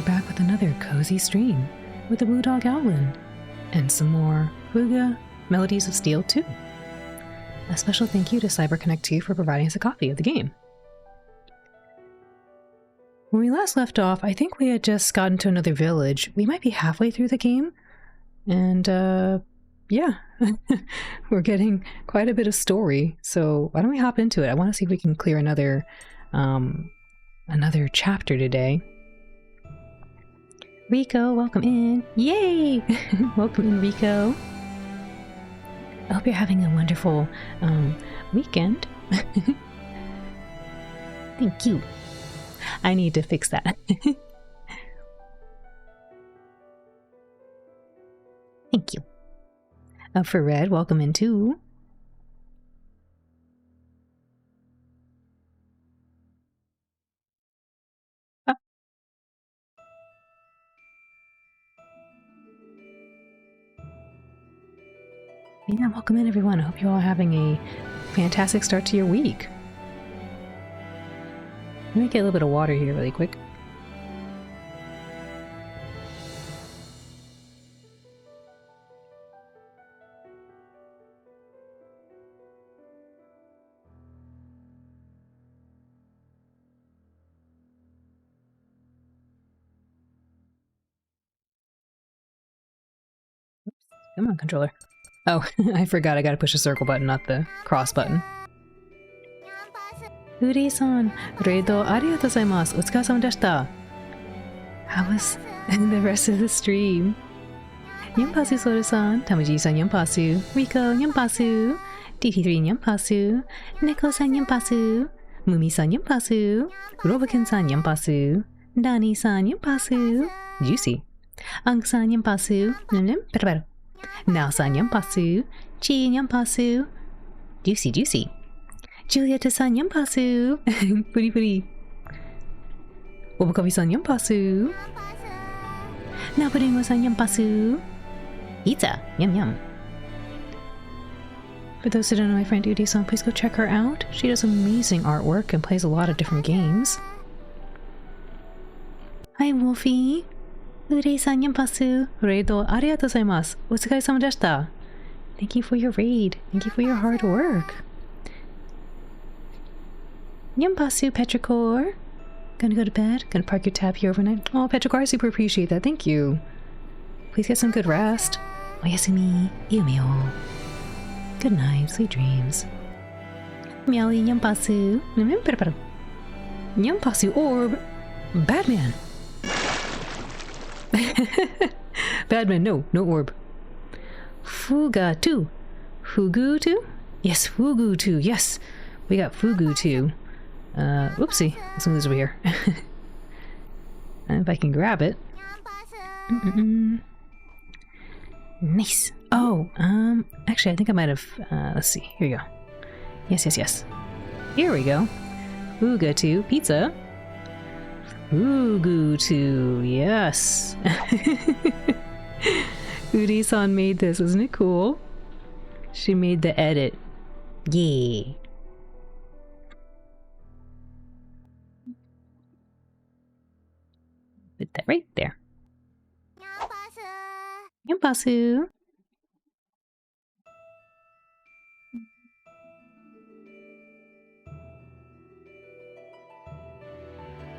we're back with another cozy stream with the Blue Dog Owlin and some more Fuga, Melodies of Steel 2. A special thank you to CyberConnect2 for providing us a copy of the game. When we last left off, I think we had just gotten to another village. We might be halfway through the game, and yeah, we're getting quite a bit of story, so why don't we hop into it? I want to see if we can clear another chapter today. Rico, welcome in. Yay! Welcome in, Rico. I hope you're having a wonderful weekend. Thank you. I need to fix that. Thank you. For Red, welcome in too. Yeah, welcome in everyone. I hope you're all having a fantastic start to your week. Let me get a little bit of water here really quick. Oops. Come on, controller. Oh, I forgot I gotta push the circle button, not the cross button. Uri-san, reido arigatou gozaimasu. Otsukaresama deshita. How was the rest of the stream? Nyampasu Soru-san, Tamuji-san nyampasu, Rico nyampasu, DT3 nyampasu, Neko-san nyampasu, Mumi-san nyampasu, Robokin-san nyampasu, Dani-san nyampasu, Juicy, Ang-san nyampasu, Nao-san nyampasu, Chi nyampasu, Juicy, Julieta-san nyampasu, Puri, Obokami-san nyampasu, Naburingo-san nyampasu, Pizza, yum. For those who don't know my friend Udi-san, please go check her out. She does amazing artwork and plays a lot of different games. Hi Wolfie! Udi-san nyampasu, reido arigatou gozaimasu, otsukaresama deshita. Thank you for your raid. Thank you for your hard work. Nyampasu Petrichor. Gonna go to bed. Gonna park your tab here overnight. Oh, Petrichor, I super appreciate that. Thank you. Please get some good rest. Oyasumi, Yumio. Good night, sweet dreams. Meowly nyampasu. Nyampasu orb. Batman. Batman, no orb. Fuga 2. Fugu 2? Yes, Fugu 2. Yes, we got Fugu 2. Whoopsie. Let's move this over here. And if I can grab it. Nice. Oh, actually, I think I might have, let's see. Here you go. Yes. Here we go. Fuga 2. Pizza. Fugu 2. Yes. Udi-san made this. Isn't it cool? She made the edit. Yay. Put that right there. Nyampasu.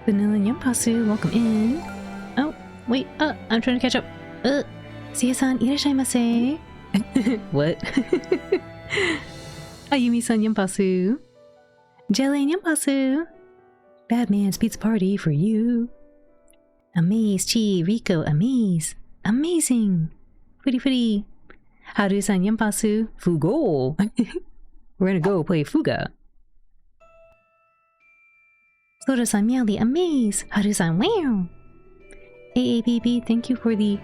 Vanilla Nyampasu, welcome in. Oh, wait, I'm trying to catch up. Sia-san, irashaimase. What? Ayumi-san Nyampasu. Jelly Nyampasu. Badman's Pizza Party for you. Amaze, Chi, Rico, amaze. Amazing. Footy. Haru-san Nyampasu. Fugo. We're gonna go play Fuga. Soda-san Meowly, amaze. Haru-san, wow. AABB, thank you for the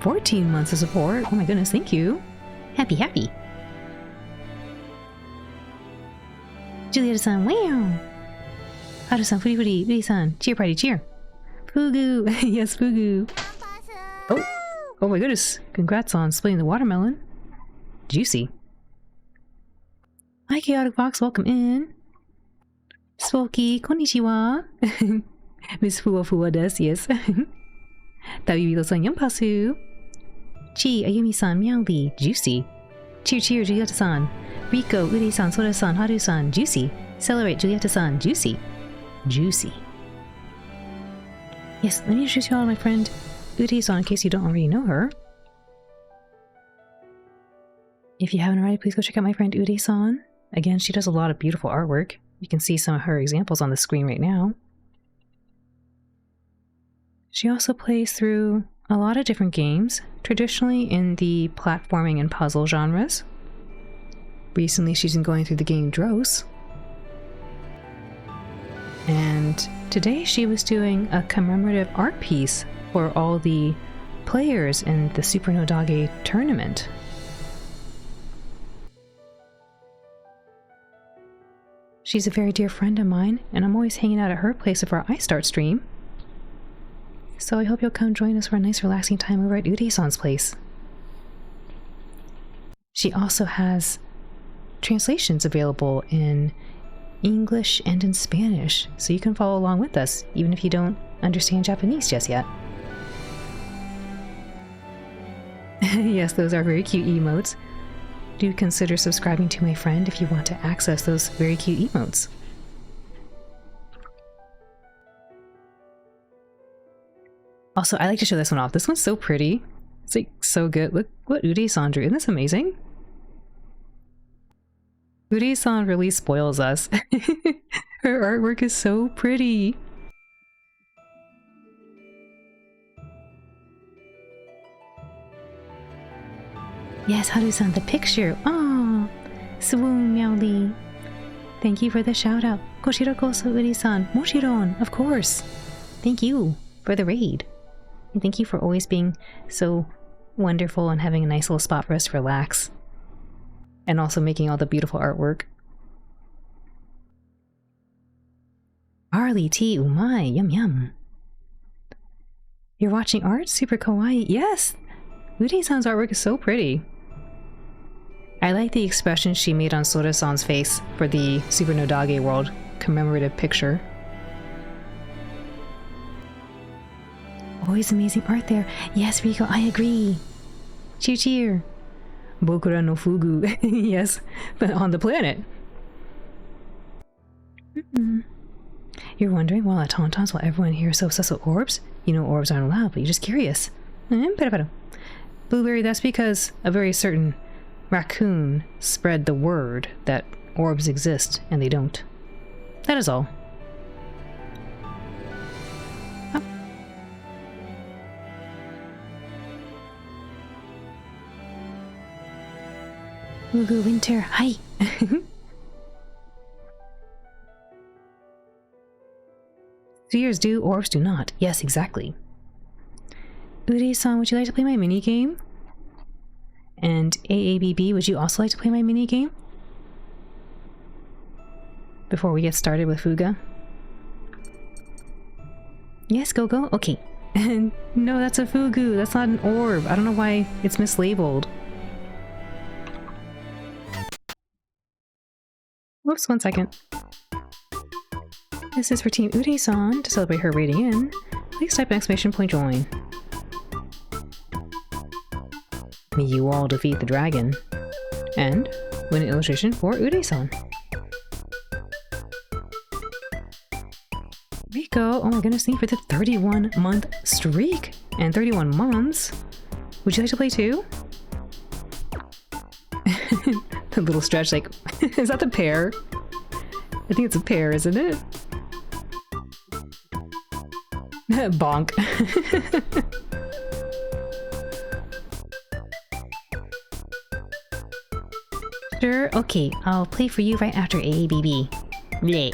14 months of support. Oh my goodness, thank you. Happy. Julieta-san, wow. Haru-san, Footy. Uri-san, cheer party, cheer. Fugu. Yes, Fugu. Oh my goodness. Congrats on splitting the watermelon. Juicy. Hi, Chaotic Fox. Welcome in. Swoki, konnichiwa. Miss Fua desu, yes. Tabibito-san, Yampasu. Chi, Ayumi-san, Meowly, Juicy. Cheer, Julieta-san. Rico, Uri-san, Sora-san, Haru-san, Juicy. Celebrate, Julieta-san, Juicy. Juicy. Yes, let me introduce you all to my friend Uri-san in case you don't already know her. If you haven't already, please go check out my friend Uri-san. Again, she does a lot of beautiful artwork. You can see some of her examples on the screen right now. She also plays through a lot of different games, traditionally in the platforming and puzzle genres. Recently, she's been going through the game Dros. And today she was doing a commemorative art piece for all the players in the Super no Dage tournament. She's a very dear friend of mine, and I'm always hanging out at her place for our iStart stream. So I hope you'll come join us for a nice relaxing time over at Ude-san's place. She also has translations available in English and in Spanish, so you can follow along with us, even if you don't understand Japanese just yet. Yes, those are very cute emotes. Do consider subscribing to my friend if you want to access those very cute emotes. Also, I like to show this one off. This one's so pretty. It's like so good. Look what Ude-san drew. Isn't this amazing? Ude-san really spoils us. Her artwork is so pretty. Yes, Haru-san, the picture. Oh, swoon, Meowly. Thank you for the shout out. Koshiro koso Ude-san. Mochiron, of course. Thank you for the raid. And thank you for always being so wonderful and having a nice little spot for us to relax. And also making all the beautiful artwork. Barley tea, umai, yum yum. You're watching art? Super kawaii. Yes! Ude-san's artwork is so pretty. I like the expression she made on Sora-san's face for the Super no Dage World commemorative picture. Always amazing art there. Yes, Rico, I agree. Cheer. Bokura no Fugu. Yes, but on the planet. You're wondering, well, at Tauntauns, will everyone here so obsessed with orbs? You know orbs aren't allowed, but you're just curious. Blueberry, that's because a very certain raccoon spread the word that orbs exist, and they don't. That is all. Oh. Ugu Winter, hi! Spheres do, orbs do not. Yes, exactly. Ude-san, would you like to play my minigame? And AABB, would you also like to play my minigame? Before we get started with Fuga? Yes, go. Okay. No, that's a Fugu. That's not an orb. I don't know why it's mislabeled. Whoops, 1 second. This is for Team Ude-san to celebrate her rating in. Please type !join. May you all defeat the dragon. And win an illustration for Ude-san. Rico, oh my goodness, thank you for the 31-month streak! And 31 months! Would you like to play too? The little stretch, like, is that the pear? I think it's a pear, isn't it? Bonk. Sure, okay, I'll play for you right after AABB. Bleh.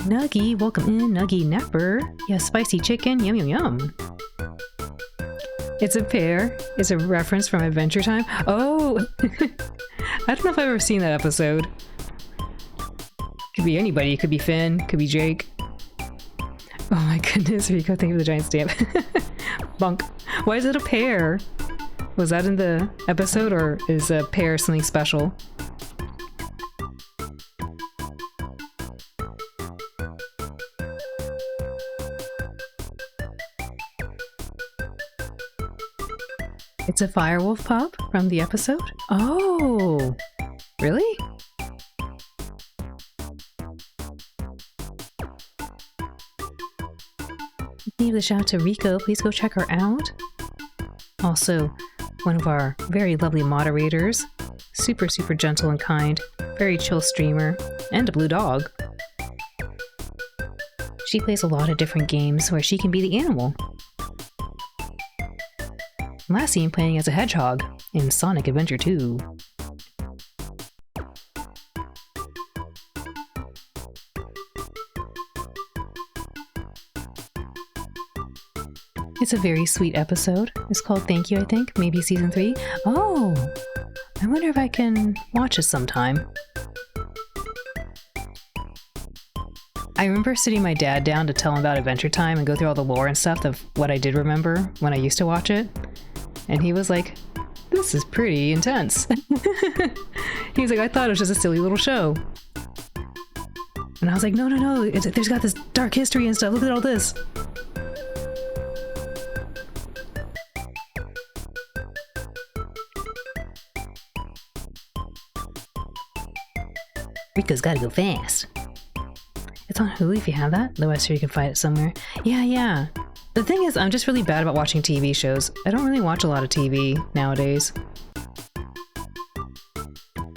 Nuggy, welcome in, Nuggy Napper. Yeah, spicy chicken, yum yum yum. It's a pear. It's a reference from Adventure Time. Oh! I don't know if I've ever seen that episode. Could be anybody. Could be Finn. Could be Jake. Oh my goodness, Rico, thank you for the giant stamp. Bunk. Why is it a pear? Was that in the episode, or is a pear something special? It's a firewolf pup from the episode? Oh! Really? Give a shout out to Rico. Please go check her out. Also, one of our very lovely moderators. Super, super gentle and kind. Very chill streamer. And a blue dog. She plays a lot of different games where she can be the animal. Last seen playing as a hedgehog in Sonic Adventure 2. It's a very sweet episode. It's called Thank You, I think. Maybe season 3. Oh! I wonder if I can watch it sometime. I remember sitting my dad down to tell him about Adventure Time and go through all the lore and stuff of what I did remember when I used to watch it. And he was like, this is pretty intense. He's like, I thought it was just a silly little show. And I was like, no, no, no, there's got this dark history and stuff. Look at all this. Rico's gotta go fast. It's on Hulu if you have that. Otherwise, sure you can find it somewhere. Yeah. The thing is, I'm just really bad about watching TV shows. I don't really watch a lot of TV nowadays.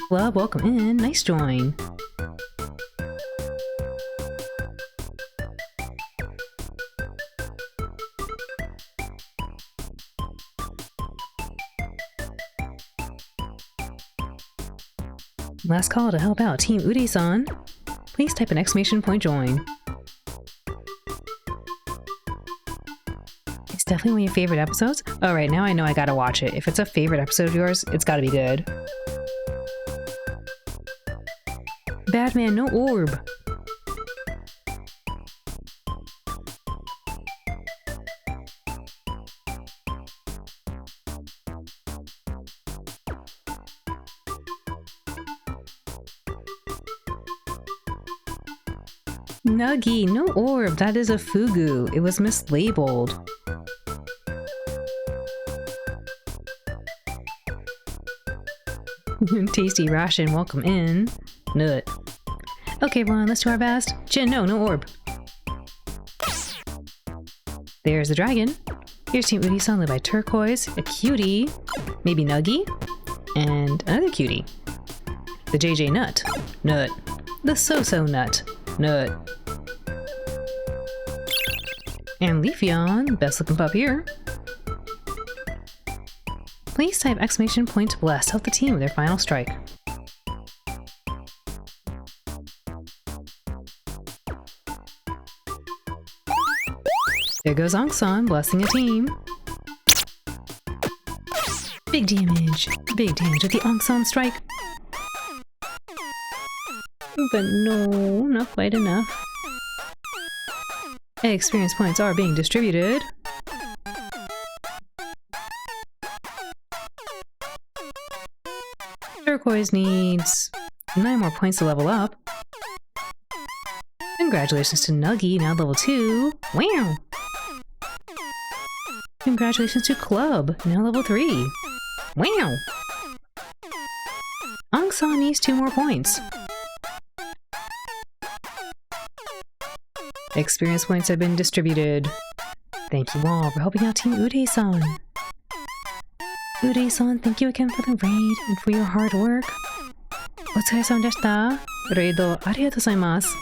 Club, welcome in. Nice join. Last call to help out Team Udi-san. Please type an exclamation point join. It's definitely one of your favorite episodes. All right, now I know I gotta watch it. If it's a favorite episode of yours, it's gotta be good. Batman, no orb. Nuggy, no orb. That is a Fugu. It was mislabeled. Tasty ration, welcome in. Nut. Okay, Ron, let's do our best. Jin, no orb. There's the dragon. Here's Team Udi-san led by Turquoise, a cutie, maybe Nuggy, and another cutie. The JJ Nut. Nut. The So-So Nut. Nut. And Leafeon, best looking pup here. Please type exclamation point blessed. Help the team with their final strike. There goes Ongsan, blessing a team. Big damage with the Ongsan strike. But no, not quite enough. Experience points are being distributed. Turquoise needs 9 more points to level up. Congratulations to Nuggy, now level 2. Wow! Congratulations to Club, now level 3. Wow! Ongsan needs 2 more points. Experience points have been distributed. Thank you all for helping out Team Ude-san. Ude-san, thank you again for the raid and for your hard work. Otsukaresama deshita. Raid-o arigatou gozaimasu.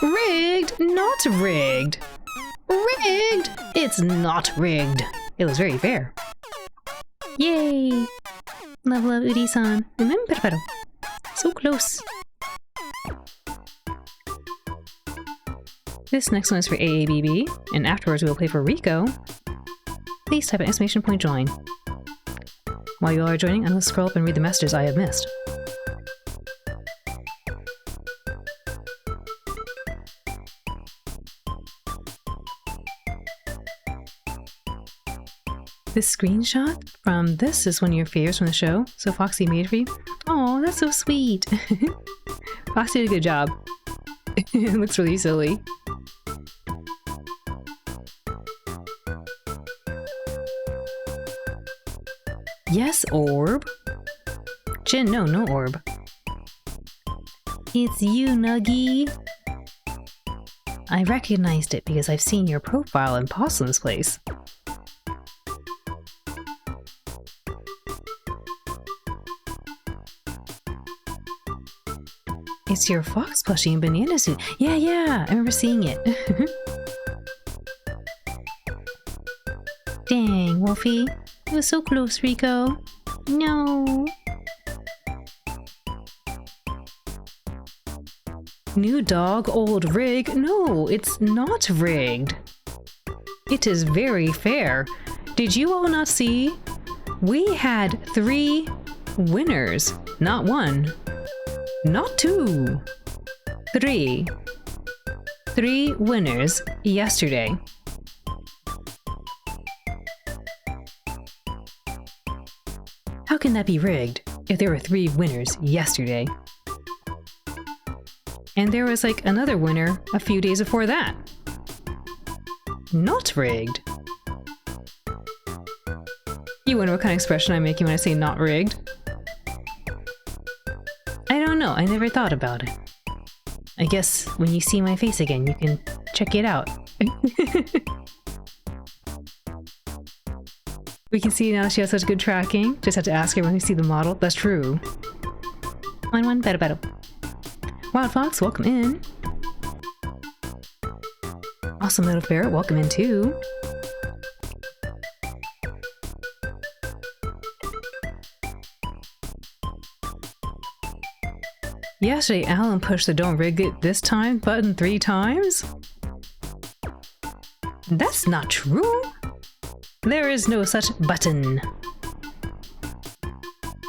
Rigged! Not rigged! Rigged! It's not rigged. It was very fair. Yay! Level up Ude-san. Remember, so close. This next one is for AABB, and afterwards we will play for Rico. Please type an exclamation point join. While you all are joining, I'm going to scroll up and read the messages I have missed. This screenshot from this is one of your favorites from the show, so Foxy made for you. Oh, that's so sweet. Foxy did a good job. It looks really silly. Yes, orb. Jin, no orb. It's you, Nuggy. I recognized it because I've seen your profile in Possum's Place. It's your fox plushie in banana suit. Yeah, I remember seeing it. Dang, Wolfie. It was so close, Rico. No. New dog, old rig. No, it's not rigged. It is very fair. Did you all not see? We had 3 winners. Not 1. Not 2. 3. 3 winners yesterday. How can that be rigged if there were 3 winners yesterday? And there was like another winner a few days before that. Not rigged. You wonder what kind of expression I'm making when I say not rigged? I don't know, I never thought about it. I guess when you see my face again, you can check it out. We can see now she has such good tracking. Just have to ask her when we see the model. That's true. One, better. Wild Fox, welcome in. Awesome Little Ferret, welcome in too. Yesterday, Alan pushed the "Don't rig it this time" button 3 times? That's not true! There is no such button.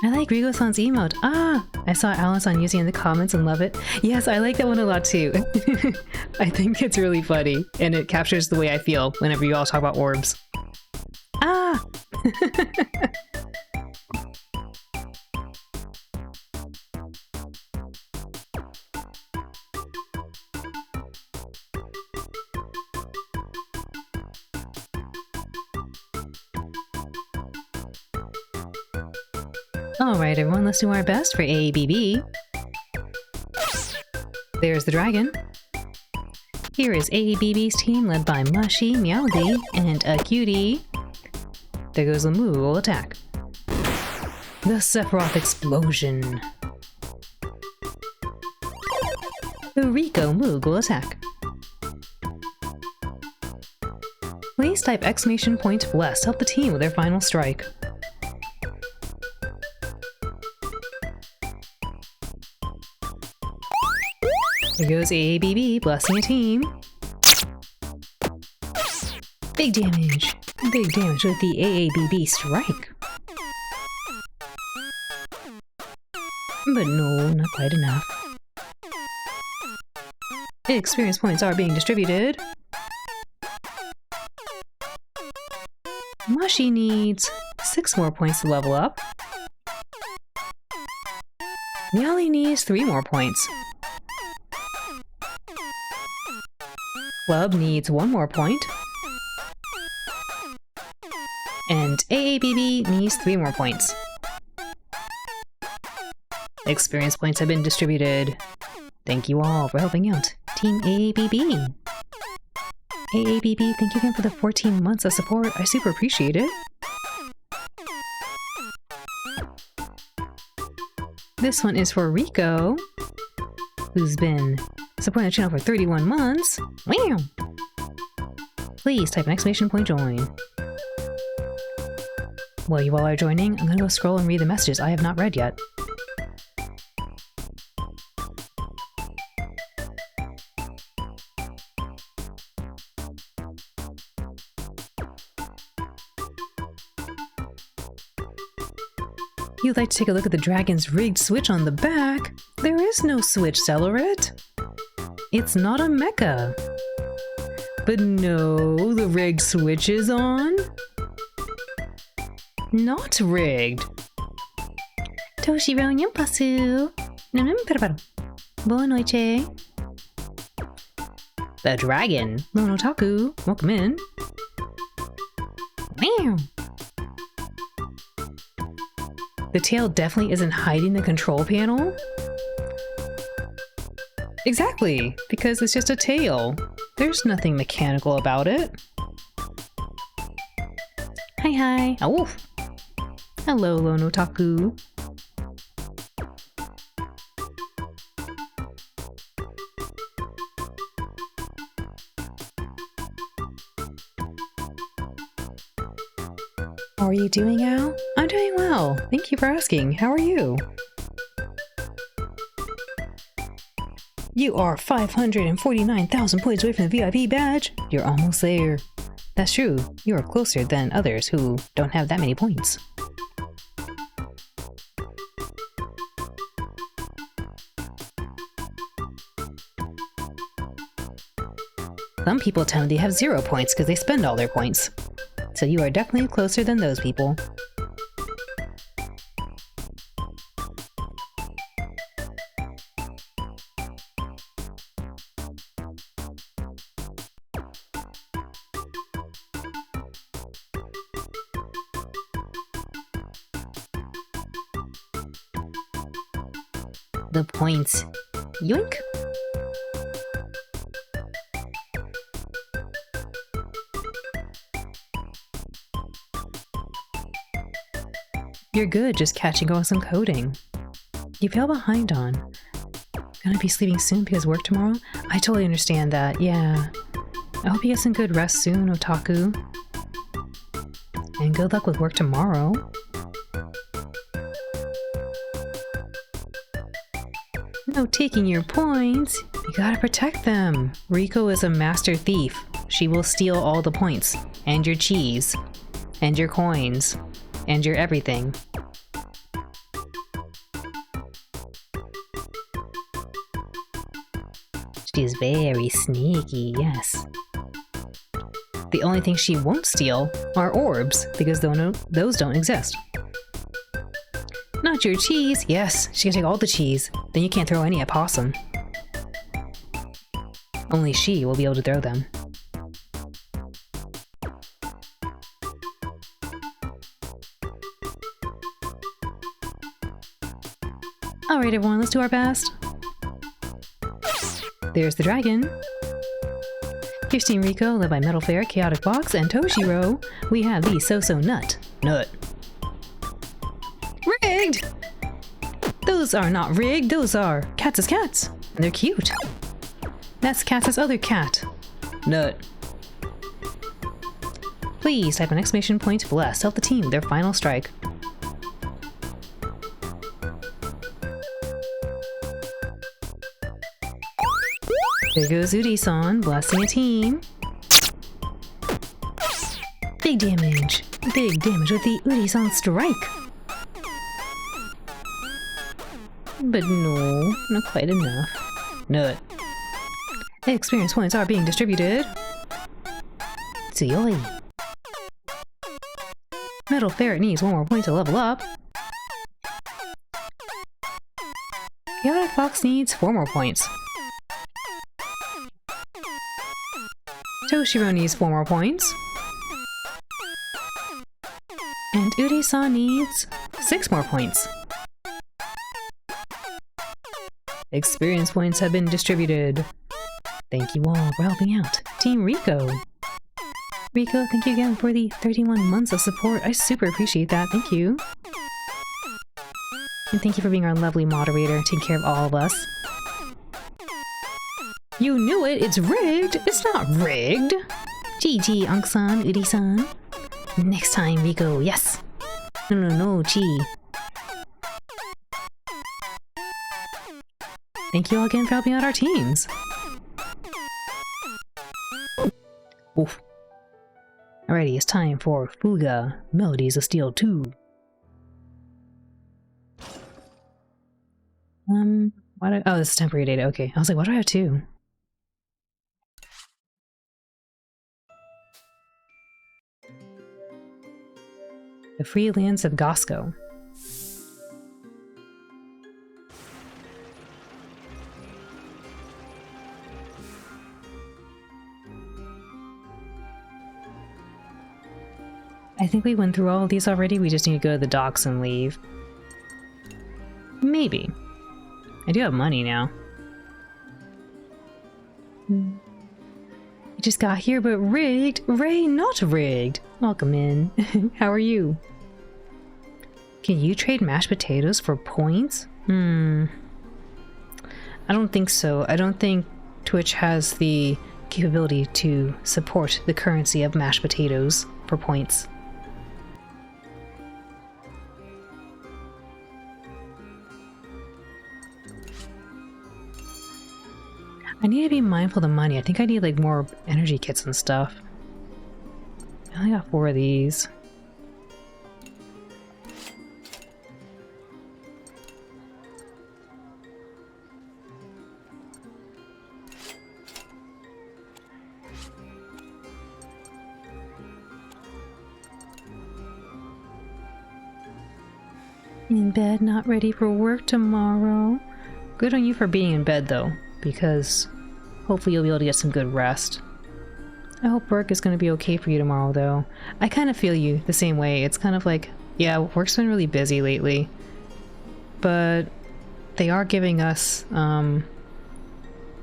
I like Rigo-san's emote. Ah! I saw Alan-san using it in the comments and love it. Yes, I like that one a lot too. I think it's really funny, and it captures the way I feel whenever you all talk about orbs. Ah! Alright everyone, let's do our best for AABB. There's the dragon. Here is AABB's team led by Mushy, Meowly, and a cutie. There goes the Moogle attack. The Sephiroth explosion. The Rico Moogle attack. Please type exclamation point blessed to help the team with their final strike. There goes AABB, blessing a team. Big damage! Big damage with the AABB strike. But no, not quite enough. Experience points are being distributed. Mushy needs 6 more points to level up. Meowly needs 3 more points. Club needs 1 more point. And AABB needs 3 more points. Experience points have been distributed. Thank you all for helping out Team AABB. AABB, thank you again for the 14 months of support. I super appreciate it. This one is for Rico, who's been supporting the channel for 31 months. Wow! Please type an exclamation point join. While you all are joining, I'm gonna go scroll and read the messages I have not read yet. You'd like to take a look at the dragon's rigged switch on the back? There is no switch, Cellaret. It's not a mecha. But no, the rigged switch is on. Not rigged. Toshiro, nyampasu. Boa noite. The dragon. Lone Otaku. Welcome in. Meow. The tail definitely isn't hiding the control panel. Exactly, because it's just a tail. There's nothing mechanical about it. Hi, hi. Oh. Hello, Lone Otaku. How are you doing, Al? I'm doing well. Thank you for asking. How are you? You are 549,000 points away from the VIP badge. You're almost there. That's true. You are closer than others who don't have that many points. Some people tell me they have 0 points because they spend all their points. So you are definitely closer than those people. The points. Yoink! You're good, just catching on some coding. You fell behind on. Gonna be sleeping soon because work tomorrow? I totally understand that, yeah. I hope you get some good rest soon, Otaku. And good luck with work tomorrow. No taking your points. You gotta protect them. Riko is a master thief. She will steal all the points. And your cheese. And your coins. And your everything. She's very sneaky, yes. The only thing she won't steal are orbs, because those don't exist. Not your cheese. Yes, she can take all the cheese. Then you can't throw any at Possum. Only she will be able to throw them. Alright everyone, let's do our best. There's the dragon. Here's Team Riko, led by Metal Fair, Chaotic Box, and Toshiro. We have the So-So Nut. Rigged! Those are not rigged, those are cats as cats. And they're cute. That's Cats' other cat. Nut. Please type an exclamation point bless. Help the team with their final strike. There goes Udi-san, blasting a team. Big damage. Big damage with the Udi-san strike. But no, not quite enough. Nut. Experience points are being distributed. Tsuyoi. Metal Ferret needs 1 more point to level up. Chaotic Fox needs 4 more points. Toshiro needs 4 more points. And Udi-san needs 6 more points. Experience points have been distributed. Thank you all for helping out. Team Riko. Riko, thank you again for the 31 months of support. I super appreciate that. Thank you. And thank you for being our lovely moderator, taking care of all of us. You knew it! It's rigged! It's not rigged! GG, Ankh-san, Udi-san. Next time, Riko, yes! No, Chi. Thank you all again for helping out our teams! Oof. Alrighty, it's time for Fuga, Melodies of Steel 2. Oh, this is temporary data, okay. I was like, why do I have 2? The free lands of Gosco. I think we went through all of these already. We just need to go to the docks and leave. Maybe. I do have money now. We just got here, but rigged? Ray, not rigged. Welcome in. How are you? Can you trade mashed potatoes for points? I don't think so. I don't think Twitch has the capability to support the currency of mashed potatoes for points. I need to be mindful of the money. I think I need like more energy kits and stuff. I only got 4 of these. In bed, not ready for work tomorrow. Good on you for being in bed though, because hopefully you'll be able to get some good rest. I hope work is going to be okay for you tomorrow though. I kind of feel you the same way. It's kind of like, yeah, work's been really busy lately, but they are giving us the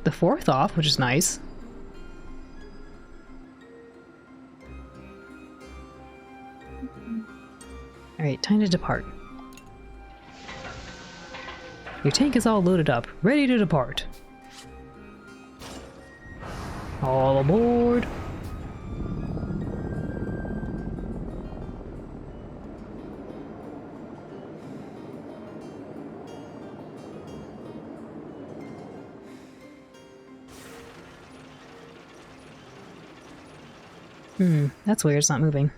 4th off, which is nice. Alright, time to depart. Your tank is all loaded up, ready to depart. All aboard! That's weird, it's not moving.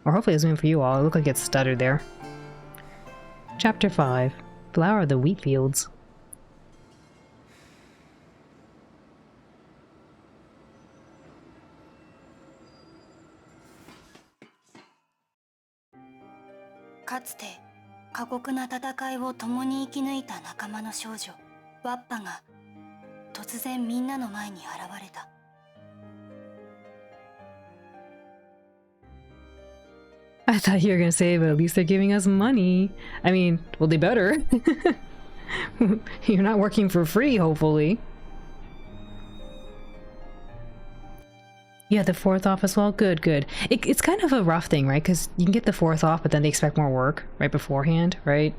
Or hopefully it's moving for you all. It looked like it stuttered there. Chapter 5. Flower of the Wheat Fields.かつて過酷な戦いを共に生き抜いた仲間の少女ワッパが突然みんなの前に現れた。I thought you were gonna say, but at least they're giving us money. I mean, well, they better. You're not working for free, hopefully. Yeah, the 4th off as well? Good, good. It's kind of a rough thing, right? Because you can get the 4th off, but then they expect more work right beforehand, right?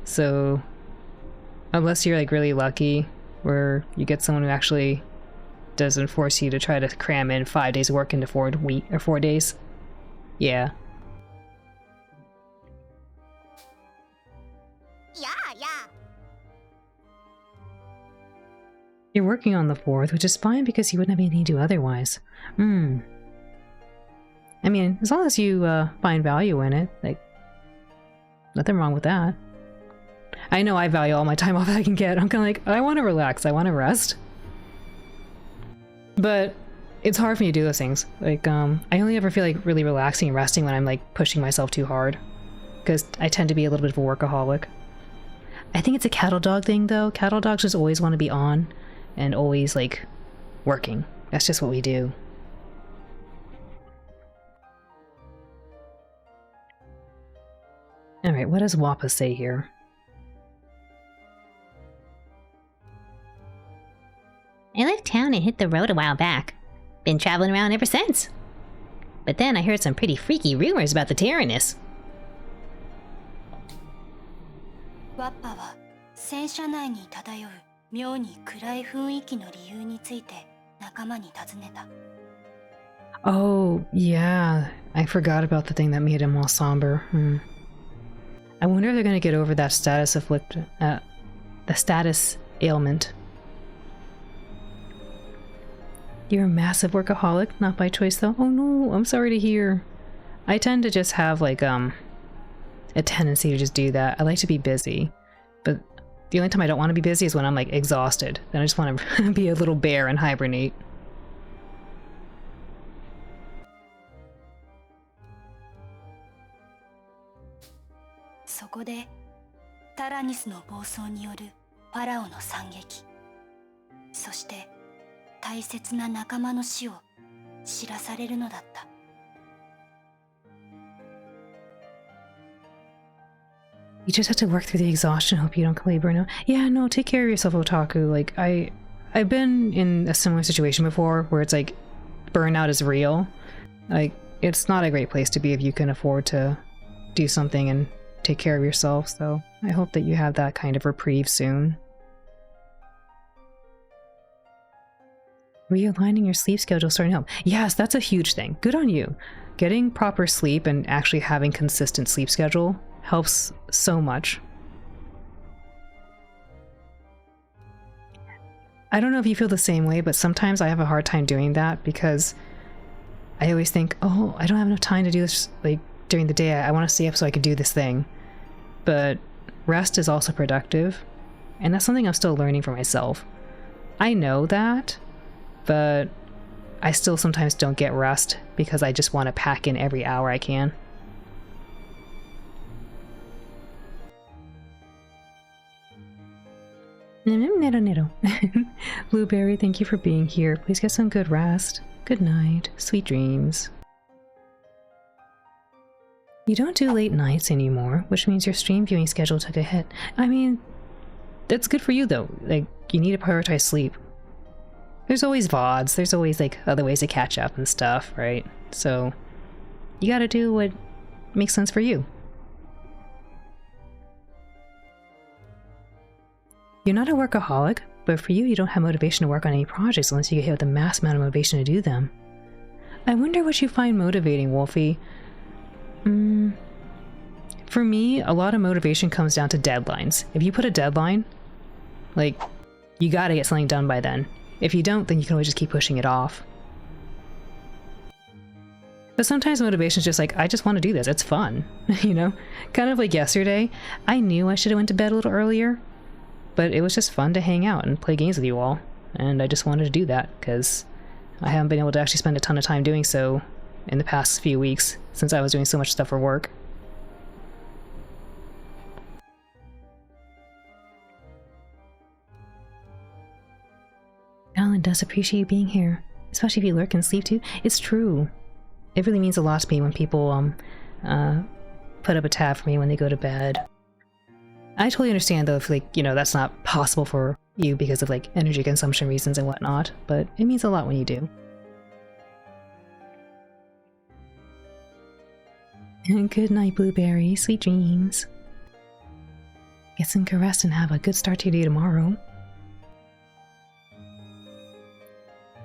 So, unless you're like really lucky, where you get someone who actually doesn't force you to try to cram in 5 days of work into 4 days. Yeah. You're working on the 4th, which is fine because you wouldn't have anything to do otherwise. I mean, as long as you find value in it, like, nothing wrong with that. I know I value all my time off I can get. I'm kind of like, I want to relax, I want to rest. But it's hard for me to do those things. Like, I only ever feel like really relaxing and resting when I'm like pushing myself too hard. Because I tend to be a little bit of a workaholic. I think it's a cattle dog thing though. Cattle dogs just always want to be on. And always, like, working. That's just what we do. Alright, what does Wappa say here? I left town and hit the road a while back. Been traveling around ever since. But then I heard some pretty freaky rumors about the Tyrannus. ワッパは戦車内に漂う妙に暗い雰囲気の理由について仲間に尋ねた。Oh, yeah. I forgot about the thing that made him all somber. I wonder if they're gonna get over that status the status ailment. You're a massive workaholic, not by choice though. Oh no, I'm sorry to hear. I tend to just have like a tendency to just do that. I like to be busy, but the only time I don't want to be busy is when I'm like exhausted. Then I just want to be a little bear and hibernate. こでタラニスの暴走によるファラオの惨劇、そして大切な仲間の死を知らされるのだった。You just have to work through the exhaustion. Hope you don't completely burn out. Yeah, no, take care of yourself, Otaku. Like, I've been in a similar situation before where it's like burnout is real. Like, it's not a great place to be if you can afford to do something and take care of yourself. So I hope that you have that kind of reprieve soon. Realigning your sleep schedule starting to help. Yes, that's a huge thing. Good on you. Getting proper sleep and actually having consistent sleep schedule helps so much. I don't know if you feel the same way, but sometimes I have a hard time doing that because I always think, oh, I don't have enough time to do this like during the day. I want to stay up so I can do this thing. But rest is also productive, and that's something I'm still learning for myself. I know that, but I still sometimes don't get rest because I just want to pack in every hour I can. Blueberry, thank you for being here. Please get some good rest. Good night. Sweet dreams. You don't do late nights anymore, which means your stream viewing schedule took a hit. I mean, that's good for you though. Like, you need to prioritize sleep. There's always VODs, there's always like other ways to catch up and stuff, right? So, you gotta do what makes sense for you. You're not a workaholic, but for you, you don't have motivation to work on any projects unless you get hit with a mass amount of motivation to do them. I wonder what you find motivating, Wolfie. For me, a lot of motivation comes down to deadlines. If you put a deadline, like, you gotta get something done by then. If you don't, then you can always just keep pushing it off. But sometimes motivation is just like, I just want to do this, it's fun, you know? Kind of like yesterday, I knew I should have went to bed a little earlier, but it was just fun to hang out and play games with you all, and I just wanted to do that, because I haven't been able to actually spend a ton of time doing so in the past few weeks, since I was doing so much stuff for work. Alan does appreciate you being here, especially if you lurk and sleep too. It's true. It really means a lot to me when people put up a tab for me when they go to bed. I totally understand though if, like, you know, that's not possible for you because of like energy consumption reasons and whatnot, but it means a lot when you do. And good night, Blueberry. Sweet dreams. Get some good rest and have a good start to your day tomorrow.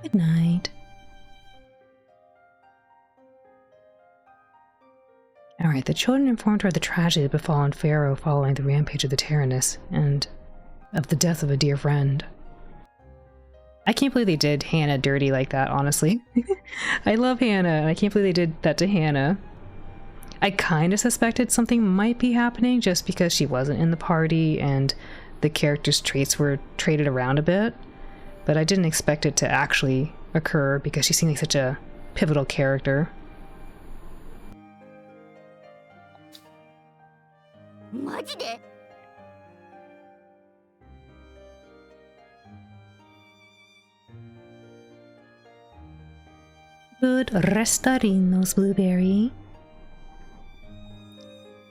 Good night. Alright, the children informed her of the tragedy that befallen Pharaoh following the rampage of the Tyrannus, and of the death of a dear friend. I can't believe they did Hannah dirty like that, honestly. I love Hannah, and I can't believe they did that to Hannah. I kind of suspected something might be happening just because she wasn't in the party and the character's traits were traded around a bit, but I didn't expect it to actually occur because she seemed like such a pivotal character. マジで Good restarinos, Blueberry.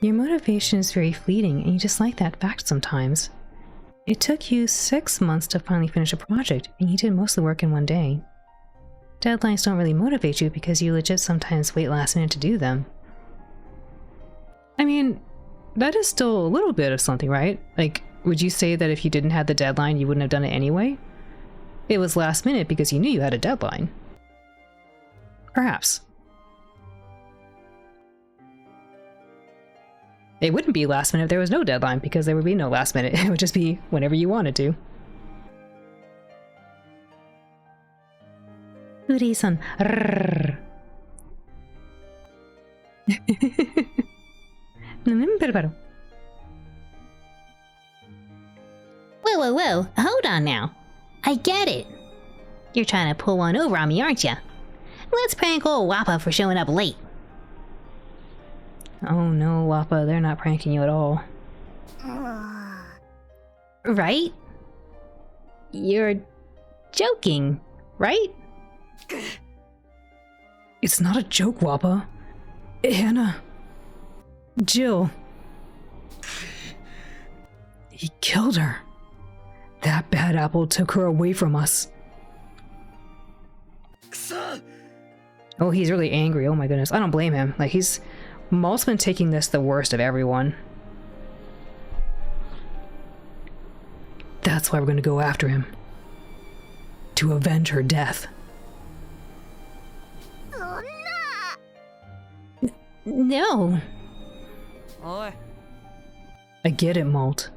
Your motivation is very fleeting, and you just like that fact sometimes. It took you 6 months to finally finish a project, and you did most of the work in one day. Deadlines don't really motivate you because you legit sometimes wait last minute to do them. I mean, that is still a little bit of something, right? Like, would you say that if you didn't have the deadline, you wouldn't have done it anyway? It was last minute because you knew you had a deadline. Perhaps. It wouldn't be last minute if there was no deadline because there would be no last minute. It would just be whenever you wanted to. Uri-san. Whoa, whoa, whoa, hold on now. I get it. You're trying to pull one over on me, aren't ya? Let's prank old Wappa for showing up late. Oh no, Wappa, they're not pranking you at all. Right? You're joking, right? It's not a joke, Wappa. Hannah. Jill. He killed her. That bad apple took her away from us. Oh, he's really angry. Oh my goodness. I don't blame him. Like, Malt's been taking this the worst of everyone. That's why we're gonna go after him. To avenge her death. No. I get it, Malt.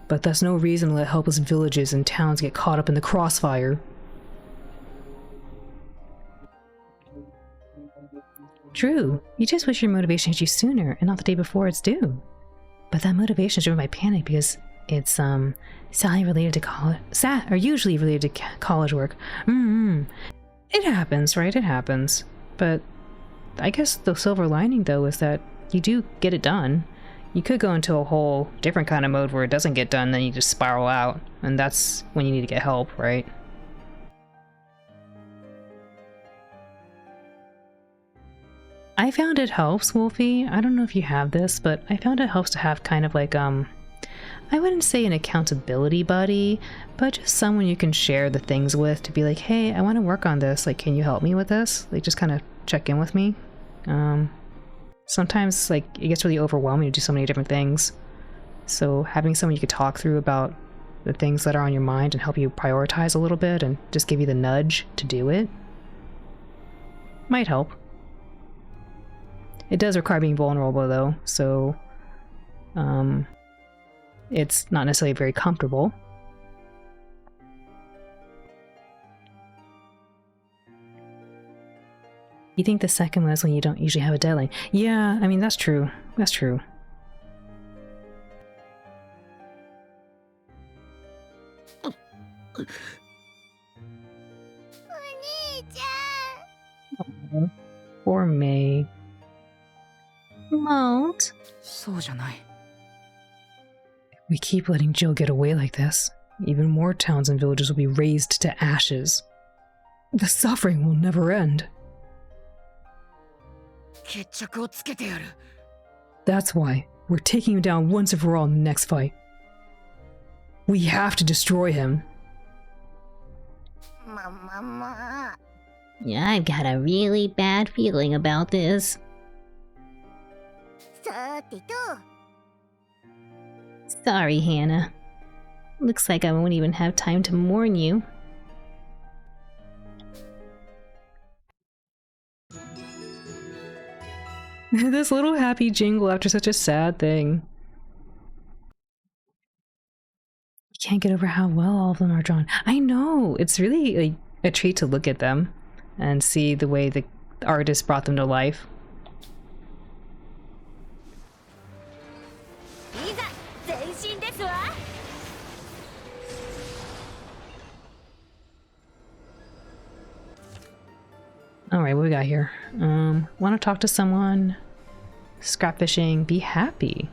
But that's no reason to let helpless villages and towns get caught up in the crossfire. True. You just wish your motivation hit you sooner and not the day before it's due. But that motivation is driven by panic because it's sadly related to college, or usually related to college work. It happens, right? It happens. But I guess the silver lining though is that you do get it done. You could go into a whole different kind of mode where it doesn't get done, then you just spiral out, and that's when you need to get help, right? I found it helps, Wolfie. I don't know if you have this, but I found it helps to have kind of like, I wouldn't say an accountability buddy, but just someone you can share the things with to be like, hey, I want to work on this. Like, can you help me with this? Like, just kind of check in with me. Sometimes, like, it gets really overwhelming to do so many different things. So having someone you could talk through about the things that are on your mind and help you prioritize a little bit and just give you the nudge to do it might help. It does require being vulnerable, though, so it's not necessarily very comfortable. You think the second one is when you don't usually have a deadline. Yeah, I mean, that's true. That's true. Oh, poor May. Malt. If we keep letting Jill get away like this, even more towns and villages will be razed to ashes. The suffering will never end. That's why we're taking him down once and for all in the next fight. We have to destroy him. Yeah, I've got a really bad feeling about this. Sorry, Hannah. Looks like I won't even have time to mourn you. This little happy jingle after such a sad thing. You can't get over how well all of them are drawn. I know! It's really like a treat to look at them and see the way the artist brought them to life. Alright, what we got here? Want to talk to someone? Scrap fishing, be happy.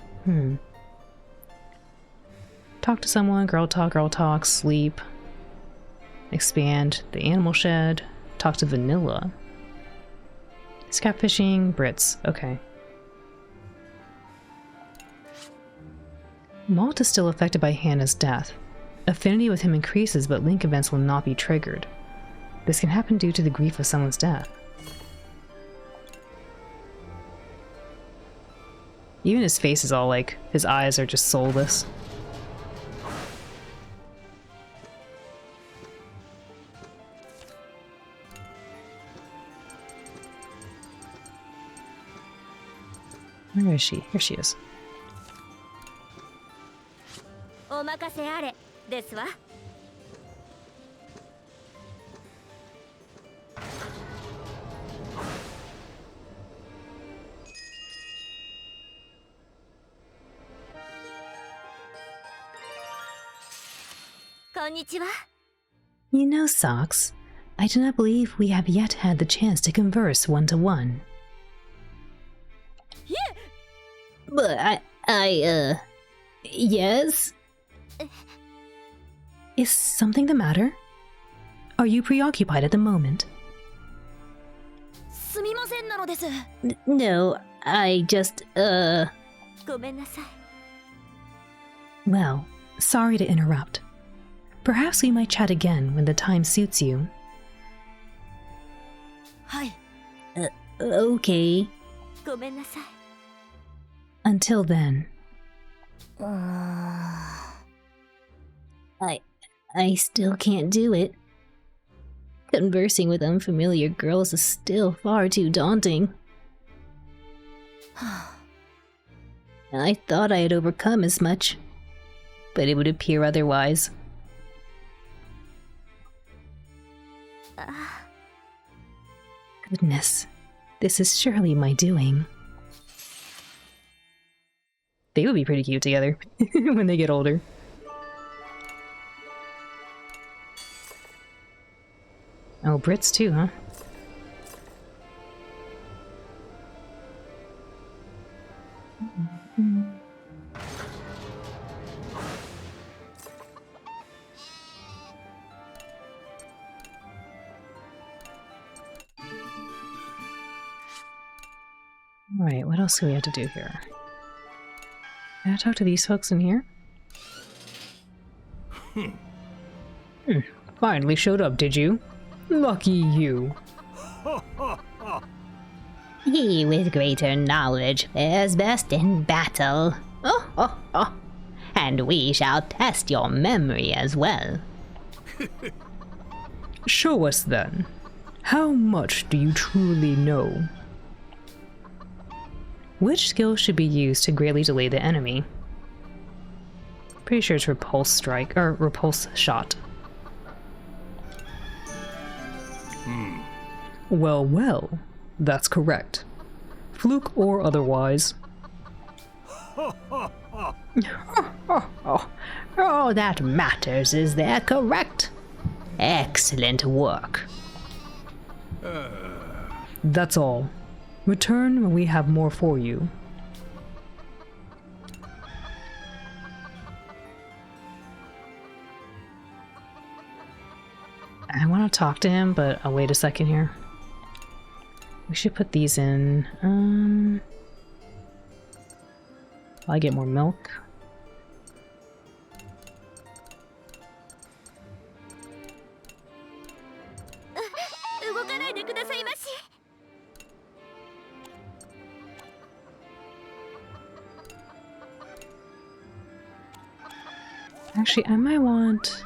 Talk to someone, girl talk, sleep. Expand, the animal shed. Talk to Vanilla. Scrap fishing, Brits, okay. Malt is still affected by Hannah's death. Affinity with him increases, but link events will not be triggered. This can happen due to the grief of someone's death. Even his face is all like, his eyes are just soulless. Where is she? Here she is. You know, Socks, I do not believe we have yet had the chance to converse one-to-one. But Yes? Is something the matter? Are you preoccupied at the moment? すみませんなのです。 No, I just, ごめんなさい。 Well, sorry to interrupt. Perhaps we might chat again when the time suits you. はい。 okay. ごめんなさい。 Until then, I still can't do it. Conversing with unfamiliar girls is still far too daunting. I thought I had overcome as much, but it would appear otherwise. goodness, this is surely my doing. They would be pretty cute together when they get older. Oh, Brits too, huh? Alright, what else do we have to do here? Can I talk to these folks in here? Finally showed up, did you? Lucky you. He with greater knowledge fares best in battle. And we shall test your memory as well. Show us then. How much do you truly know? Which skill should be used to greatly delay the enemy? Pretty sure it's repulse strike, or repulse shot. Well, well, that's correct. Fluke or otherwise. All that matters is they're correct. Excellent work. That's all. Return when we have more for you. I want to talk to him, but I'll wait a second here. We should put these in. I get more milk. Actually, I might want...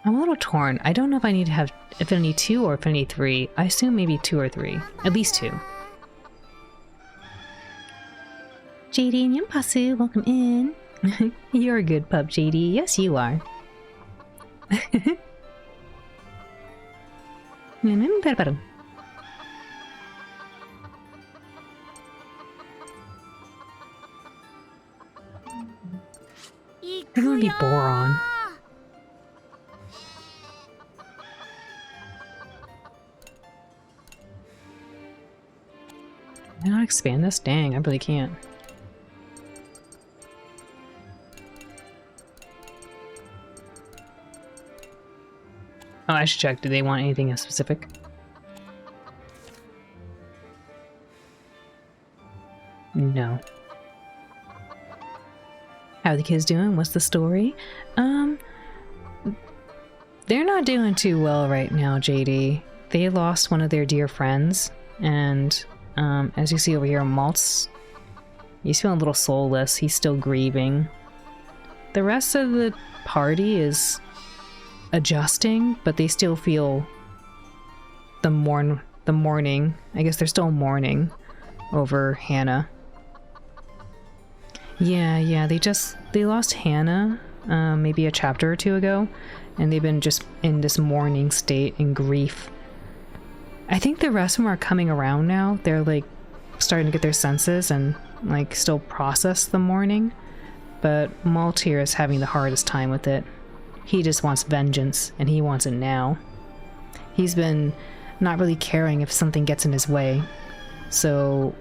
I'm a little torn. I don't know if I need to have Affinity 2 or Affinity 3. I assume maybe 2 or 3. At least 2. JD and Yampasu, welcome in. You're a good pup, JD. Yes, you are. They're gonna be Boron. Can I not expand this? Dang, I really can't. Oh, I should check. Do they want anything specific? No. How are the kids doing? What's the story? They're not doing too well right now, JD. They lost one of their dear friends, and as you see over here, Malt's, he's feeling a little soulless. He's still grieving. The rest of the party is adjusting, but they still feel the mourning. I guess they're still mourning over Hannah. Yeah, they lost Hannah maybe a chapter or two ago, and they've been just in this mourning state and grief. I think the rest of them are coming around now. They're like starting to get their senses and like still process the mourning, but Maltier is having the hardest time with it. He just wants vengeance, and he wants it now. He's been not really caring if something gets in his way, so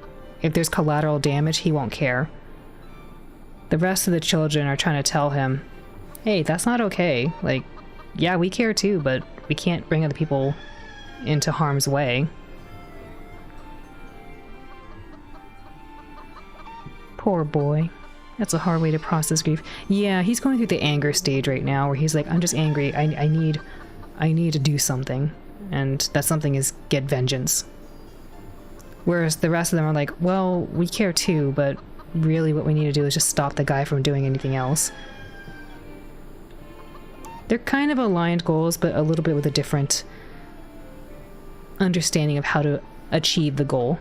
if there's collateral damage, he won't care. The rest of the children are trying to tell him, hey, that's not okay. Like, yeah, we care too, but we can't bring other people into harm's way. Poor boy. That's a hard way to process grief. Yeah, he's going through the anger stage right now where he's like, I'm just angry. I need to do something. And that something is get vengeance. Whereas the rest of them are like, well, we care too, but really what we need to do is just stop the guy from doing anything else. They're kind of aligned goals, but a little bit with a different understanding of how to achieve the goal.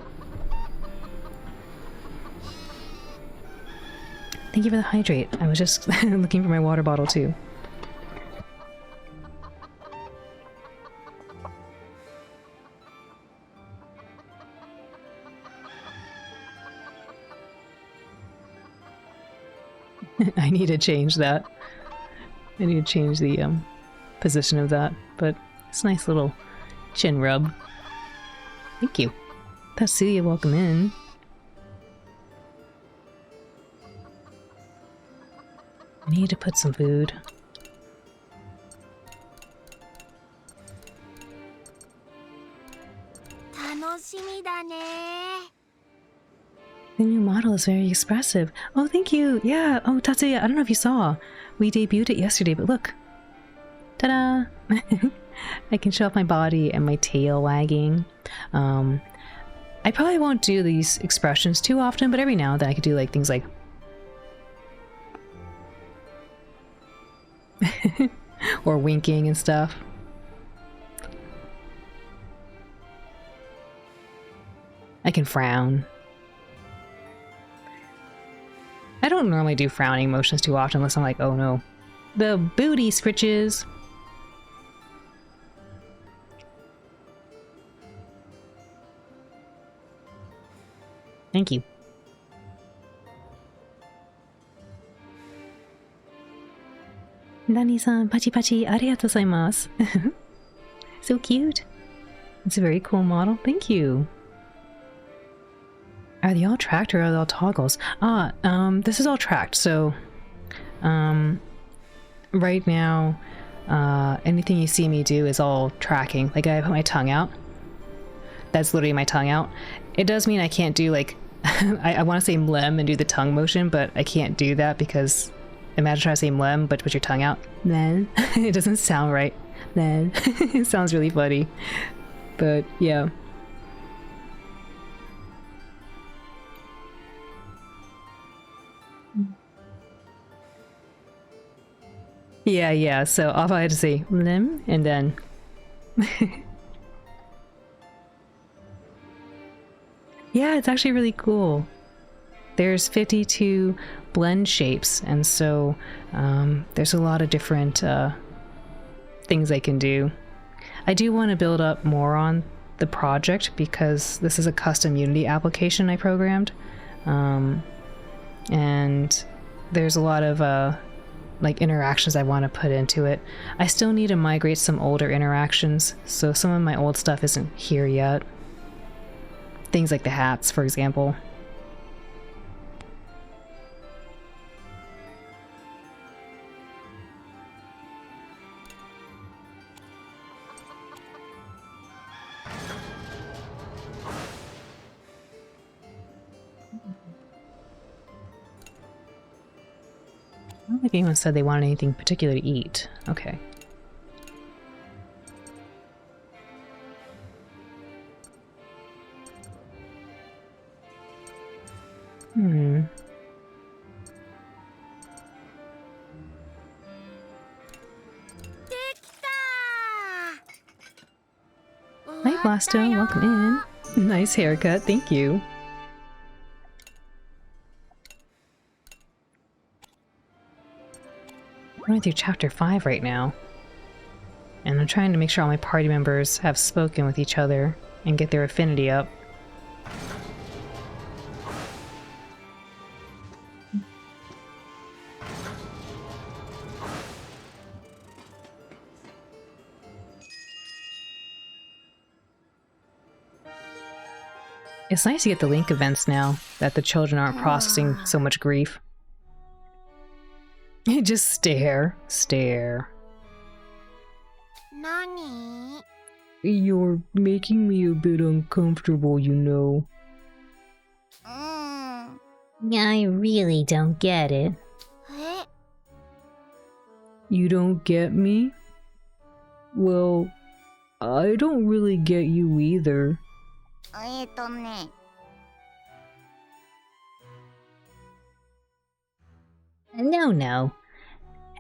Thank you for the hydrate. I was just looking for my water bottle too. I need to change that. I need to change the position of that, but it's a nice little chin rub. Thank you. Tatsuya, welcome in. I need to put some food. The new model is very expressive. Oh, thank you. Yeah. Oh, Tatsuya, I don't know if you saw. We debuted it yesterday, but look. Ta-da! I can show off my body and my tail wagging. I probably won't do these expressions too often, but every now and then I could do like things like or winking and stuff. I can frown. I don't normally do frowning motions too often unless I'm like, oh no. The booty scritches. Thank you. Nani-san, pachi pachi, arigatou gozaimasu. So cute. It's a very cool model. Thank you. Are they all tracked or are they all toggles? This is all tracked, so right now anything you see me do is all tracking. Like I put my tongue out. That's literally my tongue out. It does mean I can't do like I want to say mlem and do the tongue motion, but I can't do that because imagine trying to say mlem but put your tongue out. Then it doesn't sound right. Then it sounds really funny. But yeah. Yeah, so off I had to say lim and then yeah, it's actually really cool. There's 52 blend shapes, and so there's a lot of different things I can do. I do want to build up more on the project because this is a custom Unity application I programmed, and there's a lot of like interactions I want to put into it. I still need to migrate some older interactions, so some of my old stuff isn't here yet. Things like the hats, for example. I don't think anyone said they wanted anything particular to eat. Okay. Hi, Blasto. Welcome in. Nice haircut. Thank you. I'm going through chapter 5 right now. And I'm trying to make sure all my party members have spoken with each other and get their affinity up. It's nice to get the link events now that the children aren't processing so much grief. Just stare. Stare. 何 You're making me a bit uncomfortable, you know. うん I really don't get it. え You don't get me? Well, I don't really get you either. ね No.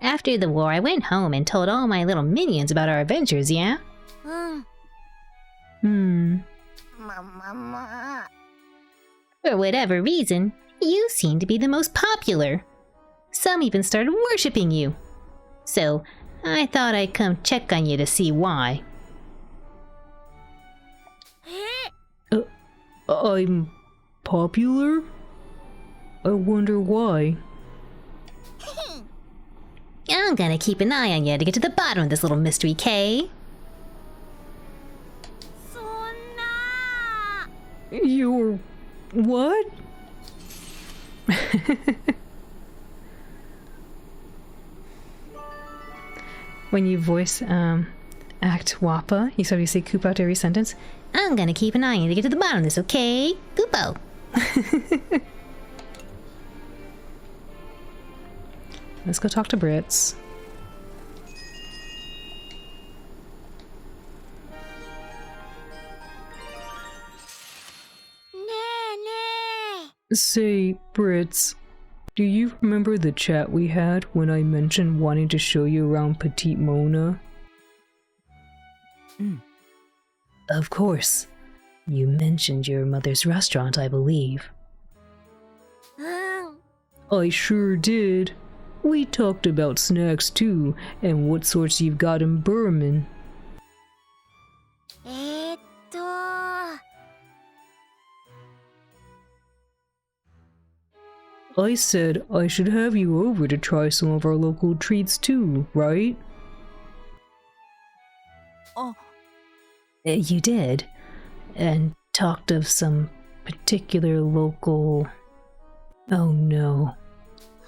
After the war, I went home and told all my little minions about our adventures, yeah? うん Hmm. For whatever reason, you seem to be the most popular. Some even started worshipping you. So, I thought I'd come check on you to see why. え I'm popular? I wonder why. I'm gonna keep an eye on you to get to the bottom of this little mystery, Kay. そんな You're... what? When you voice, act Wappa, you sort of say Koopa out every sentence. I'm gonna keep an eye on you to get to the bottom of this, okay? Poopo. Let's go talk to Brits. Say, Brits, do you remember the chat we had when I mentioned wanting to show you around Petite Mona? Of course. You mentioned your mother's restaurant, I believe. うん I sure did. We talked about snacks too, and what sorts you've got in Burman. と I said I should have you over to try some of our local treats too, right? あ You did, and talked of some particular local... Oh no.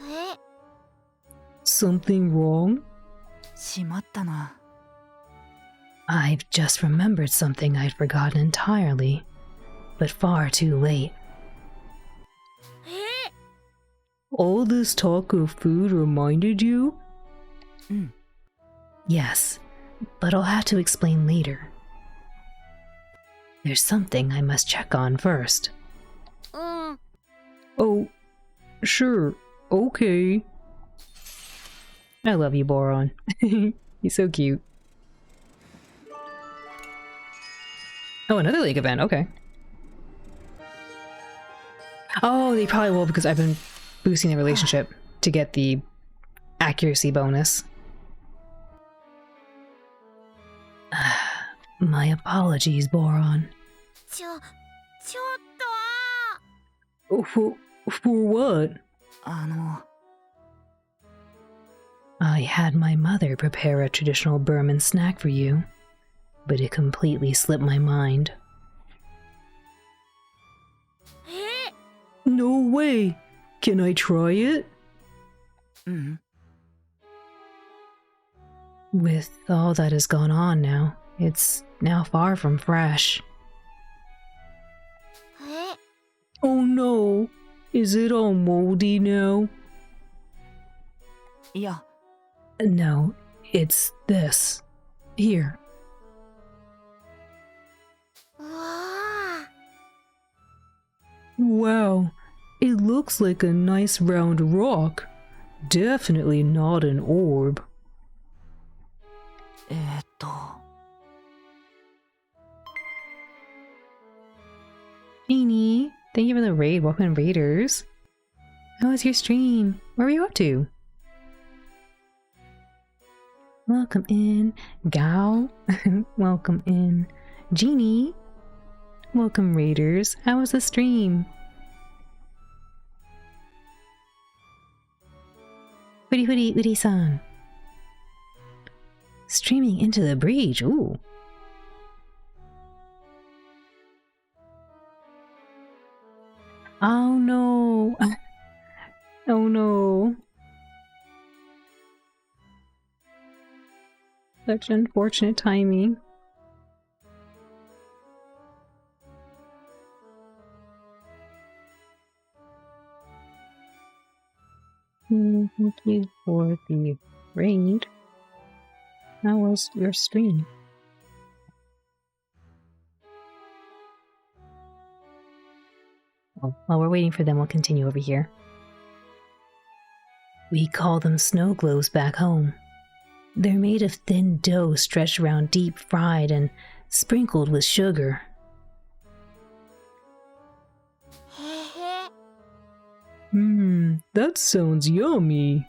え Something wrong? しまったな I've just remembered something I'd forgotten entirely, but far too late. え All this talk of food reminded you? Mm. Yes, but I'll have to explain later. There's something I must check on first. うん Oh, sure, okay. I love you, Boron. He's so cute. Oh, another league event, okay. Oh, they probably will because I've been boosting the relationship to get the accuracy bonus. My apologies, Boron. ちょっと For what? の I had my mother prepare a traditional Burman snack for you, but it completely slipped my mind. え No way! Can I try it? うん With all that has gone on now, it's now far from fresh. え Oh no! Is it all moldy now? いや No, it's this. Here. うわ Wow, it looks like a nice round rock. Definitely not an orb. と Jeannie, thank you for the raid. Welcome, Raiders. How was your stream? Where were you up to? Welcome in, Gal. Welcome in, Jeannie. Welcome, Raiders. How was the stream? Uri-san. Streaming into the breach. Ooh. Oh no. Oh no. Such unfortunate timing. Thank you for the raid. How was your stream? Well, while we're waiting for them, we'll continue over here. We call them snow globes back home. They're made of thin dough stretched around deep fried and sprinkled with sugar. That sounds yummy.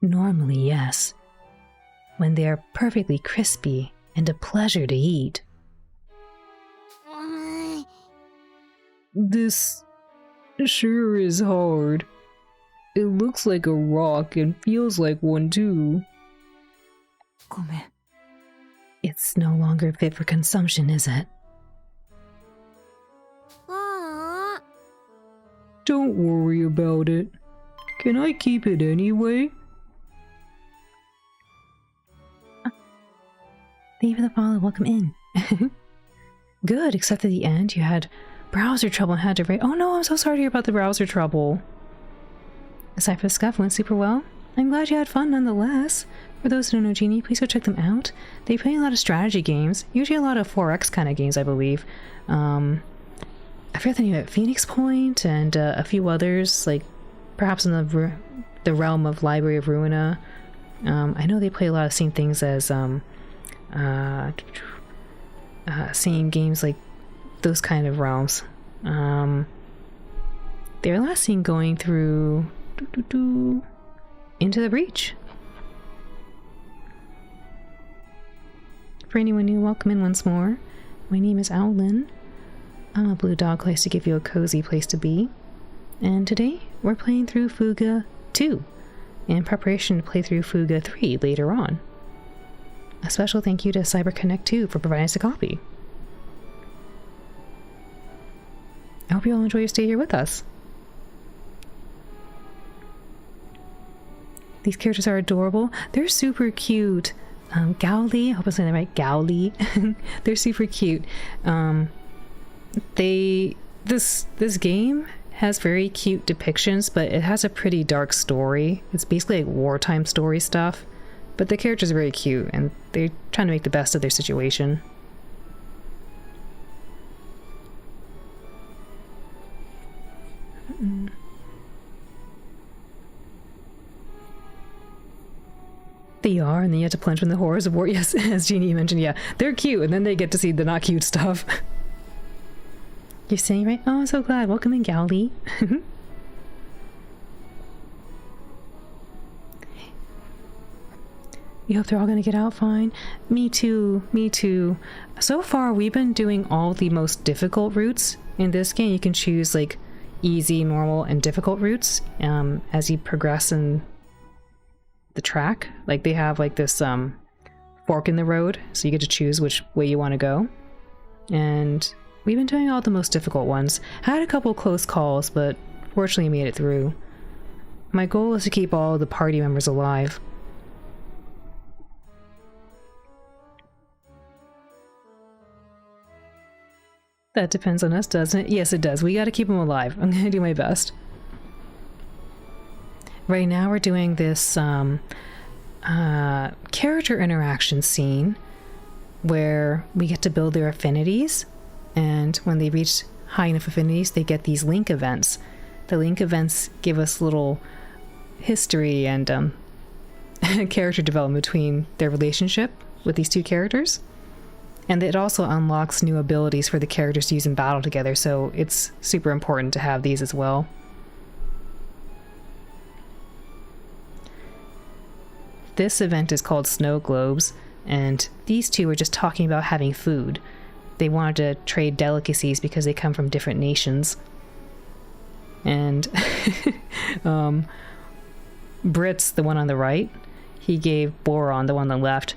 Normally, yes. When they are perfectly crispy and a pleasure to eat. This sure is hard. It looks like a rock and feels like one too. ごめん。 It's no longer fit for consumption, is it? ううん。 Don't worry about it. Can I keep it anyway? Thank you for the follow. Welcome in. Good, except at the end you had browser trouble and had to write. Oh no, I'm so sorry to hear about the browser trouble. Aside from the scuff, went super well. I'm glad you had fun nonetheless. For those who don't know Genie, please go check them out. They play a lot of strategy games, usually a lot of 4X kind of games, I believe. I forget the name of it, Phoenix Point and a few others, like perhaps in the realm of Library of Ruina. I know they play a lot of same things as same games like those kind of realms. They were last seen going through Into the Breach. For anyone new, welcome in once more. My name is Owlin. I'm a blue dog who likes to give you a cozy place to be. And today, we're playing through Fuga 2, in preparation to play through Fuga 3 later on. A special thank you to CyberConnect 2 for providing us a copy. I hope you all enjoy your stay here with us. These characters are adorable. They're super cute. Gowly, I hope I'm saying that right, Gowly. They're super cute. This game has very cute depictions, but it has a pretty dark story. It's basically like wartime story stuff. But the characters are very cute, and they're trying to make the best of their situation. They are, and then you have to plunge in the horrors of war. Yes, as Jeannie mentioned, yeah. They're cute, and then they get to see the not cute stuff. You're saying right? Oh, I'm so glad. Welcome in, Gowly. You hope they're all gonna get out fine? Me too, me too. So far, we've been doing all the most difficult routes. In this game, you can choose, like, easy, normal, and difficult routes as you progress in the track. Like, they have, like, this fork in the road, so you get to choose which way you want to go. And we've been doing all the most difficult ones. Had a couple close calls, but fortunately made it through. My goal is to keep all the party members alive. That depends on us, doesn't it? Yes, it does. We gotta keep them alive. I'm gonna do my best. Right now we're doing this character interaction scene where we get to build their affinities, and when they reach high enough affinities, they get these link events. The link events give us little history and character development between their relationship with these two characters. And it also unlocks new abilities for the characters to use in battle together, so it's super important to have these as well. This event is called Snow Globes, and these two were just talking about having food. They wanted to trade delicacies because they come from different nations. And Brits, the one on the right, he gave Boron, the one on the left,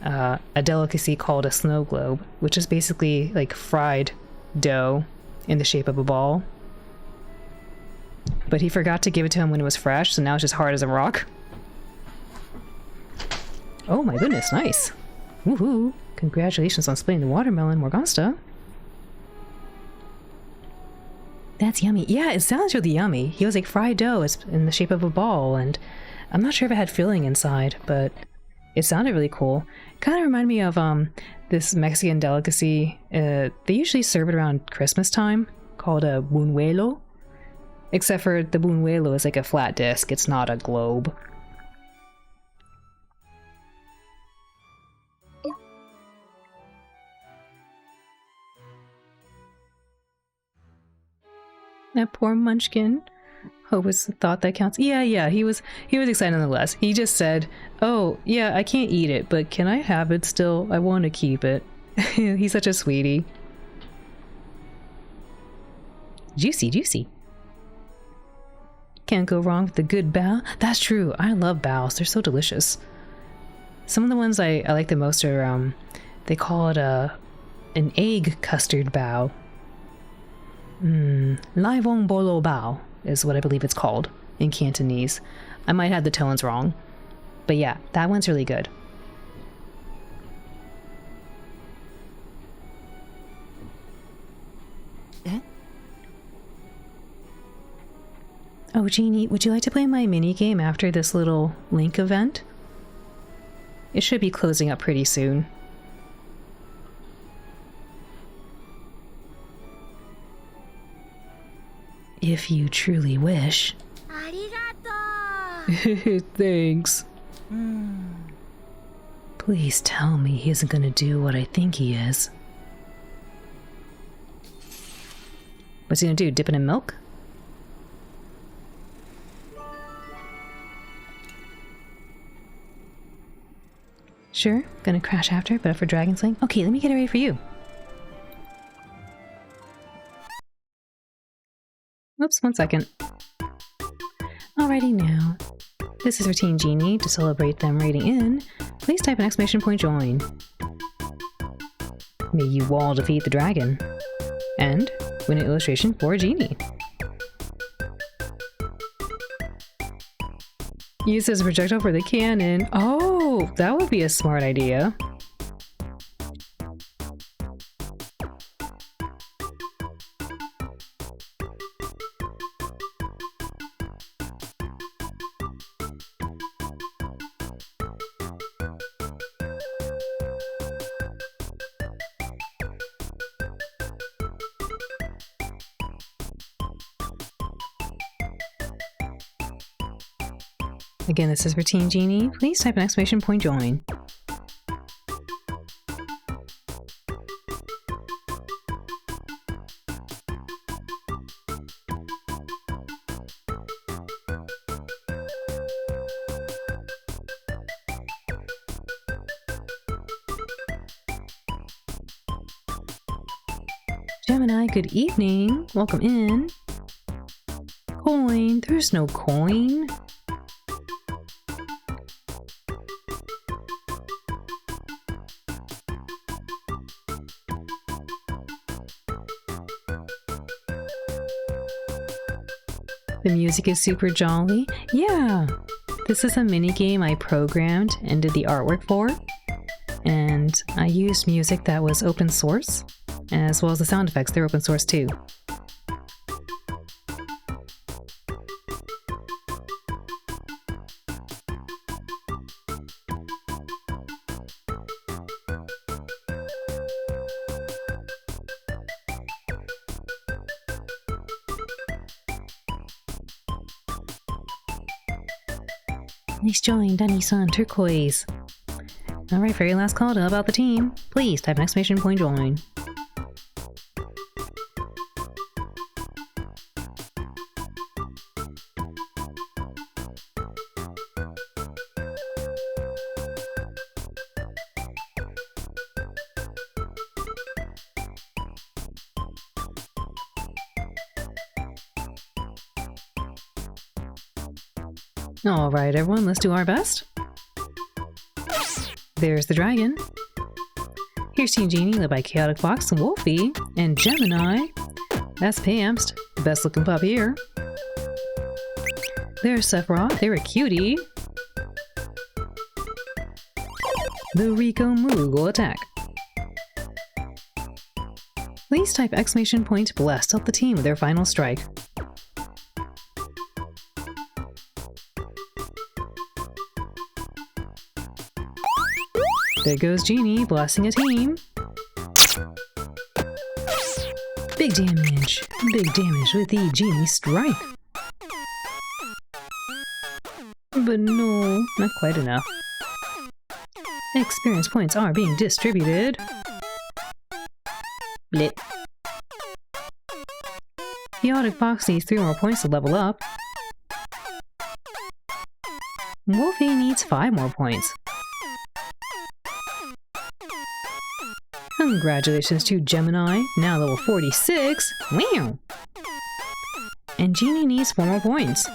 a delicacy called a snow globe, which is basically like fried dough in the shape of a ball. But he forgot to give it to him when it was fresh, so now it's just hard as a rock. Oh my goodness, nice. Woohoo! Congratulations on splitting the watermelon, Morgasta. That's yummy. Yeah, it sounds really yummy. He was like fried dough. It's in the shape of a ball, and I'm not sure if it had filling inside, but it sounded really cool. Kind of reminded me of this Mexican delicacy. They usually serve it around Christmas time, called a buñuelo. Except for the buñuelo is like a flat disc. It's not a globe. That poor munchkin. Hope it's the thought that counts. Yeah, he was excited nonetheless. He just said, "Oh, yeah, I can't eat it, but can I have it still? I want to keep it." He's such a sweetie. Juicy, juicy. Can't go wrong with a good bao. That's true. I love baos. They're so delicious. Some of the ones I like the most are, they call it an egg custard bao. Lai vong bolo bao is what I believe it's called in Cantonese. I might have the tones wrong. But yeah, that one's really good. Oh, Jeannie, would you like to play my minigame after this little Link event? It should be closing up pretty soon. If you truly wish. Thanks. Please tell me he isn't gonna do what I think he is. What's he gonna do? Dip it in milk? Sure, gonna crash after, but for Dragon Slaying? Okay, let me get it ready for you. Oops, 1 second. Alrighty now. This is for Team Genie. To celebrate them raiding in, please type an exclamation point join. May you all defeat the dragon. And win an illustration for Genie. Use as a projectile for the cannon. Oh, that would be a smart idea. Again, this is for Team Genie. Please type an exclamation point join. Gemini, good evening. Welcome in. Coin. There's no coin. The music is super jolly. Yeah, this is a mini game I programmed and did the artwork for. And I used music that was open source, as well as the sound effects. They're open source too. Nice join, Danny-san, turquoise. Alright, very last call to help out the team. Please type an exclamation point join. Alright everyone, let's do our best. There's the dragon. Here's Team Genie, led by Chaotic Fox, Wolfie, and Gemini. That's Pamst, the best looking pup here. There's Sephiroth, they're a cutie. The Rico Moog will attack. Please type exclamation point blessed to help the team with their final strike. There goes Genie, blessing a team. Big damage with the Genie strike. But no, not quite enough. Experience points are being distributed. Blip. Chaotic Fox needs 3 more points to level up. Wolfie needs 5 more points. Congratulations to Gemini, now level 46. Wow! And Genie needs 4 more points.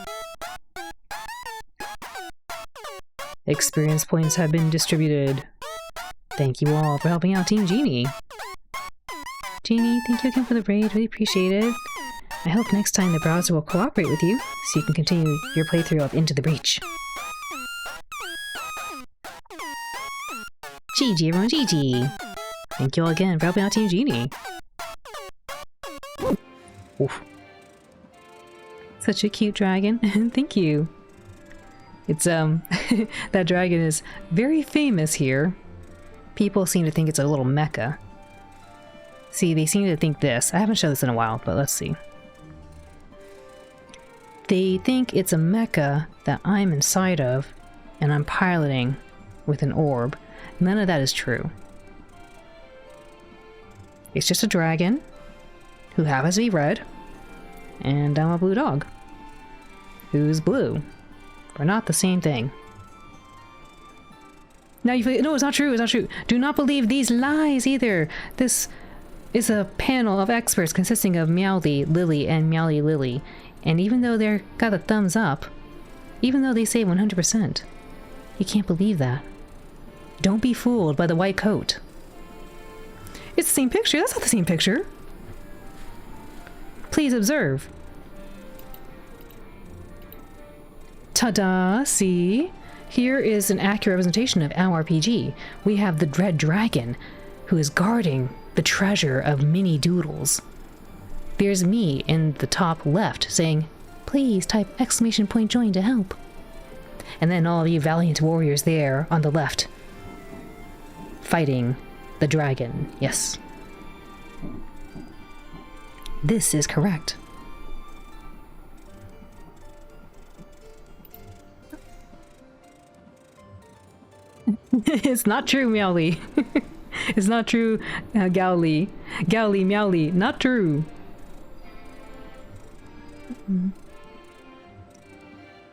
Experience points have been distributed. Thank you all for helping out Team Genie. Genie, thank you again for the raid, really appreciate it. I hope next time the browser will cooperate with you, so you can continue your playthrough of Into the Breach. GG everyone, GG. Thank you all again for helping out Team Genie. Oof. Such a cute dragon. Thank you. It's, that dragon is very famous here. People seem to think it's a little mecha. See, they seem to think this. I haven't shown this in a while, but let's see. They think it's a mecha that I'm inside of, and I'm piloting with an orb. None of that is true. It's just a dragon who happens to be red, and I'm a blue dog who's blue. We're not the same thing. Now you no, it's not true. It's not true. Do not believe these lies either. This is a panel of experts consisting of Meowly, Lily, and Meowly Lily. And even though they're got a thumbs up, even though they say 100%, you can't believe that. Don't be fooled by the white coat. It's the same picture. That's not the same picture. Please observe. Ta-da! See? Here is an accurate representation of our RPG. We have the Dread Dragon, who is guarding the treasure of mini doodles. There's me in the top left saying, please type exclamation point join to help. And then all of you valiant warriors there on the left, fighting the dragon. Yes. This is correct. It's not true, Meowly. It's not true, Gowly. Gowly, Meowly. Not true.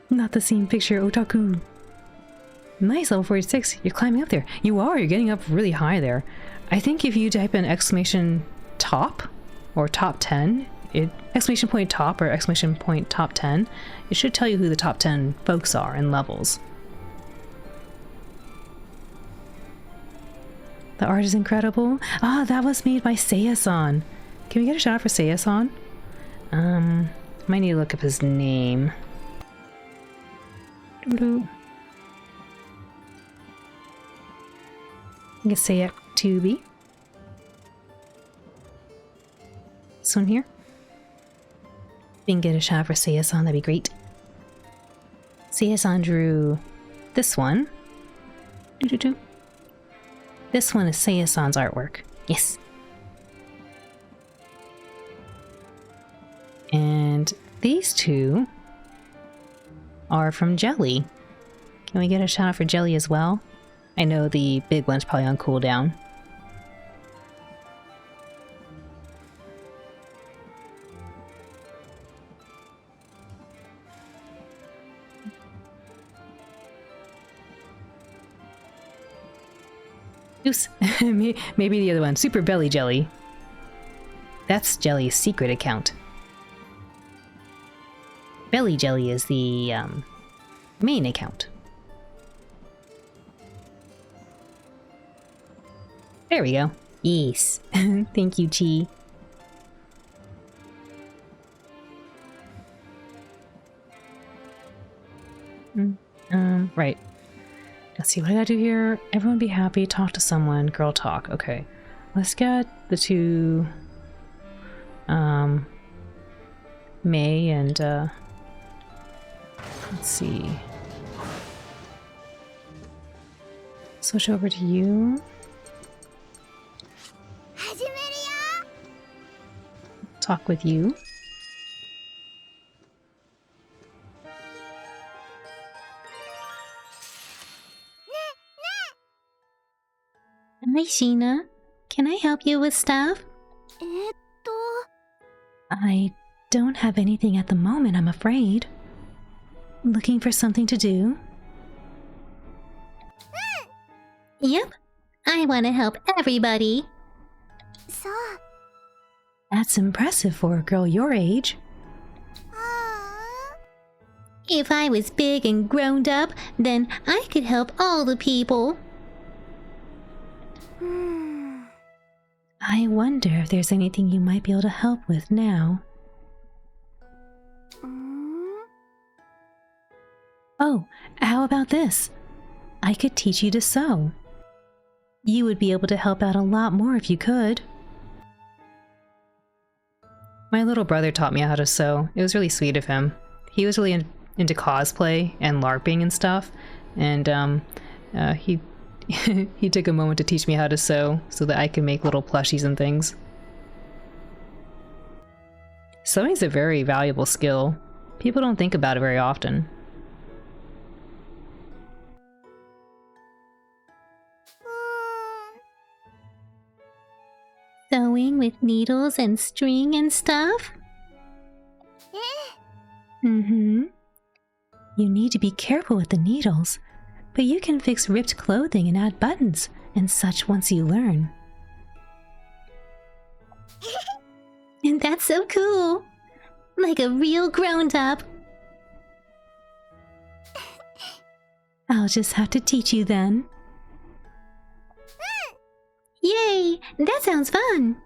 Not the same picture, Otaku. Nice, level 46. You're climbing up there. You are. You're getting up really high there. I think if you type in exclamation top or top 10, exclamation point top or exclamation point top 10, it should tell you who the top 10 folks are in levels. The art is incredible. Ah, that was made by Seiya-san. Can we get a shout out for Seiya-san? Might need to look up his name. I guess Seiya Tubi. This one here. If we can get a shout out for Seiya-san, that'd be great. Seiya-san drew this one. This one is Seiya-san's artwork. Yes. And these two are from Jelly. Can we get a shout out for Jelly as well? I know the big one's probably on cooldown. Oops. Maybe the other one. Super Belly Jelly. That's Jelly's secret account. Belly Jelly is the main account. There we go. Yes. Thank you, Chi. Right. Let's see, what I gotta do here? Everyone be happy, talk to someone, girl talk. Okay. Let's get the two, May and, let's see. Switch over to you. Talk with you. Hi, Sheena. Can I help you with stuff? I don't have anything at the moment, I'm afraid. Looking for something to do? Yep. I want to help everybody. That's impressive for a girl your age. If I was big and grown up, then I could help all the people. I wonder if there's anything you might be able to help with now. Oh, how about this? I could teach you to sew. You would be able to help out a lot more if you could. My little brother taught me how to sew. It was really sweet of him. He was really into cosplay and LARPing and stuff, and he he took a moment to teach me how to sew so that I can make little plushies and things. Sewing's a very valuable skill. People don't think about it very often. Sewing with needles and string and stuff? Mm-hmm. You need to be careful with the needles, but you can fix ripped clothing and add buttons and such once you learn. And that's so cool! Like a real grown-up. I'll just have to teach you then. Yay! That sounds fun!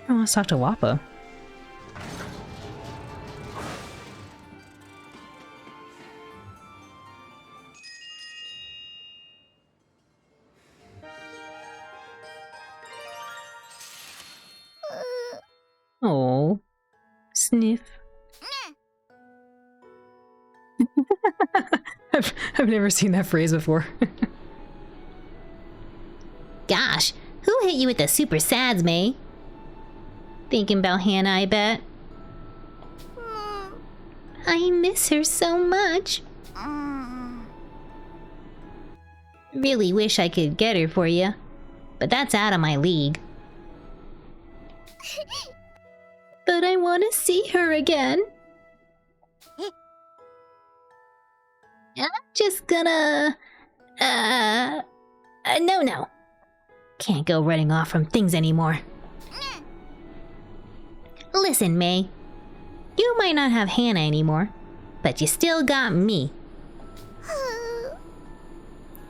I want to talk to Wappa. Oh, sniff. I've never seen that phrase before. Gosh, who hit you with the super sads, May? Thinking about Hannah, I bet. I miss her so much. Really wish I could get her for you, but that's out of my league. But I want to see her again. I'm just gonna... no. Can't go running off from things anymore. Listen, May. You might not have Hannah anymore, but you still got me.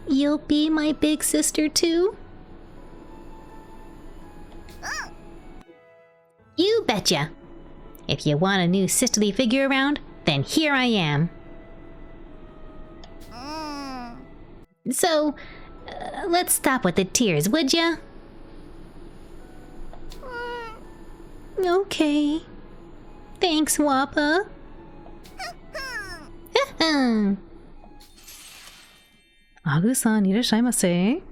You'll be my big sister too? You betcha. If you want a new sisterly figure around, then here I am. So, let's stop with the tears, would ya? Okay. Thanks, Wappa. Agu-san, irashaimase.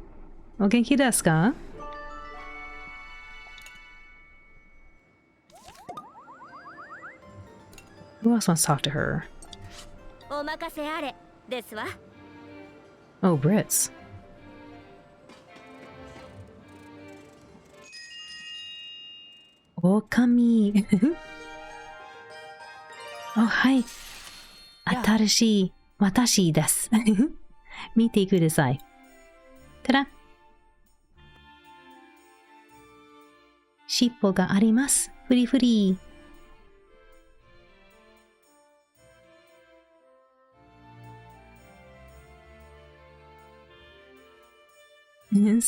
O genki desu ka? Who else wants to talk to her? Oh, Brits. Okami. Oh, hi. Atarashi watashi desu. Mite kudasai. Ta-da! Shippo ga arimasu. Furi furi.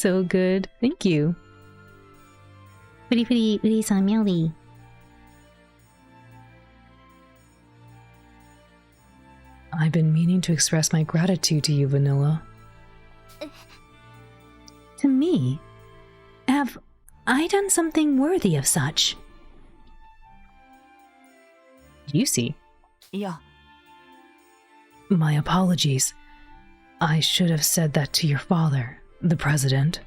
so good. Thank you. 우리 Melody. I've been meaning to express my gratitude to you, Vanilla. To me? Have I done something worthy of such? You see. いや My apologies. I should have said that to your father, the president.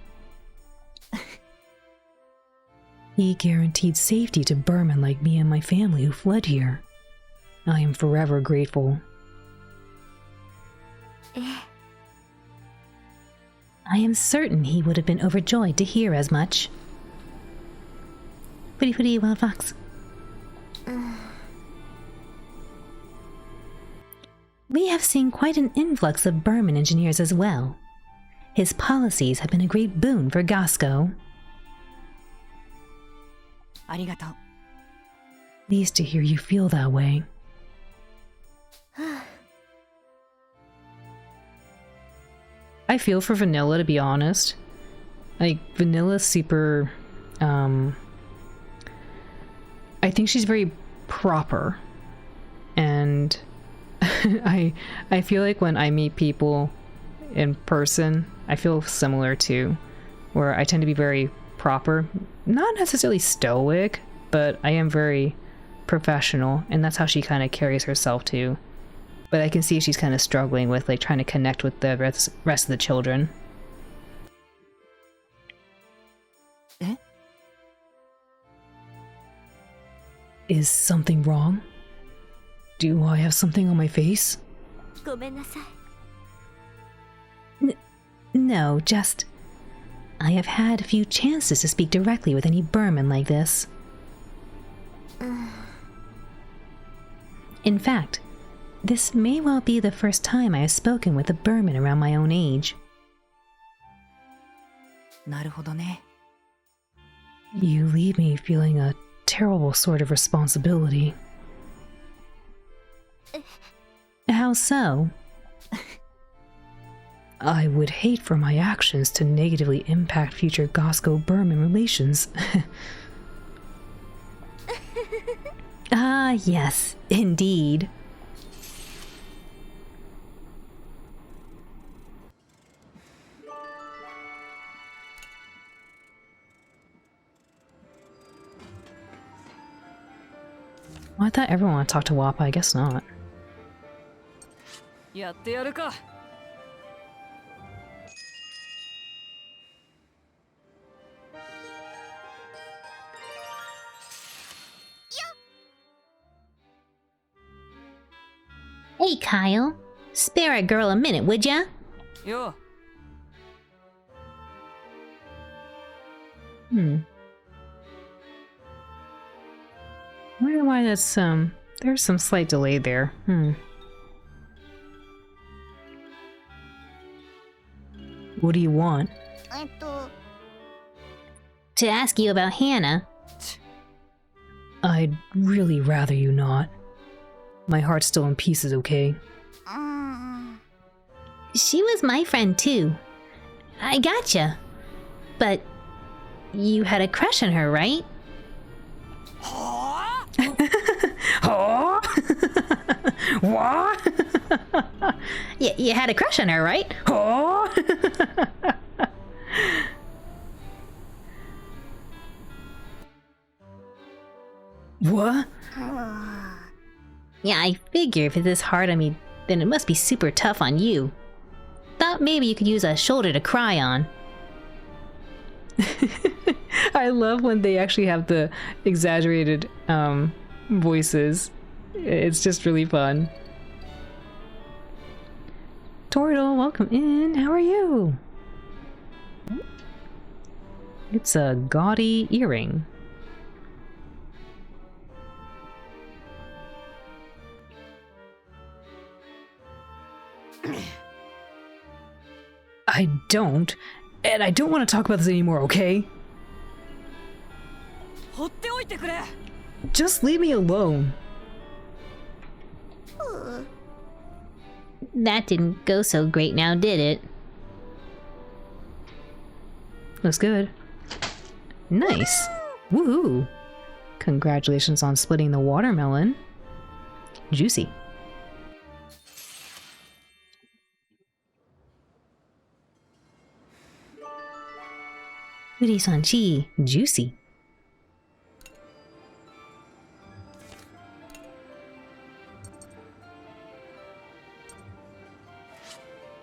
He guaranteed safety to Burman like me and my family who fled here. I am forever grateful. I am certain he would have been overjoyed to hear as much. Pretty wild fox. We have seen quite an influx of Burman engineers as well. His policies have been a great boon for Gasco. ありがとう Pleased to hear you feel that way. I feel for Vanilla, to be honest. Like, Vanilla's super, I think she's very proper. And I feel like when I meet people in person, I feel similar too. Where I tend to be very proper. Not necessarily stoic, but I am very professional. And that's how she kind of carries herself too. But I can see she's kind of struggling with like trying to connect with the rest of the children. Eh? Is something wrong? Do I have something on my face? ごめんなさい No, just... I have had a few chances to speak directly with any Burman like this. In fact, this may well be the first time I have spoken with a Burman around my own age. なるほどね You leave me feeling a terrible sort of responsibility. How so? I would hate for my actions to negatively impact future Gasco-Burman relations. Ah, yes, indeed. Well, I thought everyone wanted to talk to Wappa. I guess not. やってやるか Hey, Kyle. Spare a girl a minute, would ya? よ I wonder why that's, there's some slight delay there. What do you want? To ask you about Hannah. I'd really rather you not. My heart's still in pieces, okay? She was my friend, too. I gotcha. But you had a crush on her, right? Oh? What? You had a crush on her, right? Oh? What? Yeah, I figure if it's this hard on me, then it must be super tough on you. Thought maybe you could use a shoulder to cry on. I love when they actually have the exaggerated voices. It's just really fun. Tortle, welcome in. How are you? It's a gaudy earring. I don't. And I don't want to talk about this anymore, okay? 放っておいてくれ Just leave me alone. That didn't go so great now, did it? looks good. Nice. Woohoo! Congratulations on splitting the watermelon. Juicy. Uri-san-chi, juicy.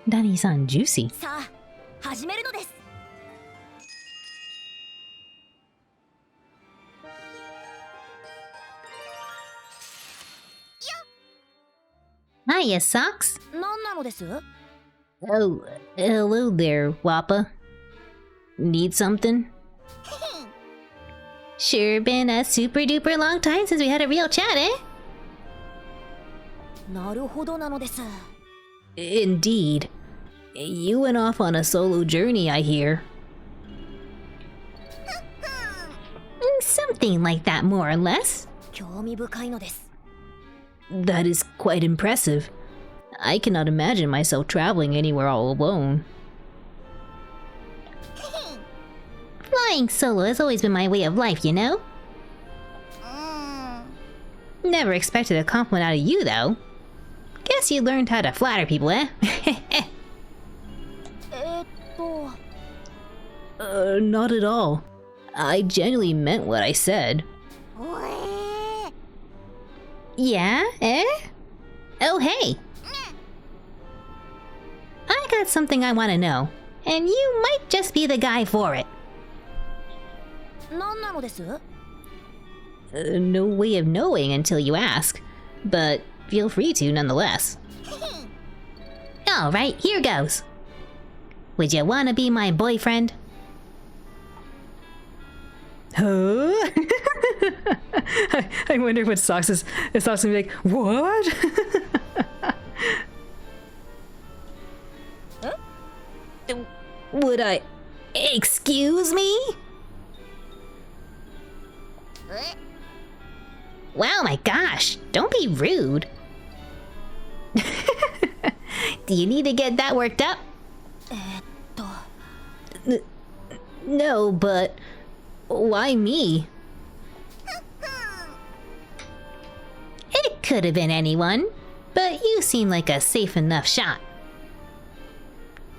Dani-san, juicy. さあ始めるのです。 Hiya, Socks. 何なのです？ Oh, hello there, Wappa. Need something? Sure been a super duper long time since we had a real chat, eh? なるほどなのです。 Indeed. You went off on a solo journey, I hear. Something like that, more or less. 興味深いのです。 That is quite impressive. I cannot imagine myself traveling anywhere all alone. Flying solo has always been my way of life, you know? Never expected a compliment out of you, though. Guess you learned how to flatter people, eh? Not at all. I genuinely meant what I said. Yeah, eh? Oh, hey! I got something I want to know, and you might just be the guy for it. 何なのです？ No way of knowing until you ask, but feel free to nonetheless. Alright, here goes. Would you want to be my boyfriend? Huh? I wonder what Socks is. Is Socks gonna be like, what? Would I... Excuse me? Wow, my gosh, don't be rude. Do you need to get that worked up? No, but why me? It could have been anyone, but you seem like a safe enough shot.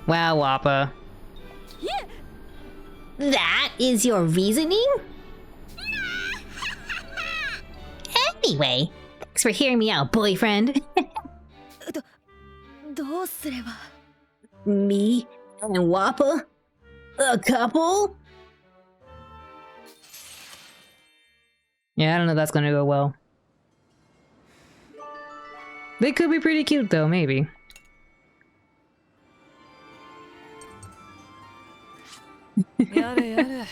Wow, Wappa. That is your reasoning? Anyway, thanks for hearing me out, boyfriend. どうすれば。 Me and Wappa? A couple? Yeah, I don't know if that's gonna go well. They could be pretty cute though, maybe. Yare.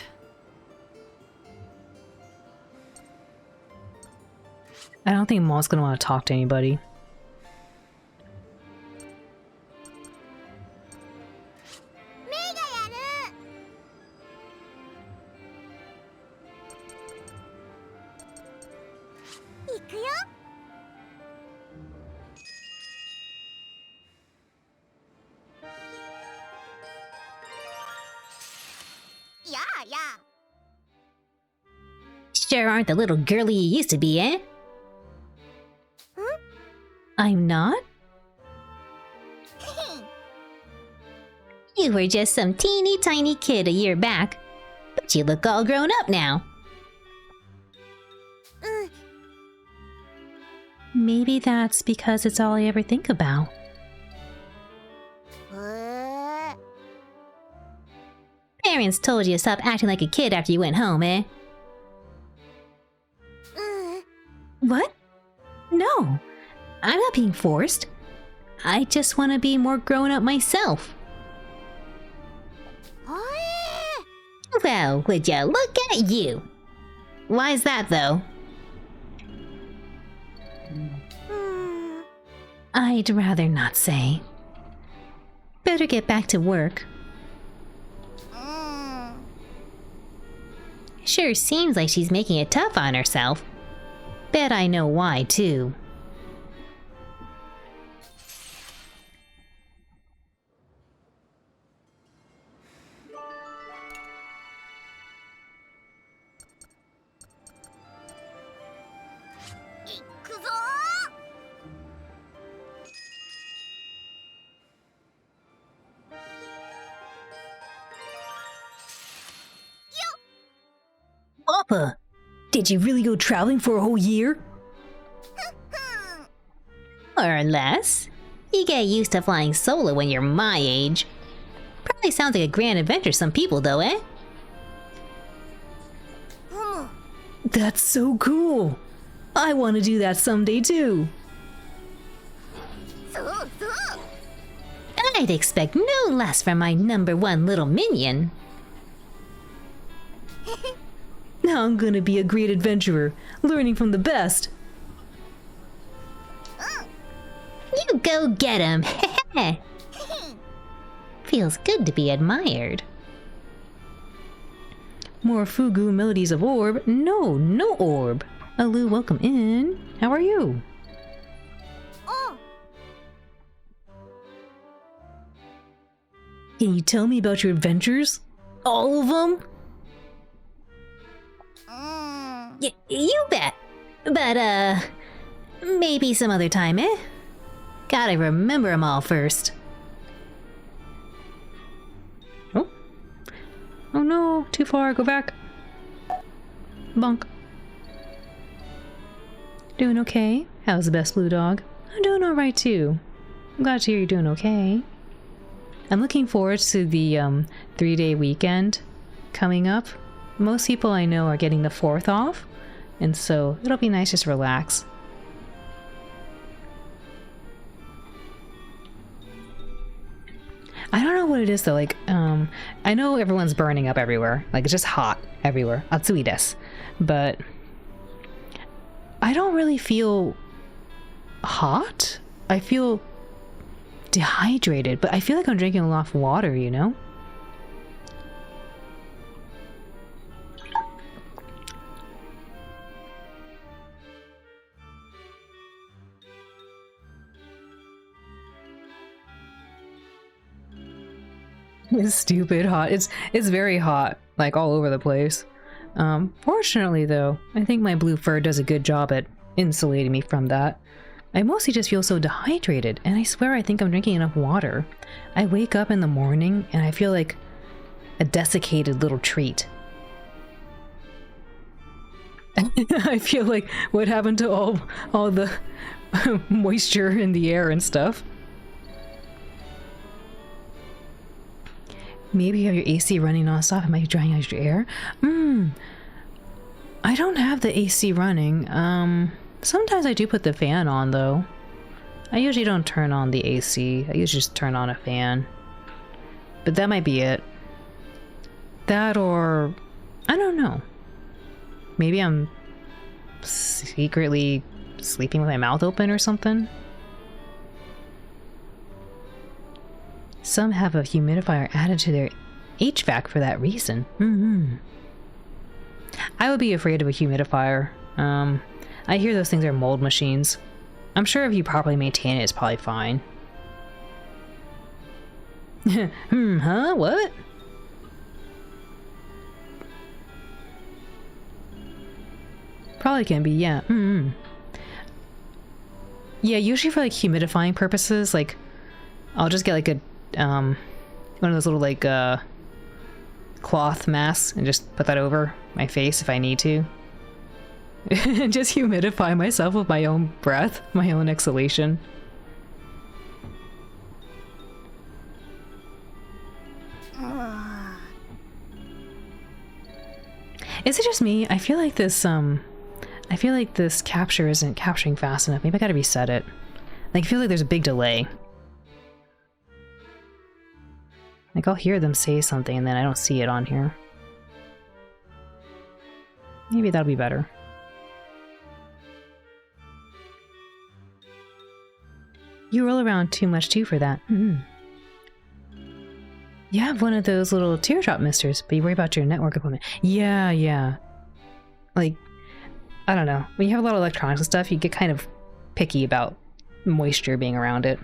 I don't think Maul's gonna want to talk to anybody. Sure aren't the little girly you used to be, eh? I'm not? You were just some teeny tiny kid a year back, but you look all grown up now. Maybe that's because it's all I ever think about. Parents told you to stop acting like a kid after you went home, eh? What? No, I'm not being forced. I just want to be more grown up myself. Well, would you look at you? Why's that, though? I'd rather not say. Better get back to work. Sure seems like she's making it tough on herself. Bet I know why, too. Papa, did you really go traveling for a whole year? More or less. You get used to flying solo when you're my age. Probably sounds like a grand adventure to some people though, eh? That's so cool. I want to do that someday too. I'd expect no less from my #1 little minion. Now I'm gonna be a great adventurer, learning from the best. You go get him! Feels good to be admired. More Fugu Melodies of Orb. No, no orb. Alu, welcome in. How are you? Can you tell me about your adventures? All of them? You bet. But, maybe some other time, eh? Gotta remember 'em all first. Oh. Oh no, too far, go back. Bonk. Doing okay? How's the best blue dog? I'm doing alright too. I'm glad to hear you're doing okay. I'm looking forward to the 3-day weekend coming up. Most people I know are getting the 4th off, and so it'll be nice just to relax. I don't know what it is though, like, I know everyone's burning up everywhere. Like, it's just hot everywhere. Atsui desu. But I don't really feel hot. I feel dehydrated, but I feel like I'm drinking a lot of water, you know? It's stupid hot. It's very hot, like all over the place. Fortunately though, I think my blue fur does a good job at insulating me from that. I mostly just feel so dehydrated, and I swear I think I'm drinking enough water. I wake up in the morning and I feel like a desiccated little treat. I feel like what happened to all the moisture in the air and stuff. Maybe you have your AC running nonstop. It might be drying out your air. I don't have the AC running. Sometimes I do put the fan on though. I usually don't turn on the AC. I usually just turn on a fan. But that might be it. That or... I don't know. Maybe I'm secretly sleeping with my mouth open or something. Some have a humidifier added to their HVAC for that reason. I would be afraid of a humidifier. I hear those things are mold machines. I'm sure if you properly maintain it, it's probably fine. Huh? What? Probably can be, yeah. Yeah, usually for like humidifying purposes, like I'll just get like a one of those little like cloth masks and just put that over my face if I need to. And just humidify myself with my own breath, my own exhalation. Is it just me? I feel like this capture isn't capturing fast enough. Maybe I gotta reset it. Like, I feel like there's a big delay. Like, I'll hear them say something and then I don't see it on here. Maybe that'll be better. You roll around too much too for that. You have one of those little teardrop misters, but you worry about your network equipment. Yeah. Like, I don't know. When you have a lot of electronics and stuff, you get kind of picky about moisture being around it.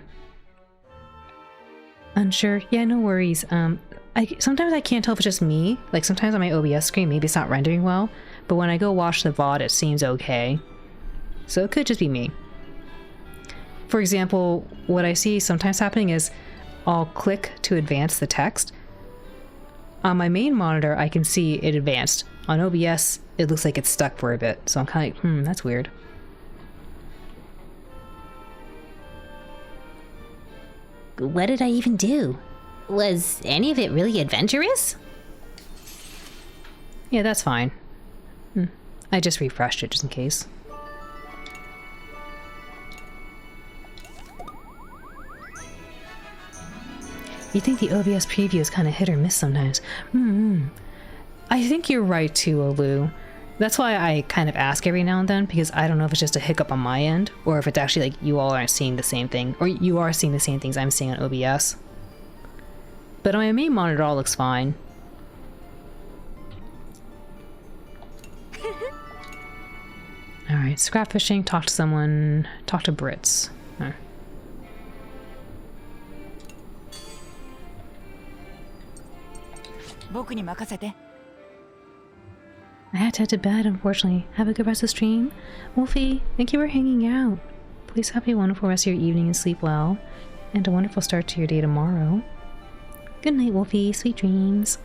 Unsure? Yeah, no worries. Sometimes I can't tell if it's just me. Like, sometimes on my OBS screen, maybe it's not rendering well, but when I go watch the VOD, it seems okay. So it could just be me. For example, what I see sometimes happening is I'll click to advance the text, On my main monitor, I can see it advanced. On OBS, it looks like it's stuck for a bit. So I'm kind of like, that's weird. What did I even do? Was any of it really adventurous? Yeah, that's fine. I just refreshed it just in case. You think the OBS preview is kind of hit or miss sometimes. I think you're right too, Olu. That's why I kind of ask every now and then, because I don't know if it's just a hiccup on my end, or if it's actually like you all aren't seeing the same thing, or you are seeing the same things I'm seeing on OBS. But on my main monitor, all looks fine. Alright, scrap fishing, talk to someone, talk to Brits. Huh. I had to head to bed, unfortunately. Have a good rest of the stream. Wolfie, thank you for hanging out. Please have a wonderful rest of your evening and sleep well. And a wonderful start to your day tomorrow. Good night, Wolfie. Sweet dreams.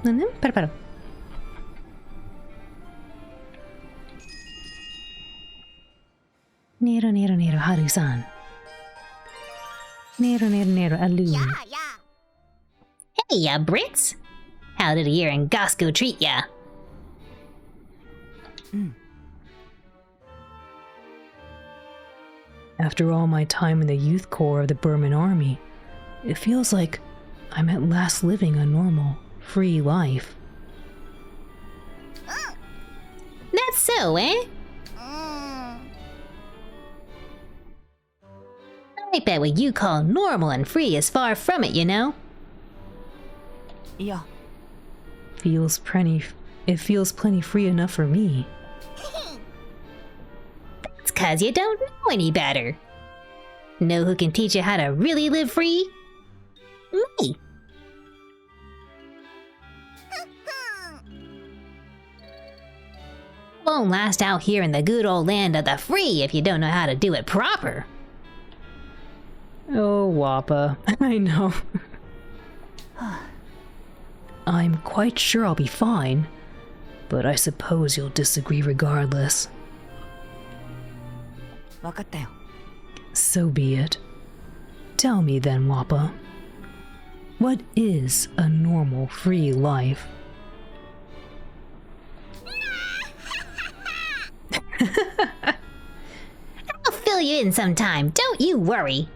Para. Nero, Haru-san. Nero, Alu. Hey, Brits! How did a year in Gosco treat ya? After all my time in the youth corps of the Burman army, it feels like I'm at last living a normal, free life. That's so, eh? I bet what you call normal and free is far from it, you know? Yeah. It feels plenty free enough for me. It's 'cause you don't know any better. Know who can teach you how to really live free? Me. Won't last out here in the good old land of the free if you don't know how to do it proper. Oh, Wappa. I know. I'm quite sure I'll be fine, but I suppose you'll disagree regardless. So be it. Tell me then, Wappa. What is a normal, free life? I'll fill you in sometime, don't you worry.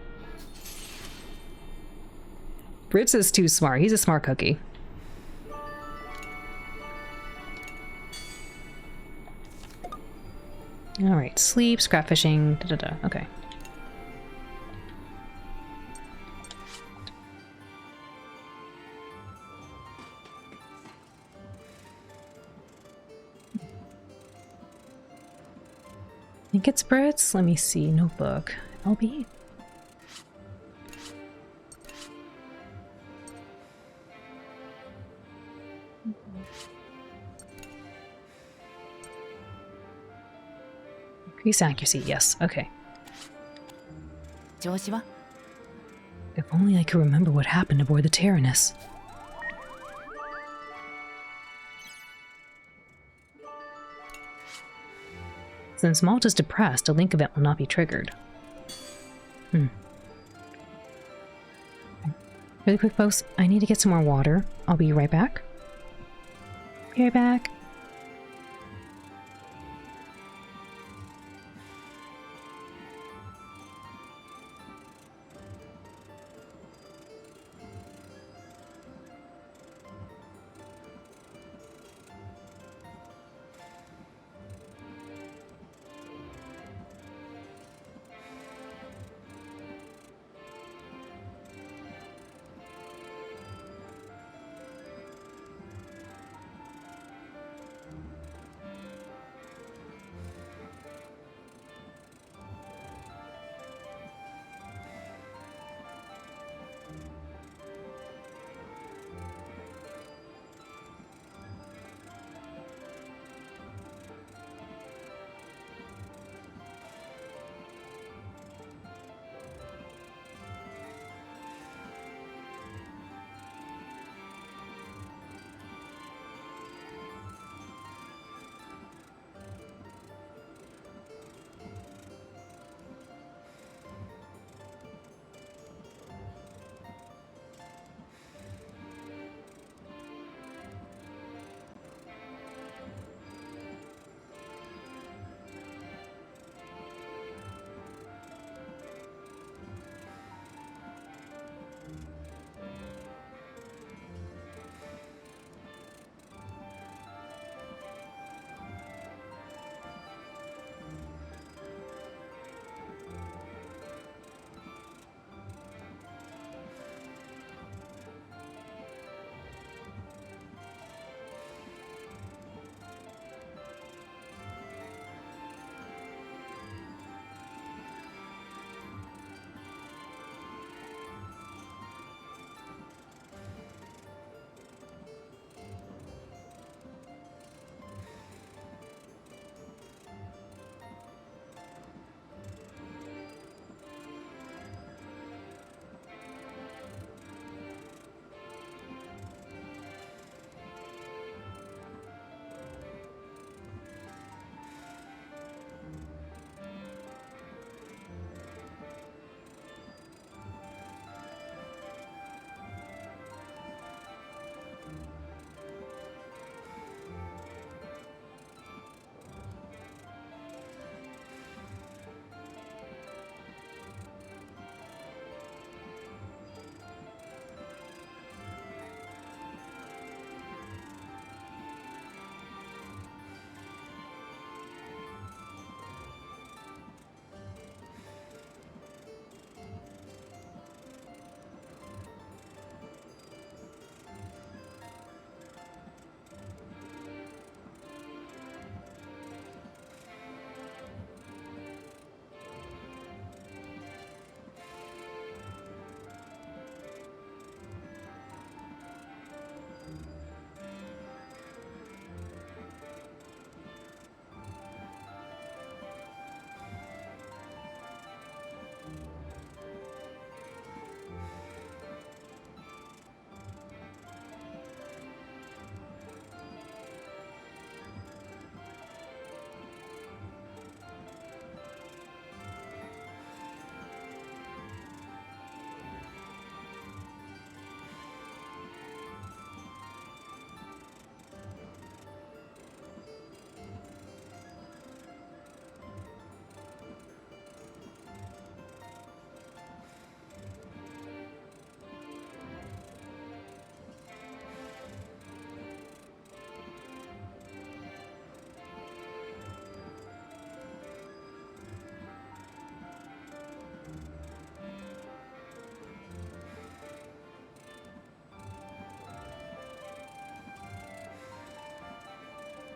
Brits is too smart. He's a smart cookie. Alright, sleep, scrap fishing, Okay. I think it's Brits. Let me see. Notebook. LB. Increase accuracy, yes. Okay. If only I could remember what happened aboard the Tyrannus. Since Malta's depressed, a link event will not be triggered. Really quick, folks. I need to get some more water. I'll be right back. Be right back.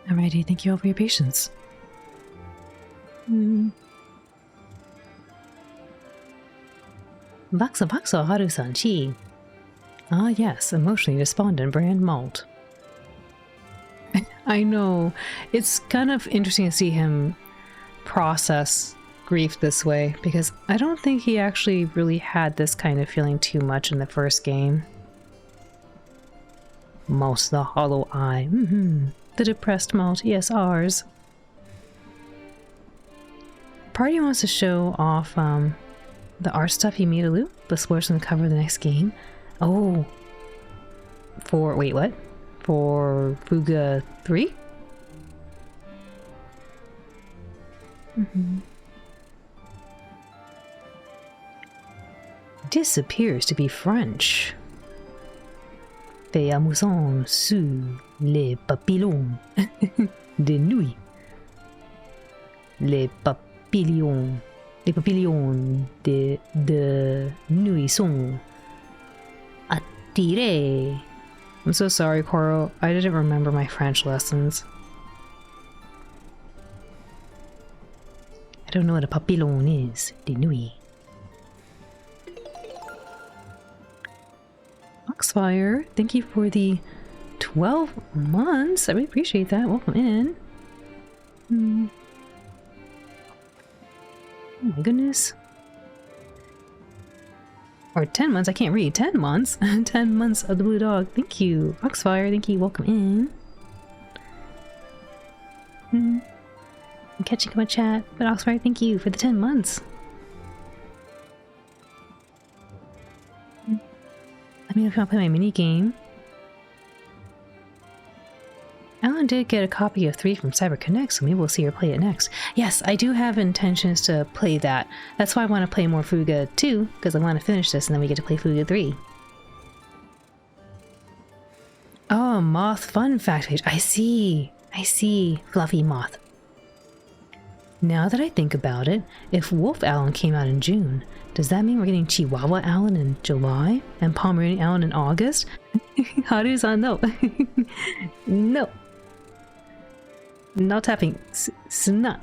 Alrighty, thank you all for your patience. Vaxa Vaxa Haru-san Chi. Ah yes, emotionally despondent brand malt. I know. It's kind of interesting to see him process grief this way, because I don't think he actually really had this kind of feeling too much in the first game. Most the hollow eye. The depressed malt. Yes, ours. Party wants to show off the art stuff he made a loop, but spoilers on the cover of the next game. Oh. Wait, what? For Fuga 3? This appears to be French. Fait amusant sous les papillons de nuit. Les papillons de nuit sont attirés. I'm so sorry, Koro. I didn't remember my French lessons. I don't know what a papillon is. De nuit. Foxfire, thank you for the 12 months. I really appreciate that. Welcome in. Oh my goodness. Or 10 months. I can't read. 10 months. 10 months of the blue dog. Thank you. Foxfire, thank you. Welcome in. I'm catching up on chat, but Oxfire, thank you for the 10 months. Let me know if you want to play my mini game. Alan did get a copy of 3 from CyberConnect, so maybe we'll see her play it next. Yes, I do have intentions to play that. That's why I want to play more Fuga 2, because I want to finish this and then we get to play Fuga 3. Oh, Moth fun fact page. I see. I see. Fluffy Moth. Now that I think about it, if Wolf Alan came out in June, does that mean we're getting Chihuahua Alan in July and Pomeranian Alan in August? Haru-san, no. No. No tapping. Snot.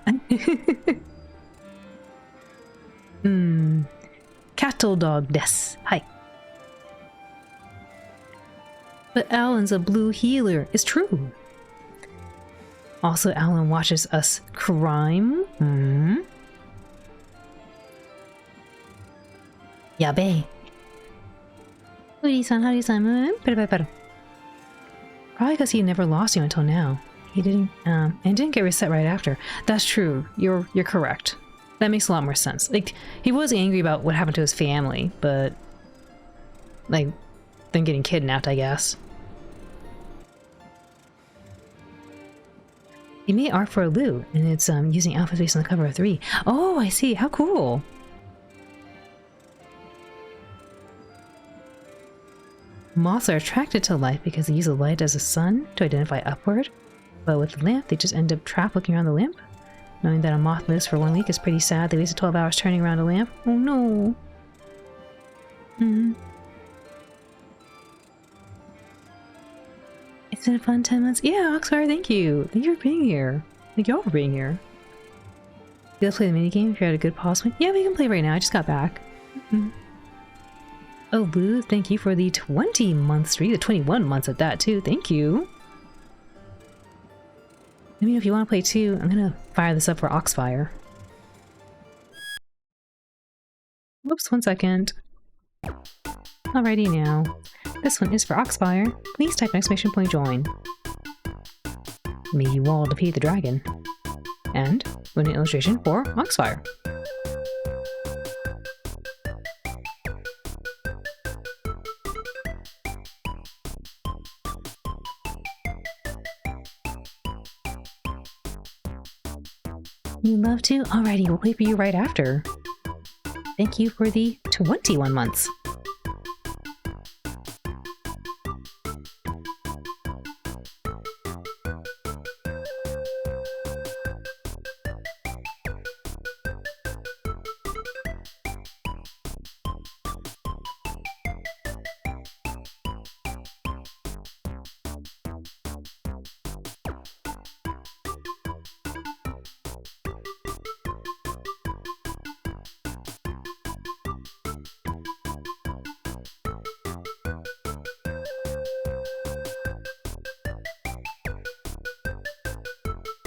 Cattle dog des. Hi. But Alan's a blue healer. It's true. Also, Alan watches us crime. Yabe. Uri-san, Haru-san. Probably because he never lost you until now. He didn't, and didn't get reset right after. That's true. You're correct. That makes a lot more sense. Like, he was angry about what happened to his family, but like, then getting kidnapped, I guess. He made art for a Lou, and it's using Alpha's face on the cover of 3. Oh, I see. How cool. Moths are attracted to light because they use the light as a sun to identify upward. But with the lamp, they just end up trapped looking around the lamp. Knowing that a moth lives for 1 week is pretty sad. They wasted 12 hours turning around a lamp. Oh no. It's been a fun 10 months. Yeah, Oxfire, thank you. Thank you for being here. Thank you all for being here. Let's play the minigame if you're at a good pause point. Yeah, we can play right now. I just got back. Oh, Lou, thank you for the 20-month streak. The 21 months at that, too. Thank you. Let me know if you want to play too. I'm gonna fire this up for Oxfire. Whoops, 1 second. Alrighty now. This one is for Oxfire. Please type !join. May you all defeat the dragon. And win an illustration for Oxfire. You'd love to? Alrighty, we'll play for you right after. Thank you for the 21 months.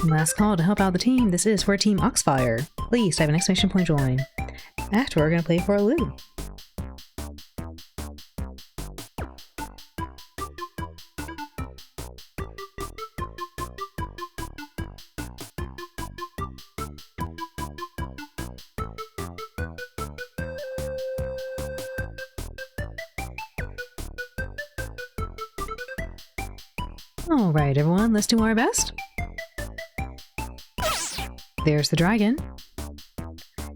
Last call to help out the team. This is for Team Oxfire. Please type an exclamation point join. After we're gonna play for a Lou. Alright everyone, let's do our best. There's the dragon.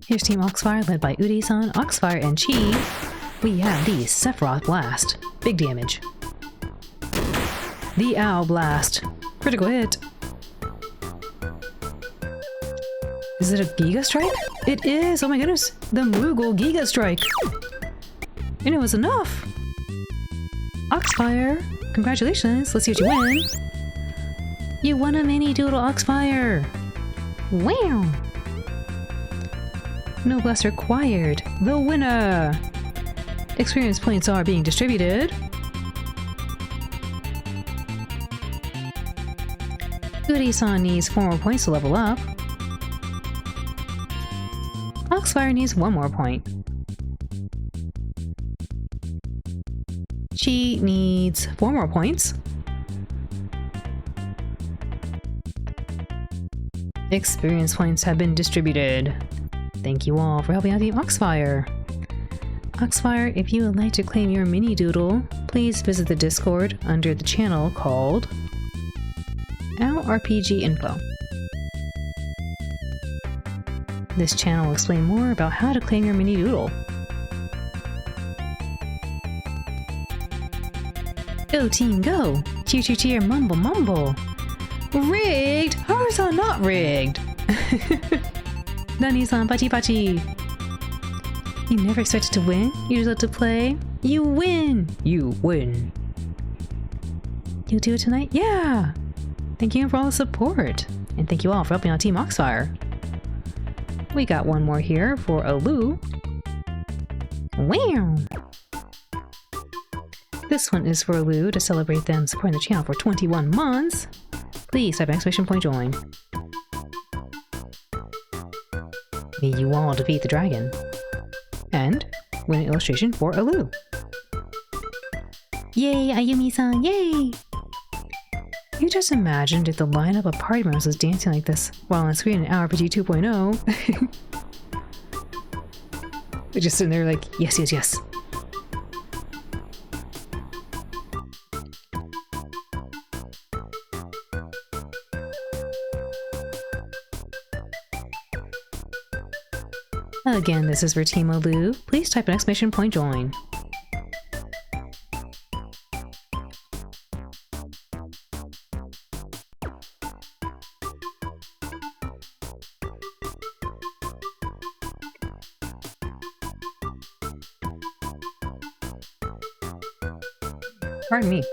Here's Team Oxfire led by Udi-san, Oxfire, and Chi. We have the Sephiroth Blast. Big damage. The Owl Blast. Critical hit. Is it a Giga Strike? It is! Oh my goodness! The Moogle Giga Strike! And it was enough! Oxfire! Congratulations! Let's see what you win! You won a mini doodle, Oxfire! Wow! No blast required! The winner! Experience points are being distributed. Udi-san needs 4 more points to level up. Oxfire needs 1 more point. She needs 4 more points. Experience points have been distributed. Thank you all for helping out Team Oxfire. Oxfire, if you would like to claim your mini doodle, please visit the Discord under the channel called Owl RPG Info. This channel will explain more about how to claim your mini doodle. Go team go! Cheer cheer cheer, mumble mumble! Rigged! Hers are not rigged! Nani-san, pachi pachi! You never expected to win? You just love to play? You win! You win! You'll do it tonight? Yeah! Thank you for all the support! And thank you all for helping out Team Oxfire. We got one more here for Alu. Wow! This one is for Alu to celebrate them supporting the channel for 21 months. Please type exclamation point join. May you all defeat the dragon. And win an illustration for Alu. Yay, Ayumi-san, yay! You just imagined if the lineup of party members was dancing like this while on screen in RPG 2.0. They're just sitting there like, yes, yes, yes. Again, this is for Team Alu. Please type an exclamation point join. Pardon me.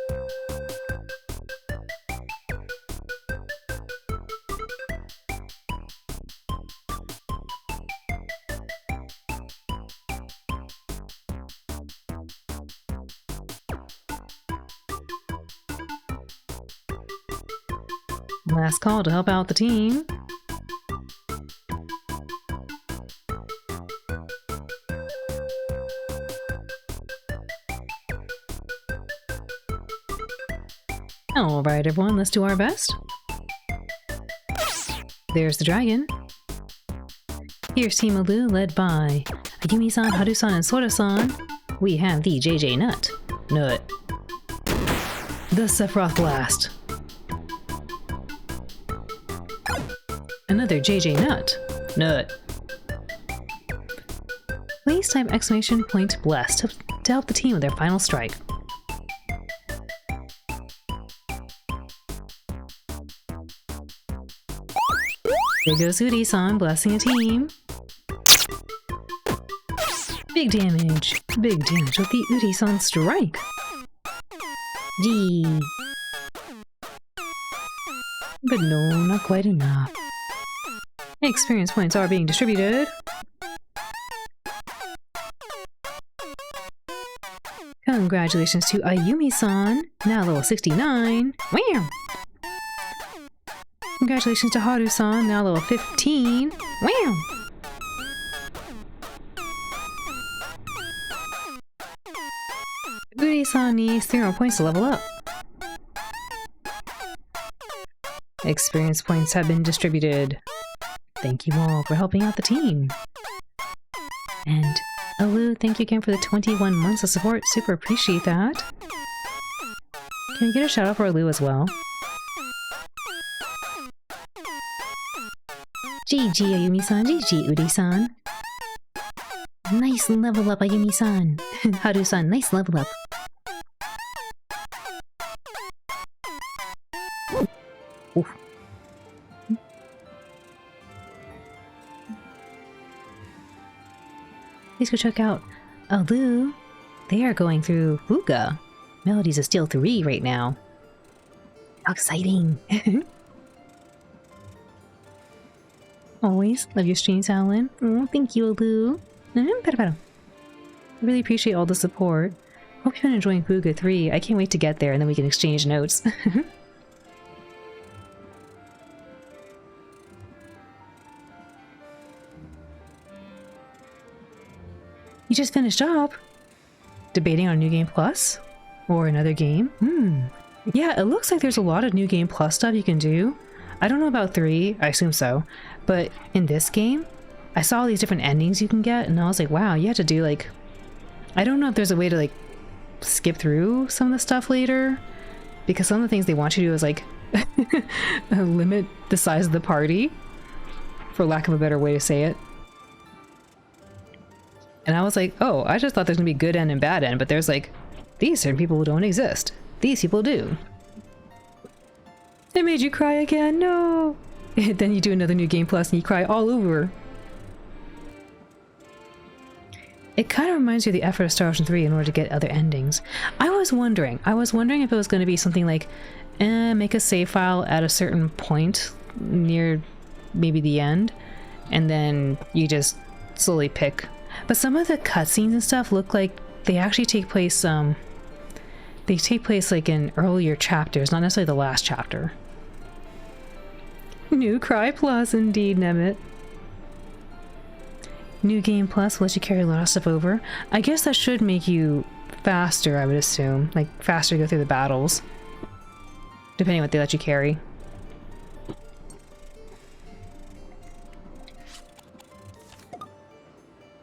Last call to help out the team. Alright everyone, let's do our best. There's the dragon. Here's Team Alu led by Ayumi-san, Haru-san, and Sora-san. We have the JJ Nut. The Sephiroth Blast. Another JJ Nut. Please type exclamation point blessed to help the team with their final strike. There goes Udi-san blessing a team. Big damage with the Udi-san strike. Gee. But no, not quite enough. Experience points are being distributed. Congratulations to Ayumi-san, now level 69. Wow! Congratulations to Haru-san, now level 15. Wow! Uri-san needs 3 more points to level up. Experience points have been distributed. Thank you all for helping out the team. And Alu, thank you again for the 21 months of support. Super appreciate that. Can you get a shout out for Alu as well? GG Ayumi-san, GG Uri-san. Nice level up, Ayumi-san. Haru-san, nice level up. Oof. Please go check out Alu. They are going through Fuga, Melodies of Steel 3 right now. How exciting! Always love your streams, Alan. Oh, thank you, Alu. I really appreciate all the support. Hope you've been enjoying Fuga 3. I can't wait to get there and then we can exchange notes. You just finished up? Debating on New Game Plus? Or another game? Yeah, it looks like there's a lot of New Game Plus stuff you can do. I don't know about 3, I assume so. But in this game, I saw all these different endings you can get, and I was like, wow, you have to do like... I don't know if there's a way to like skip through some of the stuff later. Because some of the things they want you to do is like limit the size of the party. For lack of a better way to say it. And I was like, oh, I just thought there's gonna be good end and bad end, but there's like, these certain people don't exist. These people do. It made you cry again, no! Then you do another New Game Plus and you cry all over. It kind of reminds you of the effort of Star Ocean 3 in order to get other endings. I was wondering if it was going to be something like, make a save file at a certain point near maybe the end, and then you just slowly pick. But some of the cutscenes and stuff look like they actually take place, like in earlier chapters, not necessarily the last chapter. New Cry Plus, indeed, Nemit. New Game Plus will let you carry a lot of stuff over. I guess that should make you faster, I would assume. Like, faster to go through the battles. Depending on what they let you carry.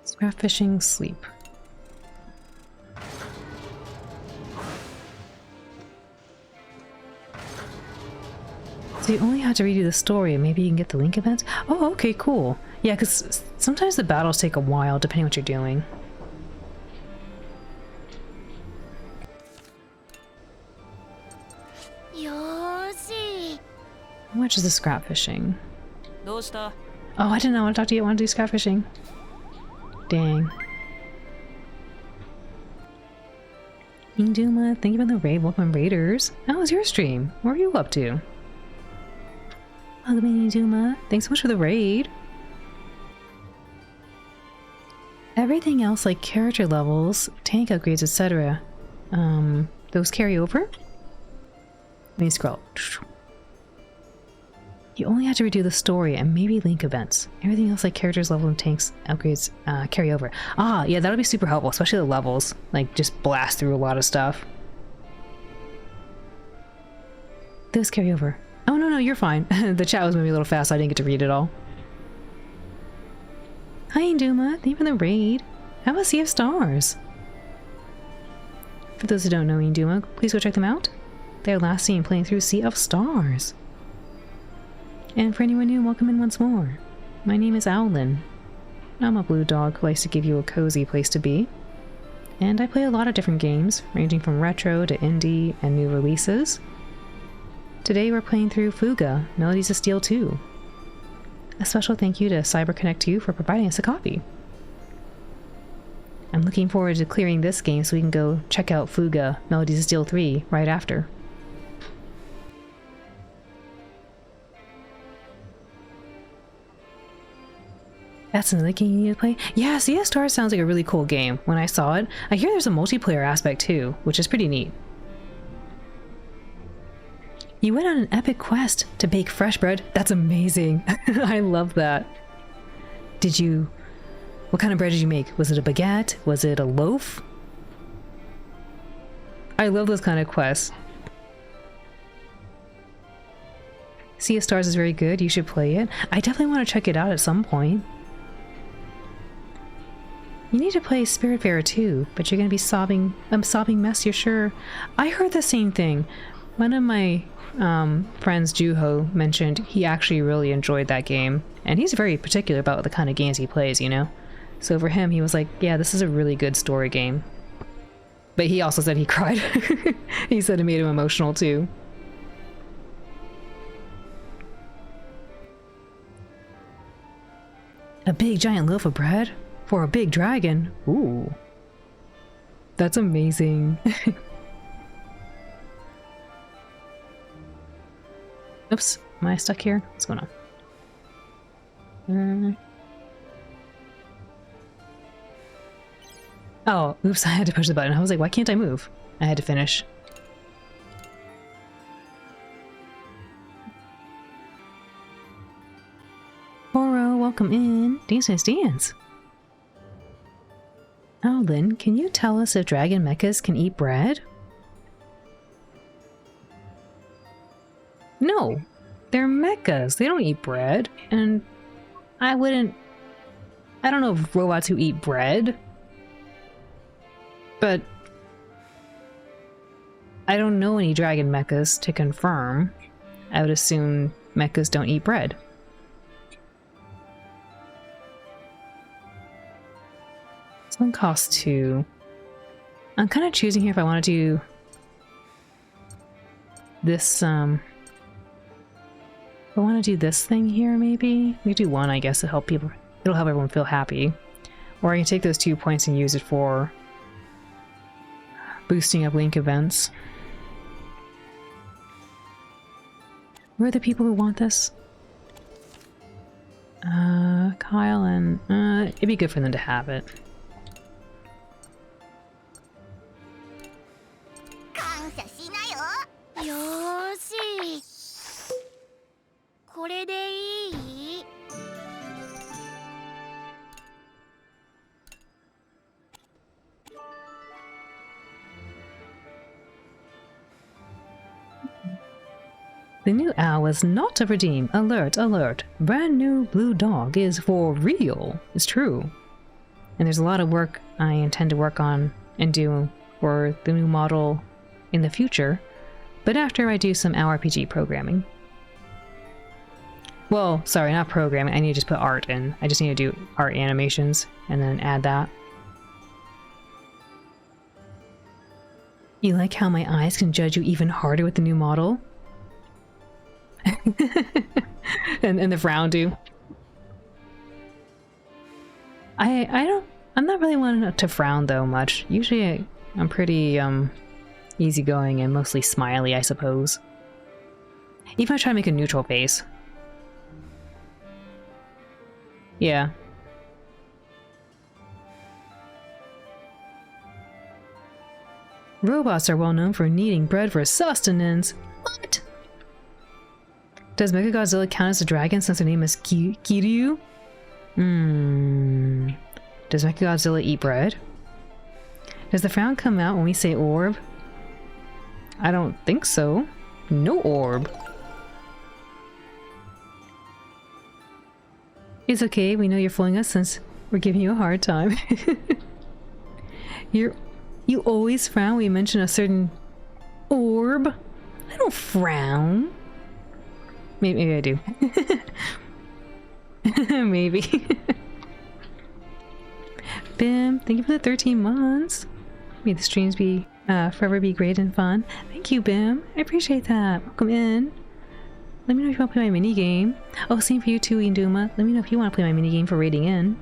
Scrap fishing, sleep. So you only have to redo the story and maybe you can get the link events? Oh, okay, cool. Yeah, because sometimes the battles take a while depending on what you're doing. How much is the scrap fishing? Oh, I didn't know. I want to talk to you. I want to do scrap fishing. Dang. Induma, thank you for the raid. Welcome, Raiders. How was your stream? What were you up to? Welcome, Induma. Thanks so much for the raid. Everything else, like character levels, tank upgrades, etc., those carry over? Let me scroll. You only have to redo the story and maybe link events. Everything else like characters, level, and tanks upgrades carry over. Ah, yeah, that'll be super helpful, especially the levels. Like, just blast through a lot of stuff. Those carry over. Oh, no, you're fine. The chat was moving a little fast, so I didn't get to read it all. Hi, Induma. Thank you for the raid. How about Sea of Stars? For those who don't know Induma, please go check them out. They're last seen playing through Sea of Stars. And for anyone new, welcome in once more. My name is Owlin. I'm a blue dog who likes to give you a cozy place to be. And I play a lot of different games, ranging from retro to indie and new releases. Today we're playing through Fuga, Melodies of Steel 2. A special thank you to CyberConnect 2 for providing us a copy. I'm looking forward to clearing this game so we can go check out Fuga, Melodies of Steel 3 right after. That's another game you need to play? Yeah, Sea of Stars sounds like a really cool game. When I saw it, I hear there's a multiplayer aspect too, which is pretty neat. You went on an epic quest to bake fresh bread. That's amazing. I love that. Did you... What kind of bread did you make? Was it a baguette? Was it a loaf? I love those kind of quests. Sea of Stars is very good. You should play it. I definitely want to check it out at some point. You need to play Spiritfarer too, but you're going to be sobbing. I'm sobbing mess, you're sure? I heard the same thing. One of my friends, Juho, mentioned he actually really enjoyed that game. And he's very particular about the kind of games he plays, you know? So for him, he was like, yeah, this is a really good story game. But he also said he cried. He said it made him emotional too. A big giant loaf of bread? For a big dragon? Ooh. That's amazing. Oops, am I stuck here? What's going on? Oh, oops, I had to push the button. I was like, why can't I move? I had to finish. Boro, welcome in. Dance. Oh, Lynn, can you tell us if dragon mechas can eat bread? No, they're mechas. They don't eat bread. And I don't know of robots who eat bread. But I don't know any dragon mechas to confirm. I would assume mechas don't eat bread. This one costs 2. I'm kind of choosing here if I want to do this, if I want to do this thing here, maybe? We do 1, I guess, to help people. It'll help everyone feel happy. Or I can take those 2 points and use it for boosting up link events. Where are the people who want this? Kyle and... it'd be good for them to have it. The new owl is not to redeem. Alert, alert. Brand new blue dog is for real. It's true. And there's a lot of work I intend to work on and do for the new model in the future, but after I do some RPG programming. Well, sorry, not programming. I need to just put art in. I just need to do art animations and then add that. You like how my eyes can judge you even harder with the new model? and the frown too. I'm not really one to frown though much. Usually I'm pretty easygoing and mostly smiley, I suppose. Even if I try to make a neutral face. Yeah. Robots are well known for needing bread for sustenance. What? Does Mechagodzilla count as a dragon since her name is Kiryu? Does Mechagodzilla eat bread? Does the frown come out when we say orb? I don't think so. No orb. It's okay, we know you're fooling us since we're giving you a hard time. You always frown when you mention a certain orb. I don't frown. Maybe I do. Maybe. Bim, thank you for the 13 months. May the streams be forever be great and fun. Thank you, Bim. I appreciate that. Welcome in. Let me know if you want to play my mini game. Oh, same for you too, Induma. Let me know if you want to play my mini game for rating in.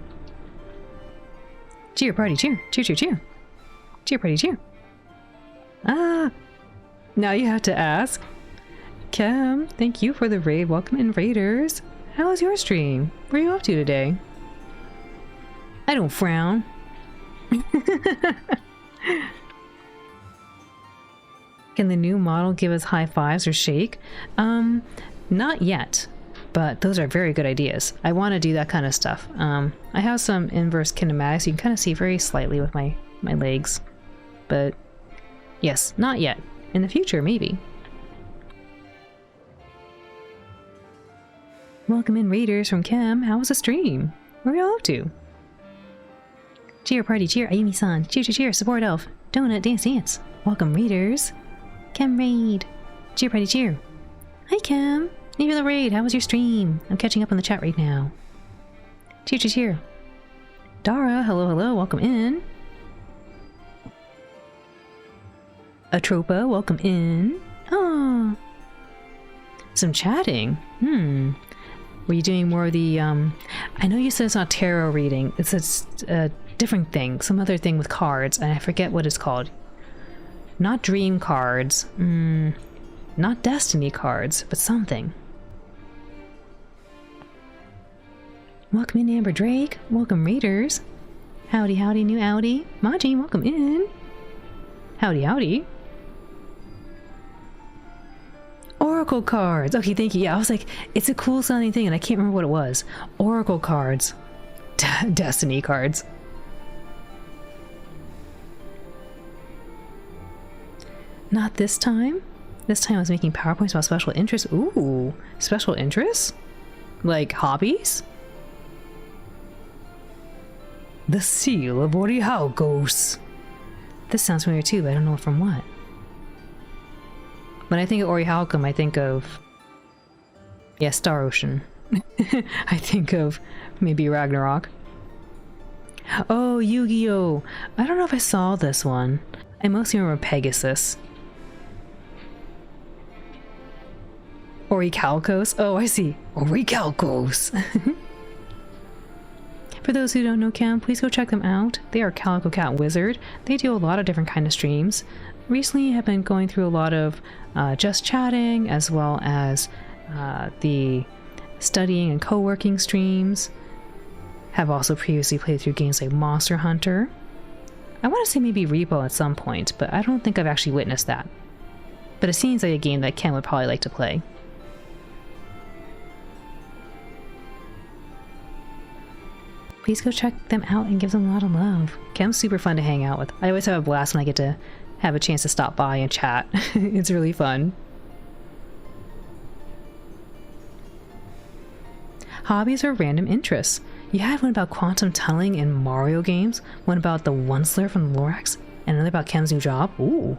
Cheer party, cheer, cheer, cheer, cheer. Cheer party, cheer. Ah, now you have to ask. Kem, thank you for the raid. Welcome in, Raiders. How was your stream? What are you up to today? I don't frown. Can the new model give us high fives or shake? Not yet, but those are very good ideas. I want to do that kind of stuff. I have some inverse kinematics you can kind of see very slightly with my legs, but yes, not yet. In the future, maybe. Welcome in, raiders from Chem. How was the stream? Where are y'all up to? Cheer party, cheer, Ayumi-san. Cheer, cheer, cheer, support elf. Donut, dance, dance. Welcome, raiders. Chem raid. Cheer party, cheer. Hi, Chem. Thank you for the raid. How was your stream? I'm catching up on the chat right now. Cheer, cheer, cheer. Dara, hello, hello. Welcome in. Atropa, welcome in. Oh. Some chatting. Were you doing more of the, I know you said it's not tarot reading. It's a different thing. Some other thing with cards, and I forget what it's called. Not dream cards. Not destiny cards, but something. Welcome in, Amber Drake. Welcome, raiders. Howdy, howdy, new Audi. Maji, welcome in. Howdy, howdy. Oracle cards. Okay, thank you. Yeah, I was like, it's a cool sounding thing, and I can't remember what it was. Oracle cards. Destiny cards. Not this time. This time I was making PowerPoints about special interests. Ooh, special interests? Like hobbies? The seal of Orihalcos. This sounds familiar too, but I don't know from what. When I think of Orichalcum, I think of... yeah, Star Ocean. I think of maybe Ragnarok. Oh, Yu-Gi-Oh! I don't know if I saw this one. I mostly remember Pegasus. Orichalcos? Oh, I see. Orichalcos! For those who don't know Cam, please go check them out. They are Calico Cat Wizard. They do a lot of different kind of streams. Recently I've been going through a lot of just chatting, as well as the studying and co-working streams. Have also previously played through games like Monster Hunter. I want to say maybe Repo at some point, but I don't think I've actually witnessed that. But it seems like a game that Ken would probably like to play. Please go check them out and give them a lot of love. Ken's super fun to hang out with. I always have a blast when I get to have a chance to stop by and chat. It's really fun. Hobbies or random interests. You had one about quantum tunneling in Mario games, one about the Onceler from Lorax, and another about Ken's new job. Ooh.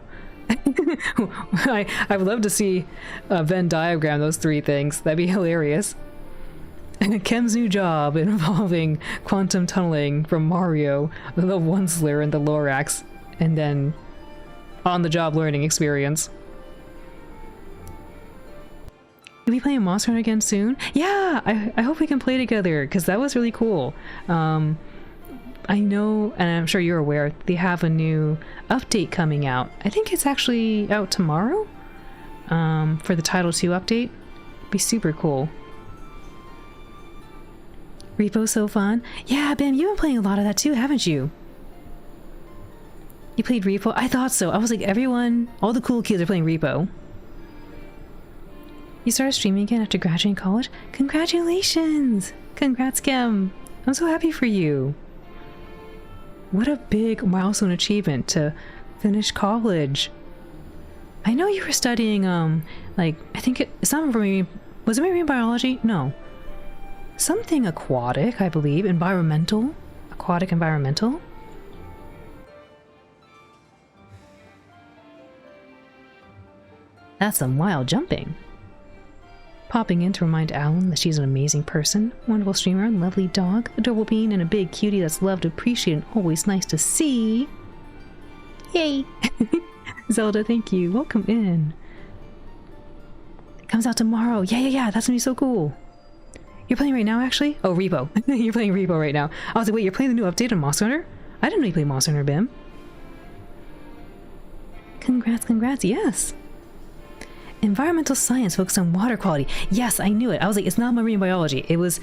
I would love to see a Venn diagram those three things. That'd be hilarious. And Ken's new job involving quantum tunneling from Mario, the Onceler, and the Lorax, and then on-the-job learning experience. Are we playing Monster Hunter again soon? Yeah! I hope we can play together, because that was really cool. I know, and I'm sure you're aware, they have a new update coming out. I think it's actually out tomorrow for the Title 2 update. Be super cool. Repo's so fun. Yeah, Bam, you've been playing a lot of that too, haven't you? You played Repo? I thought so. I was like, everyone, all the cool kids are playing Repo. You started streaming again after graduating college? Congratulations! Congrats, Kim. I'm so happy for you. What a big milestone achievement to finish college. I know you were studying, like, I think it's not marine, was it marine biology? No. Something aquatic, I believe. Environmental? Aquatic environmental? That's some wild jumping. Popping in to remind Alan that she's an amazing person, wonderful streamer, lovely dog, adorable being, and a big cutie that's loved, appreciated, and always nice to see. Yay! Zelda, thank you. Welcome in. It comes out tomorrow. Yeah. That's gonna be so cool. You're playing right now, actually? Oh, Repo. You're playing Repo right now. I was like, wait, you're playing the new update on Monster Hunter? I didn't know you played Monster Hunter, Bim. Congrats, yes. Environmental science focused on water quality. Yes, I knew it. I was like, it's not marine biology. It was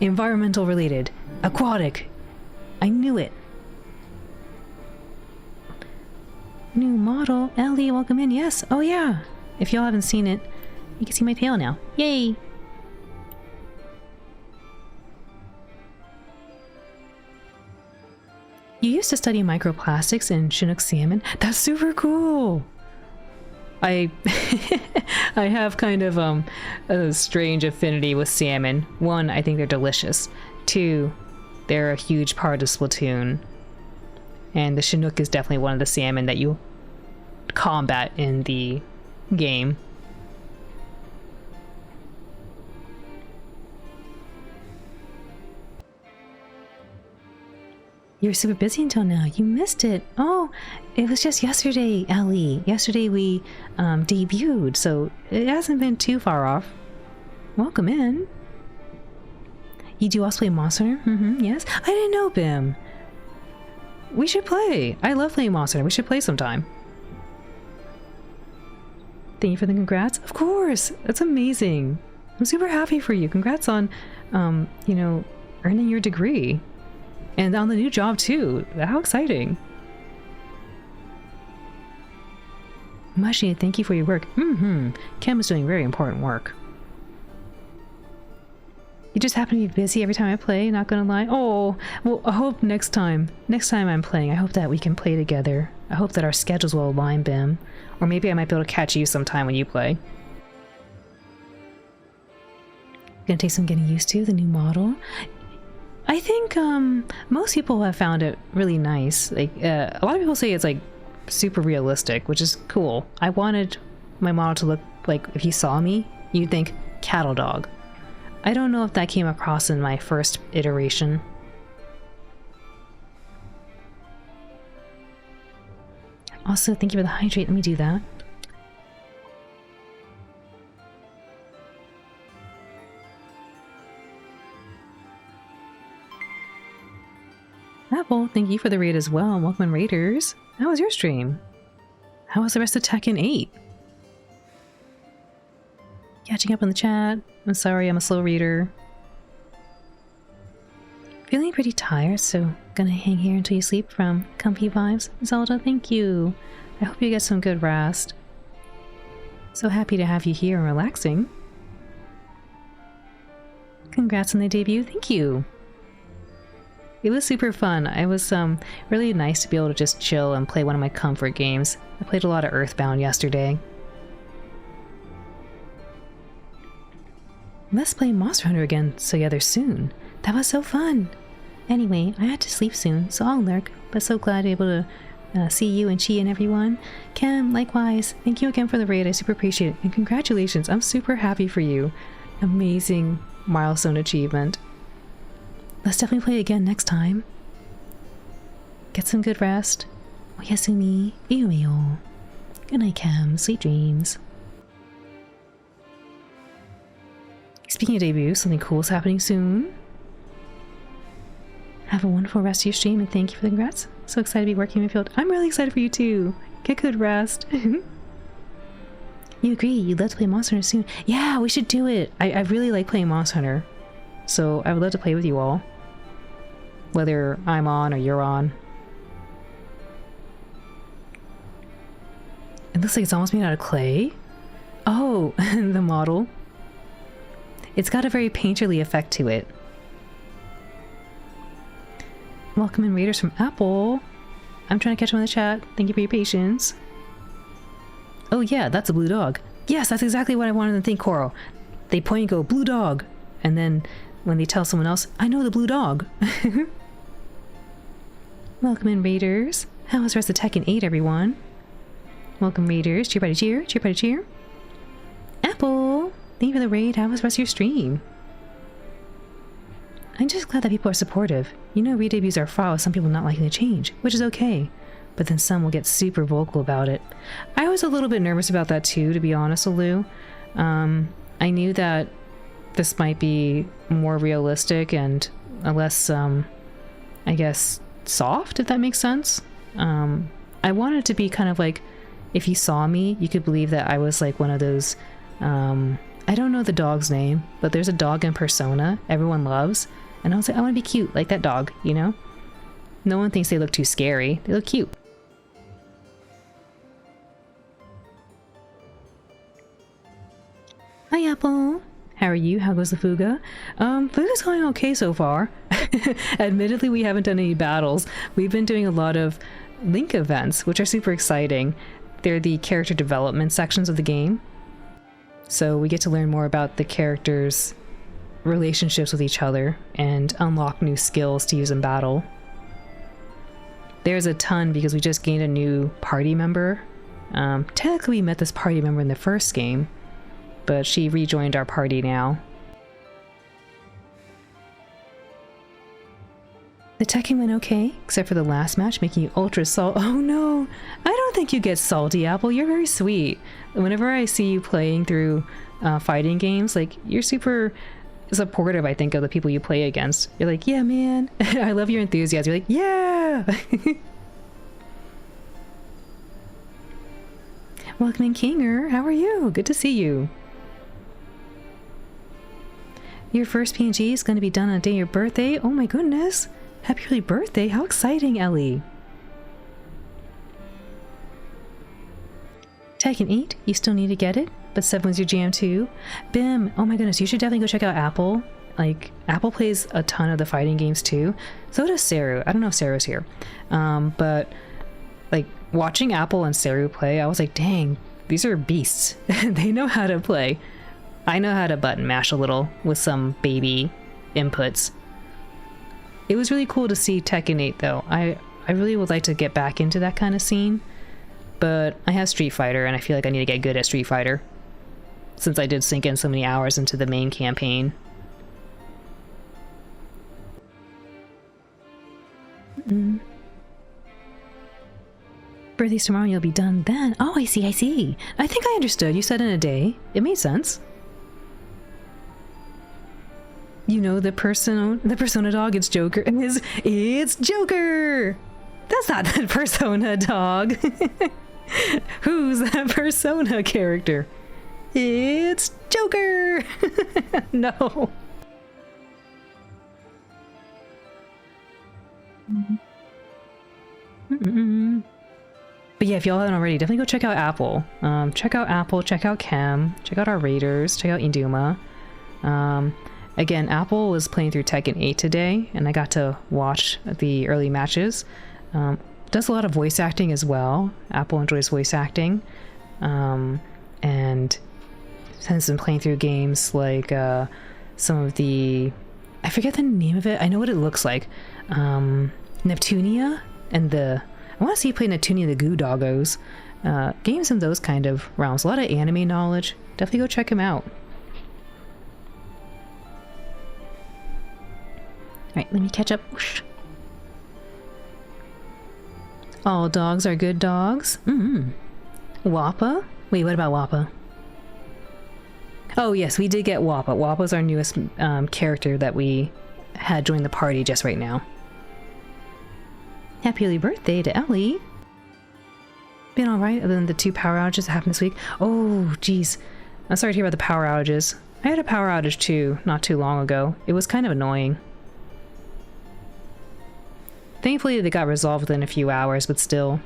environmental related. Aquatic. I knew it. New model. Ellie, welcome in. Yes. Oh, yeah. If y'all haven't seen it, you can see my tail now. Yay! You used to study microplastics in Chinook salmon. That's super cool! I I have kind of a strange affinity with salmon. One, I think they're delicious. Two, they're a huge part of Splatoon. And the Chinook is definitely one of the salmon that you combat in the game. You were super busy until now. You missed it. Oh, it was just yesterday, Ellie. Yesterday we debuted, so it hasn't been too far off. Welcome in. You do also play Monster Hunter? Mm-hmm, yes. I didn't know, Bim. We should play. I love playing Monster Hunter. We should play sometime. Thank you for the congrats. Of course. That's amazing. I'm super happy for you. Congrats on, you know, earning your degree. And on the new job too. How exciting. Mashi, thank you for your work. Cam is doing very important work. You just happen to be busy every time I play, not gonna lie. Oh, well, I hope next time I'm playing, I hope that we can play together. I hope that our schedules will align, Bim. Or maybe I might be able to catch you sometime when you play. Gonna take some getting used to, the new model. I think most people have found it really nice. Like a lot of people say it's like super realistic, which is cool. I wanted my model to look like, if you saw me, you'd think cattle dog. I don't know if that came across in my first iteration. Also, thank you for the hydrate. Let me do that. Apple, thank you for the raid as well. Welcome, Raiders. How was your stream? How was the rest of Tekken 8? Catching up on the chat. I'm sorry, I'm a slow reader. Feeling pretty tired, so gonna hang here until you sleep from Comfy Vibes. Zelda, thank you. I hope you get some good rest. So happy to have you here and relaxing. Congrats on the debut. Thank you. It was super fun. It was really nice to be able to just chill and play one of my comfort games. I played a lot of Earthbound yesterday. Let's play Monster Hunter again together soon. That was so fun. Anyway, I had to sleep soon, so I'll lurk, but so glad to be able to see you and Chi and everyone. Cam, likewise. Thank you again for the raid. I super appreciate it. And congratulations. I'm super happy for you. Amazing milestone achievement. Let's definitely play again next time. Get some good rest. Oyasumi, Iumio. Good night, Cam. Sweet dreams. Speaking of debuts, something cool is happening soon. Have a wonderful rest of your stream and thank you for the congrats. So excited to be working in my field. I'm really excited for you too. Get good rest. You agree, you'd love to play Monster Hunter soon. Yeah, we should do it. I really like playing Monster Hunter. So I would love to play with you all. Whether I'm on or you're on. It looks like it's almost made out of clay. Oh, the model. It's got a very painterly effect to it. Welcome in, Raiders from Apple. I'm trying to catch them in the chat. Thank you for your patience. Oh yeah, that's a blue dog. Yes, that's exactly what I wanted to think, Coral. They point and go, blue dog. And then when they tell someone else, I know the blue dog. Welcome in, Raiders. How was the rest of Tekken 8, everyone? Welcome, Raiders. Cheer, buddy, cheer. Cheer, buddy, cheer. Apple! Thank you for the raid. How was the rest of your stream? I'm just glad that people are supportive. You know, re-debuts are fraught with some people not liking the change, which is okay. But then some will get super vocal about it. I was a little bit nervous about that too, to be honest, Lou. I knew that this might be more realistic and less, I guess, soft, if that makes sense. I wanted it to be kind of like, if you saw me, you could believe that I was like one of those, I don't know the dog's name, but there's a dog in Persona everyone loves. And I was like, I want to be cute like that dog, you know? No one thinks they look too scary. They look cute. How are you? How goes the Fuga? Fuga's going okay so far. Admittedly, we haven't done any battles. We've been doing a lot of Link events, which are super exciting. They're the character development sections of the game. So we get to learn more about the characters' relationships with each other and unlock new skills to use in battle. There's a ton because we just gained a new party member. Technically we met this party member in the first game, but she rejoined our party now. The teching went okay, except for the last match making you ultra salt. Oh no! I don't think you get salty, Apple. You're very sweet. Whenever I see you playing through fighting games, like, you're super supportive, I think, of the people you play against. You're like, yeah, man. I love your enthusiasm. You're like, yeah! Welcome in, Kinger. How are you? Good to see you. Your first PNG is going to be done on the day of your birthday? Oh my goodness! Happy early birthday! How exciting, Ellie! Tekken 8, you still need to get it, but 7 was your jam too. Bim! Oh my goodness, you should definitely go check out Apple. Like, Apple plays a ton of the fighting games too. So does Saru. I don't know if Saru's here. But, like, watching Apple and Saru play, I was like, dang, these are beasts. They know how to play. I know how to button mash a little with some baby inputs. It was really cool to see Tekken 8 though. I really would like to get back into that kind of scene, but I have Street Fighter and I feel like I need to get good at Street Fighter since I did sink in so many hours into the main campaign. Birthday's tomorrow and you'll be done then. Oh, I see, I see. I think I understood. You said in a day. It made sense. You know, the Persona dog, it's Joker. It's Joker! That's not the Persona dog. Who's that Persona character? It's Joker! No. But yeah, if y'all haven't already, definitely go check out Apple. Check out Apple, check out Chem, check out our Raiders, check out Induma. Again, Apple was playing through Tekken 8 today, and I got to watch the early matches. Does a lot of voice acting as well. Apple enjoys voice acting. And has been playing through games like some of the... I forget the name of it. I know what it looks like. Neptunia and the... I want to see you play Neptunia the Goo Doggos. Games in those kind of realms. A lot of anime knowledge. Definitely go check him out. Alright, let me catch up. Whoosh. All dogs are good dogs. Wappa? Wait, what about Wappa? Oh yes, we did get Wappa. Wappa's our newest character that we had join the party just right now. Happy early birthday to Ellie. Been alright other than the 2 power outages that happened this week. Oh, jeez. I'm sorry to hear about the power outages. I had a power outage too, not too long ago. It was kind of annoying. Thankfully they got resolved within a few hours, but still.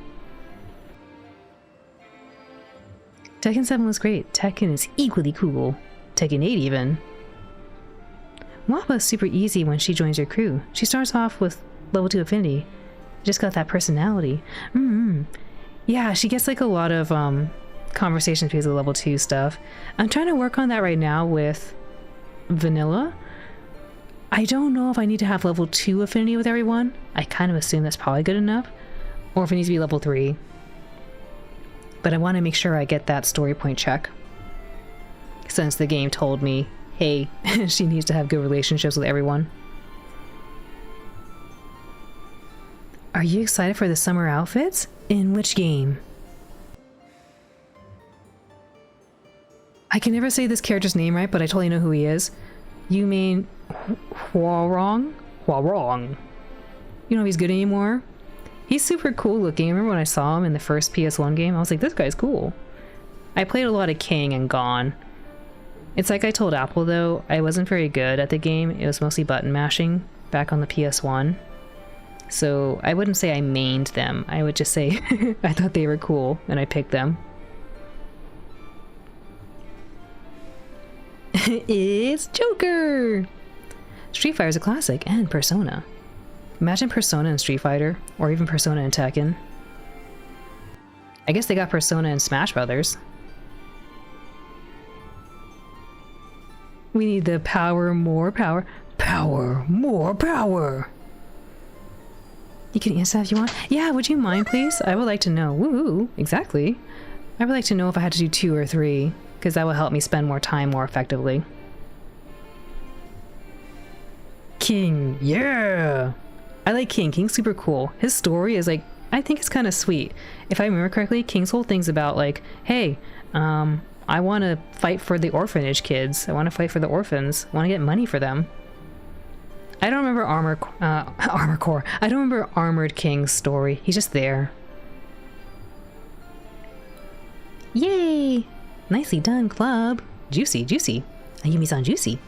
Tekken 7 was great. Tekken is equally cool. Tekken 8 even. Wappa is super easy when she joins your crew. She starts off with level 2 affinity. Just got that personality. Yeah, she gets like a lot of conversations because of level 2 stuff. I'm trying to work on that right now with Vanilla. I don't know if I need to have level 2 affinity with everyone. I kind of assume that's probably good enough. Or if it needs to be level 3. But I want to make sure I get that story point check. Since the game told me, hey, she needs to have good relationships with everyone. Are you excited for the summer outfits? In which game? I can never say this character's name right, but I totally know who he is. You mean Huarong? Huarong. You know if he's good anymore? He's super cool looking. I remember when I saw him in the first PS1 game, I was like, this guy's cool. I played a lot of King and Gone. It's like I told Apple though, I wasn't very good at the game. It was mostly button mashing back on the PS1. So I wouldn't say I mained them. I would just say I thought they were cool and I picked them. It's Joker! Street Fighter's a classic, and Persona. Imagine Persona in Street Fighter, or even Persona in Tekken. I guess they got Persona in Smash Brothers. We need the power, more power. Power, more power! You can answer that if you want. Yeah, would you mind, please? I would like to know. Woohoo! Exactly. I would like to know if I had to do 2 or 3, because that will help me spend more time more effectively. King, yeah! I like King. King's super cool. His story is like, I think it's kind of sweet. If I remember correctly, King's whole thing's about like, hey, I want to fight for the orphanage kids. I want to fight for the orphans. I want to get money for them. I don't remember Armor Core. I don't remember Armored King's story. He's just there. Yay! Nicely done, club. Juicy, juicy. Ayumi-san juicy.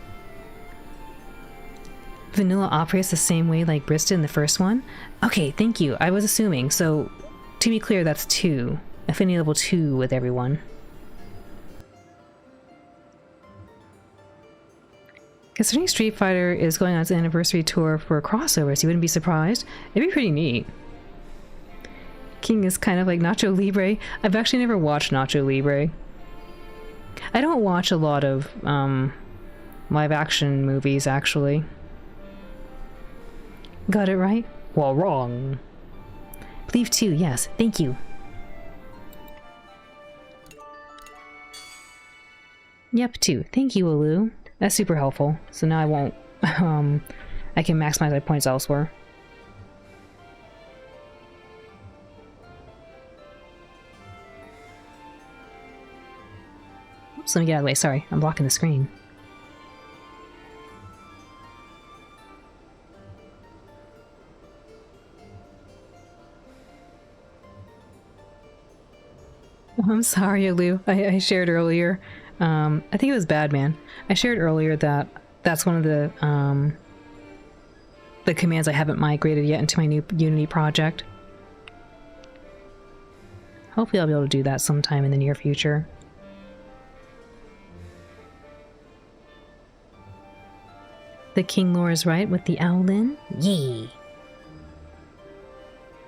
Vanilla operates the same way like Brista in the first one? Okay, thank you. I was assuming. So, to be clear, that's 2. Affinity level 2 with everyone. Considering Street Fighter is going on its anniversary tour for crossovers, you wouldn't be surprised? It'd be pretty neat. King is kind of like Nacho Libre. I've actually never watched Nacho Libre. I don't watch a lot of live action movies, actually. Got it right? Well, wrong. Believe 2, yes. Thank you. Yep, 2. Thank you, Alu. That's super helpful. So now I won't, I can maximize my points elsewhere. Oops, let me get out of the way. Sorry, I'm blocking the screen. Oh, I'm sorry, Alu. I shared earlier. I think it was Badman. I shared earlier that that's one of the commands I haven't migrated yet into my new Unity project. Hopefully I'll be able to do that sometime in the near future. The King lore is right with the Owlin? Yee!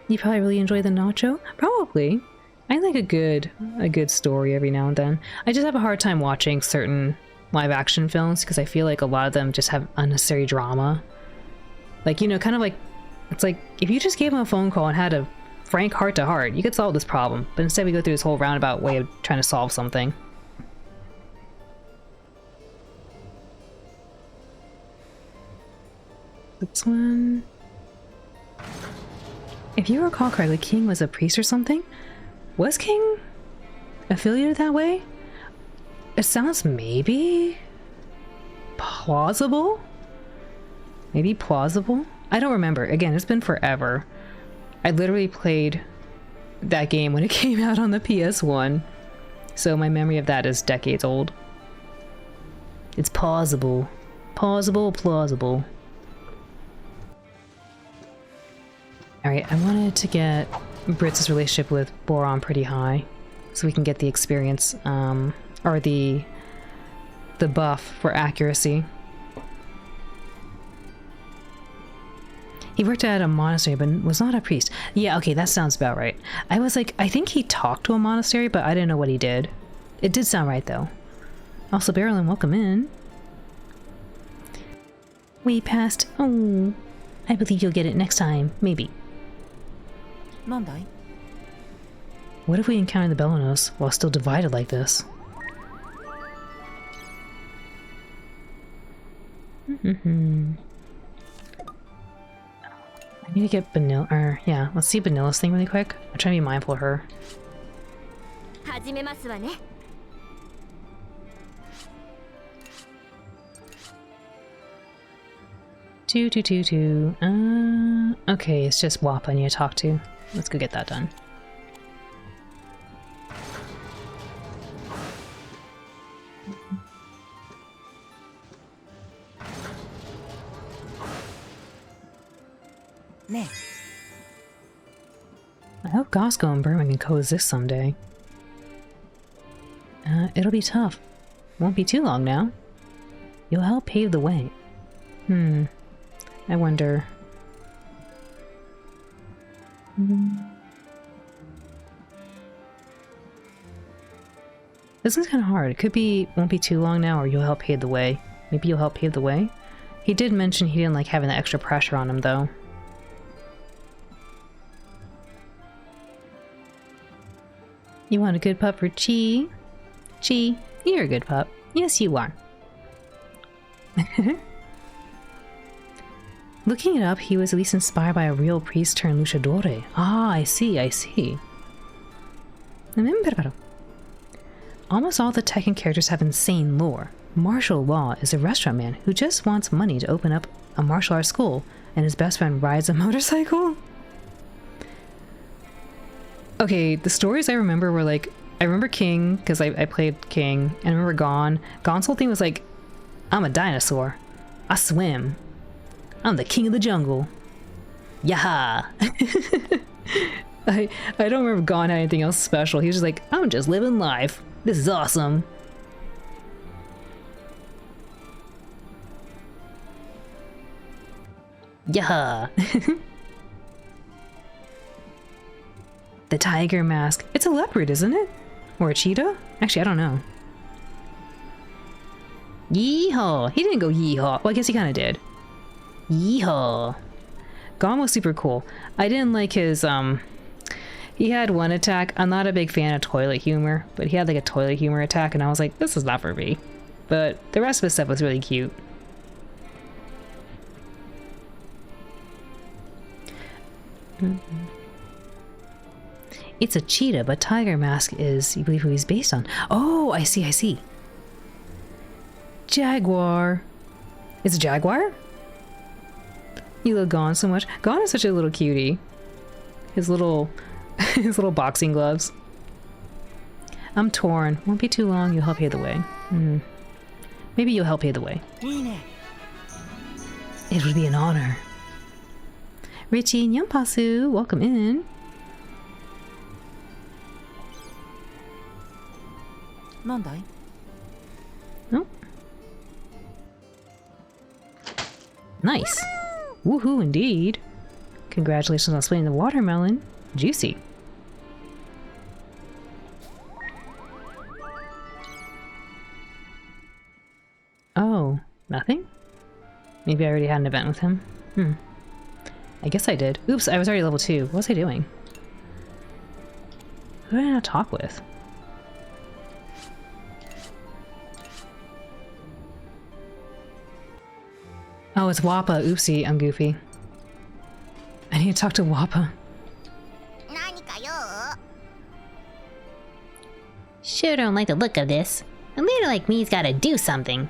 You probably really enjoy the Nacho? Probably. I like a good story every now and then. I just have a hard time watching certain live action films because I feel like a lot of them just have unnecessary drama. Like, you know, kind of like, it's like if you just gave him a phone call and had a frank heart-to-heart, you could solve this problem. But instead we go through this whole roundabout way of trying to solve something. This one... If you recall correctly, King was a priest or something? Was King affiliated that way? It sounds maybe plausible? Maybe plausible? I don't remember. Again, it's been forever. I literally played that game when it came out on the PS1. So my memory of that is decades old. It's plausible. Plausible. Alright, I wanted to get Britz's relationship with Boron pretty high, so we can get the experience, or the buff for accuracy. He worked at a monastery, but was not a priest. Yeah, okay, that sounds about right. I was like, I think he talked to a monastery, but I didn't know what he did. It did sound right, though. Also, Barrelin, welcome in. Way past. Oh, I believe you'll get it next time. Maybe. What if we encounter the Belenos while still divided like this? I need to get Vanilla, or yeah, let's see Vanilla's thing really quick. I'm trying to be mindful of her. Two. Okay, it's just WAP I need to talk to. Let's go get that done. I hope Gosco and Burma can coexist someday. It'll be tough. Won't be too long now. You'll help pave the way. I wonder. This is kind of hard. It could be, won't be too long now, or you'll help pave the way. Maybe you'll help pave the way? He did mention he didn't like having the extra pressure on him, though. You want a good pup for Chi? Chi, you're a good pup. Yes, you are. Looking it up, he was at least inspired by a real priest turned luchadore. Ah, I see, I see. Almost all the Tekken characters have insane lore. Martial Law is a restaurant man who just wants money to open up a martial arts school, and his best friend rides a motorcycle? Okay, the stories I remember were like, I remember King, because I played King, and I remember Gon. Gon's whole thing was like, I'm a dinosaur. I swim. I'm the king of the jungle. Yaha! I don't remember Gon had anything else special. He was just like, I'm just living life. This is awesome. Yaha! The tiger mask. It's a leopard, isn't it? Or a cheetah? Actually, I don't know. Yeehaw! He didn't go yeehaw. Well, I guess he kind of did. Yeehaw! Gon was super cool. I didn't like his, he had one attack. I'm not a big fan of toilet humor, but he had like a toilet humor attack, and I was like, this is not for me. But the rest of his stuff was really cute. It's a cheetah, but Tiger Mask is, you believe, who he's based on. Oh, I see, I see. Jaguar. It's a jaguar? You love Gon so much. Gon is such a little cutie. His little his little boxing gloves. I'm torn. Won't be too long. You'll help pave the way. Maybe you'll help pave the way. It would be an honor. Richie and Yampasu, welcome in. Oh. Nice. Woohoo indeed. Congratulations on splitting the watermelon. Juicy. Oh, nothing? Maybe I already had an event with him. I guess I did. Oops, I was already level 2. What was I doing? Who did I not talk with? Oh, it's Wappa. Oopsie, I'm goofy. I need to talk to Wappa. Sure don't like the look of this. A leader like me's gotta do something.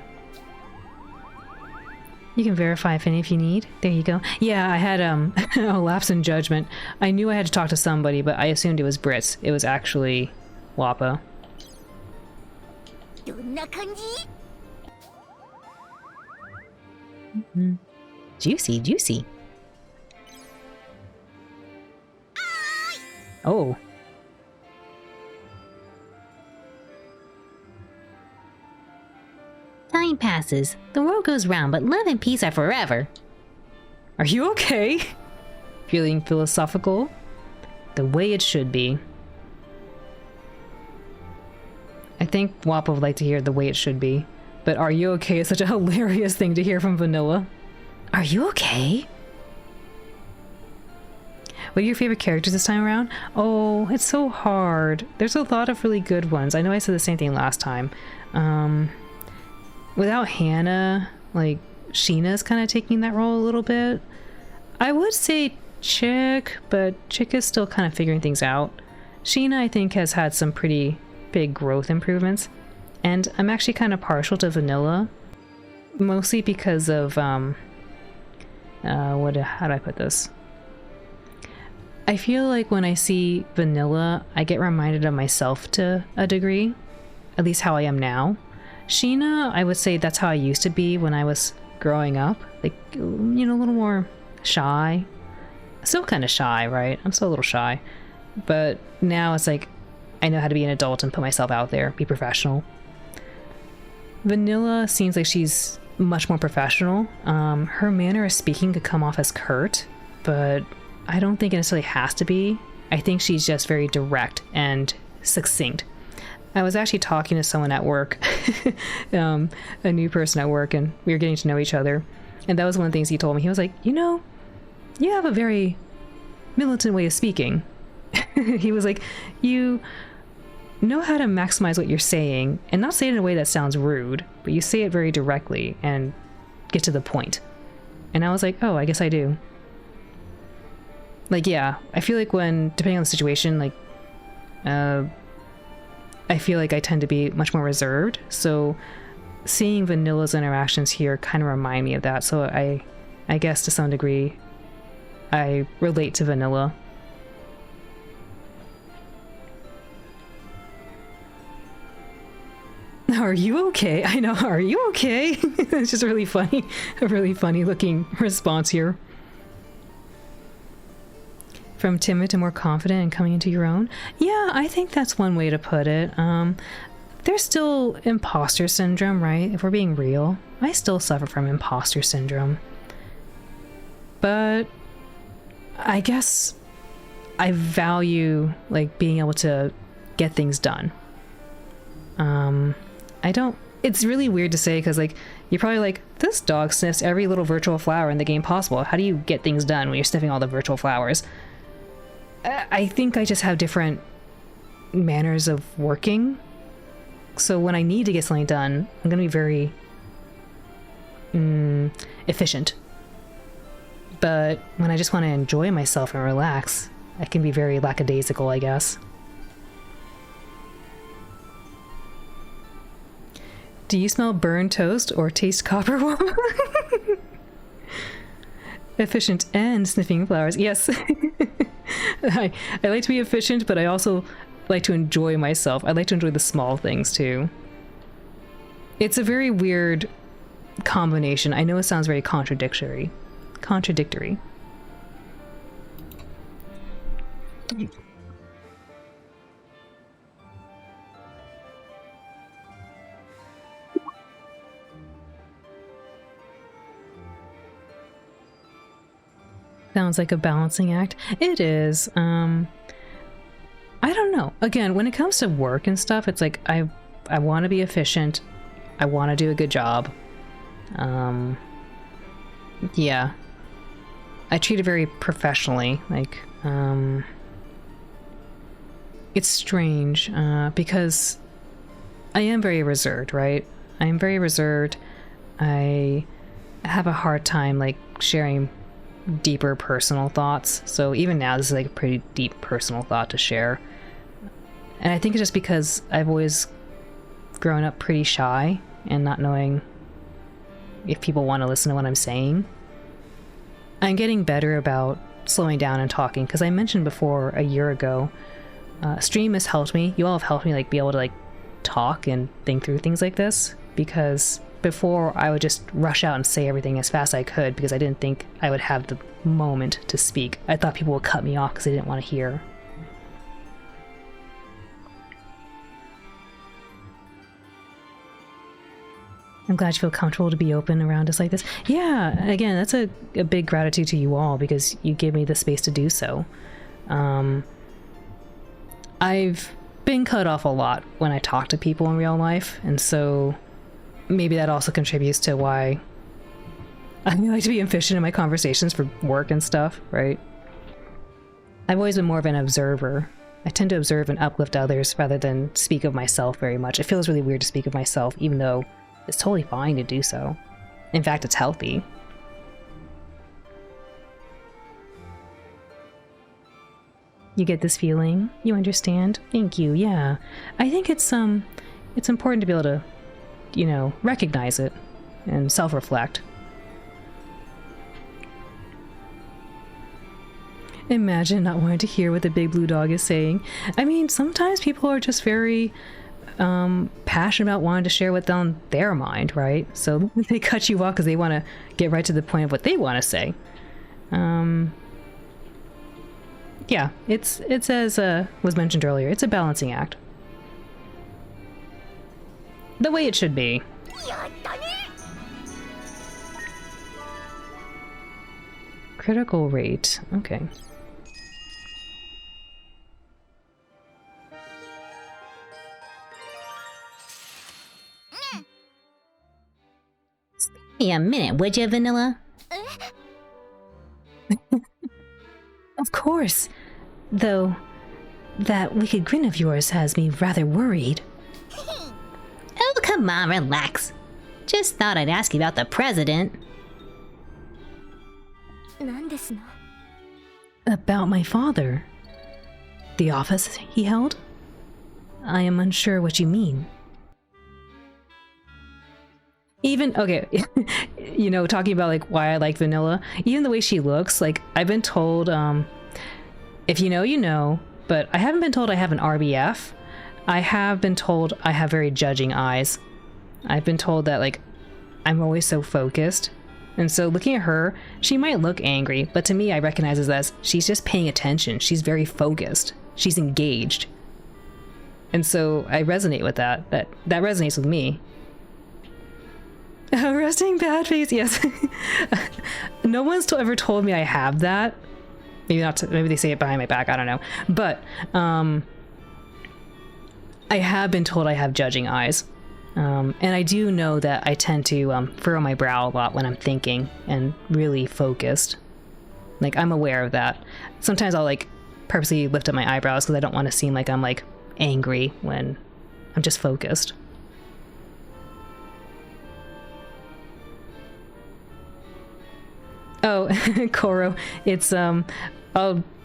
You can verify if you need. There you go. Yeah, I had a lapse in judgment. I knew I had to talk to somebody, but I assumed it was Brits. It was actually Wappa. Juicy, juicy. Oh. Time passes. The world goes round, but love and peace are forever. Are you okay? Feeling philosophical? The way it should be. I think Wappa would like to hear the way it should be. But are you okay is such a hilarious thing to hear from Vanilla. Are you okay? What are your favorite characters this time around? Oh, it's so hard. There's a lot of really good ones. I know I said the same thing last time. Without Hannah, like, Sheena's kind of taking that role a little bit. I would say Chick, but Chick is still kind of figuring things out. Sheena, I think, has had some pretty big growth improvements. And I'm actually kind of partial to Vanilla. Mostly because of, how do I put this? I feel like when I see Vanilla, I get reminded of myself to a degree. At least how I am now. Sheena, I would say that's how I used to be when I was growing up. Like, you know, a little more shy. Still kind of shy, right? I'm still a little shy. But now it's like, I know how to be an adult and put myself out there, be professional. Vanilla seems like she's much more professional. Her manner of speaking could come off as curt, but I don't think it necessarily has to be. I think she's just very direct and succinct. I was actually talking to someone at work, a new person at work, and we were getting to know each other. And that was one of the things he told me. He was like, you know, you have a very militant way of speaking. He was like, you know how to maximize what you're saying and not say it in a way that sounds rude, but you say it very directly and get to the point. And I was like, oh, I guess I do. Like, yeah, I feel like when, depending on the situation, like, I feel like I tend to be much more reserved. So seeing Vanilla's interactions here kind of remind me of that. So I guess to some degree, I relate to Vanilla. Are you okay? I know, are you okay? It's just really funny. A really funny looking response here. From timid to more confident and coming into your own? Yeah, I think that's one way to put it. There's still imposter syndrome, right? If we're being real, I still suffer from imposter syndrome. But I guess I value like being able to get things done. It's really weird to say because like you're probably like, this dog sniffs every little virtual flower in the game possible. How do you get things done when you're sniffing all the virtual flowers? I think I just have different manners of working. So when I need to get something done, I'm going to be very efficient. But when I just want to enjoy myself and relax, I can be very lackadaisical, I guess. Do you smell burned toast or taste copper warm? Efficient and sniffing flowers. Yes. I like to be efficient, but I also like to enjoy myself. I like to enjoy the small things too. It's a very weird combination. I know it sounds very contradictory. Sounds like a balancing act. It is. I don't know. Again, when it comes to work and stuff, it's like I want to be efficient. I want to do a good job. Yeah. I treat it very professionally. Like, it's strange because I am very reserved, right? I am very reserved. I have a hard time like sharing deeper personal thoughts. So even now, this is like a pretty deep personal thought to share. And I think it's just because I've always grown up pretty shy and not knowing if people want to listen to what I'm saying. I'm getting better about slowing down and talking because I mentioned before a year ago, stream has helped me. You all have helped me like be able to like talk and think through things like this, because before I would just rush out and say everything as fast as I could because I didn't think I would have the moment to speak. I thought people would cut me off because they didn't want to hear. I'm glad you feel comfortable to be open around us like this. Yeah, again, that's a big gratitude to you all because you give me the space to do so. I've been cut off a lot when I talk to people in real life, and so maybe that also contributes to why I like to be efficient in my conversations for work and stuff, right? I've always been more of an observer. I tend to observe and uplift others rather than speak of myself very much. It feels really weird to speak of myself, even though it's totally fine to do so. In fact, it's healthy. You get this feeling? You understand? Thank you, yeah. I think it's important to be able to, you know, recognize it and self-reflect. Imagine not wanting to hear what the big blue dog is saying. I mean, sometimes people are just very passionate about wanting to share what's on their mind, right? So they cut you off because they want to get right to the point of what they want to say. Yeah, it's as was mentioned earlier, it's a balancing act. The way it should be. Critical rate. Okay. Hey, a minute, would you, Vanilla? Of course. Though, that wicked grin of yours has me rather worried. Oh, come on, relax. Just thought I'd ask you about the president. なんですの About my father. The office he held? I am unsure what you mean. Even, okay, you know, talking about like why I like Vanilla, even the way she looks, like I've been told, if you know, you know, but I haven't been told I have an RBF. I have been told I have very judging eyes. I've been told that like I'm always so focused. And so looking at her, she might look angry, but to me I recognize it as she's just paying attention. She's very focused. She's engaged. And so I resonate with that. That resonates with me. Resting bad face, yes. No one's ever told me I have that. Maybe not. Maybe they say it behind my back. I don't know. But I have been told I have judging eyes, and I do know that I tend to furrow my brow a lot when I'm thinking and really focused. Like I'm aware of that. Sometimes I'll like purposely lift up my eyebrows because I don't want to seem like I'm like angry when I'm just focused. Oh, Koro, it's I'll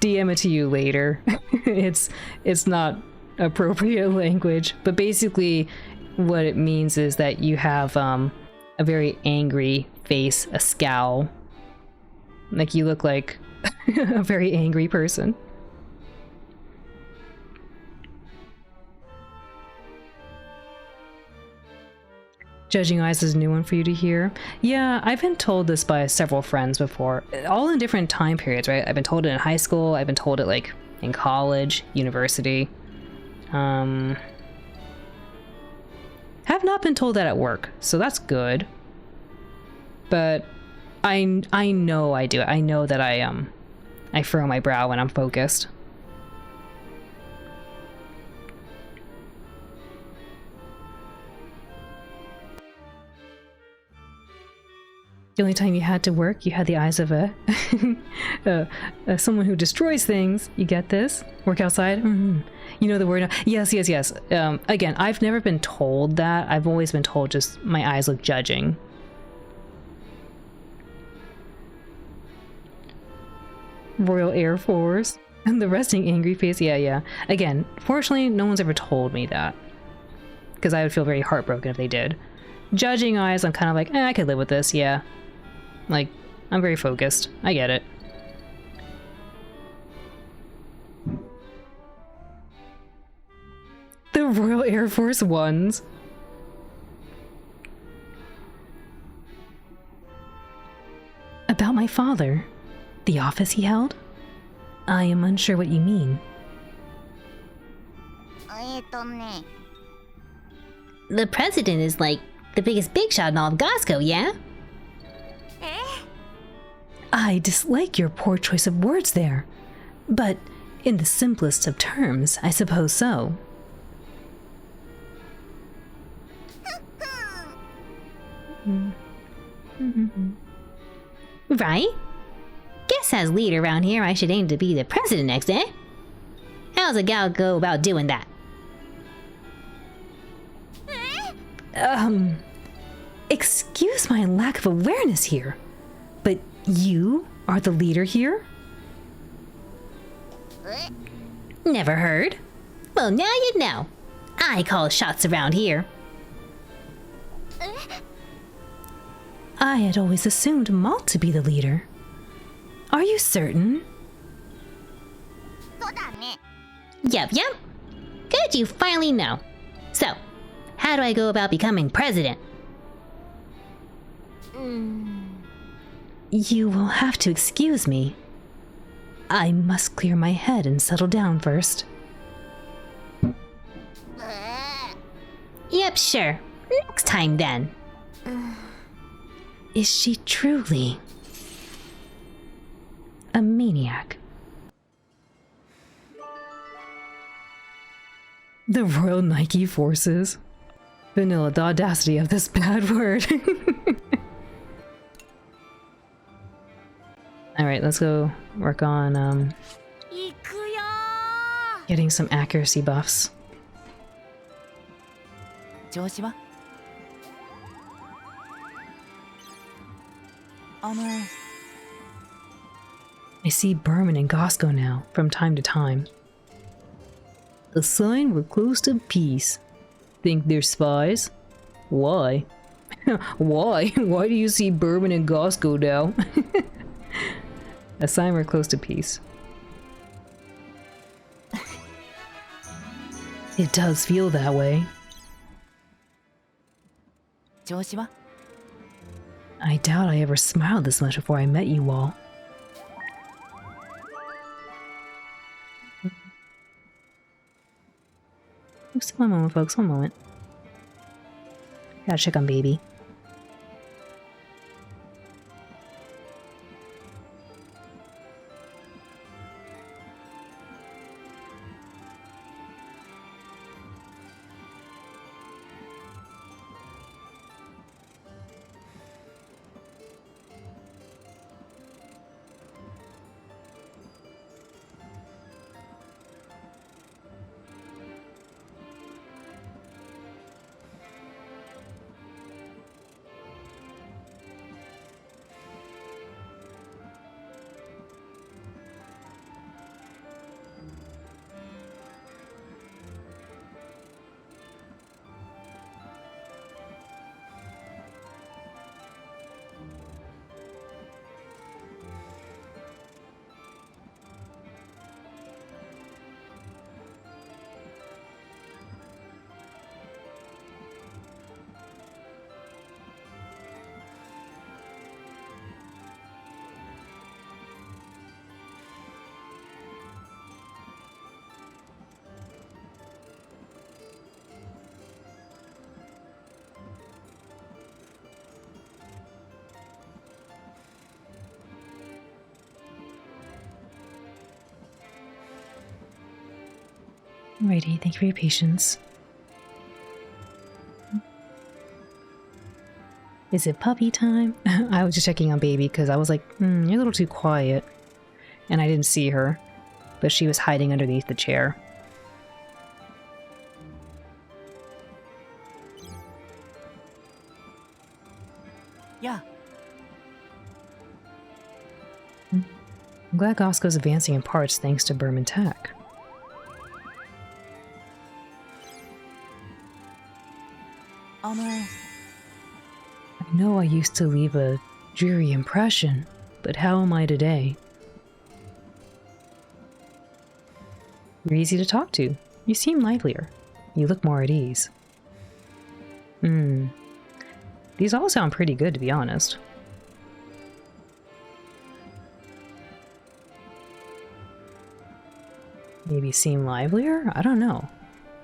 DM it to you later. it's not appropriate language, but basically what it means is that you have a very angry face, a scowl. Like you look like a very angry person. Judging eyes is a new one for you to hear. Yeah, I've been told this by several friends before, all in different time periods, right? I've been told it in high school, I've been told it like in college, university. Have not been told that at work, so that's good. But I know I do it. I know that I furrow my brow when I'm focused. The only time you had to work, you had the eyes of a someone who destroys things. You get this? Work outside? Mm-hmm. You know the word? Yes, yes, yes. Again, I've never been told that. I've always been told just my eyes look judging. Royal Air Force. And the resting angry face. Yeah, yeah. Again, fortunately, no one's ever told me that. Because I would feel very heartbroken if they did. Judging eyes, I'm kind of like, I could live with this, yeah. Like, I'm very focused. I get it. The Royal Air Force Ones. About my father. The office he held? I am unsure what you mean. The president is like the biggest big shot in all of Gosco, yeah? I dislike your poor choice of words there. But in the simplest of terms, I suppose so. Right? Guess as leader around here, I should aim to be the president next, eh? How's a gal go about doing that? Excuse my lack of awareness here, but you are the leader here? Never heard. Well, now you know. I call shots around here. I had always assumed Malt to be the leader. Are you certain? Yup. Good you finally know. So, how do I go about becoming president? You will have to excuse me. I must clear my head and settle down first. Yep, sure. Next time then. Is she truly? A maniac. The Royal Nike Forces. Vanilla, the audacity of this bad word. Alright, let's go work on getting some accuracy buffs. 調子はI see Berman and Gosco now, from time to time. A sign we're close to peace. Think they're spies? Why? Why? Why do you see Berman and Gosco now? A sign we're close to peace. It does feel that way. 調子は I doubt I ever smiled this much before I met you all. Just one moment, folks. One moment. Gotta check on baby. Alrighty, thank you for your patience. Is it puppy time? I was just checking on baby because I was like, you're a little too quiet. And I didn't see her, but she was hiding underneath the chair. Yeah. I'm glad Gosco's advancing in parts thanks to Berman Tech. I know I used to leave a dreary impression, but how am I today? You're easy to talk to. You seem livelier. You look more at ease. These all sound pretty good, to be honest. Maybe seem livelier? I don't know.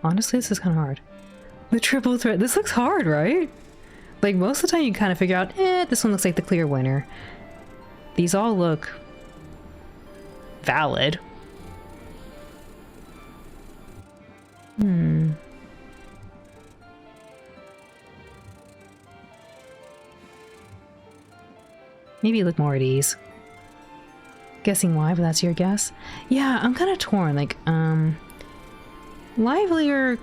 Honestly, this is kind of hard. The triple threat. This looks hard, right? Like, most of the time you kind of figure out, this one looks like the clear winner. These all look valid. Maybe you look more at ease. Guessing why, but that's your guess? Yeah, I'm kind of torn. Like, livelier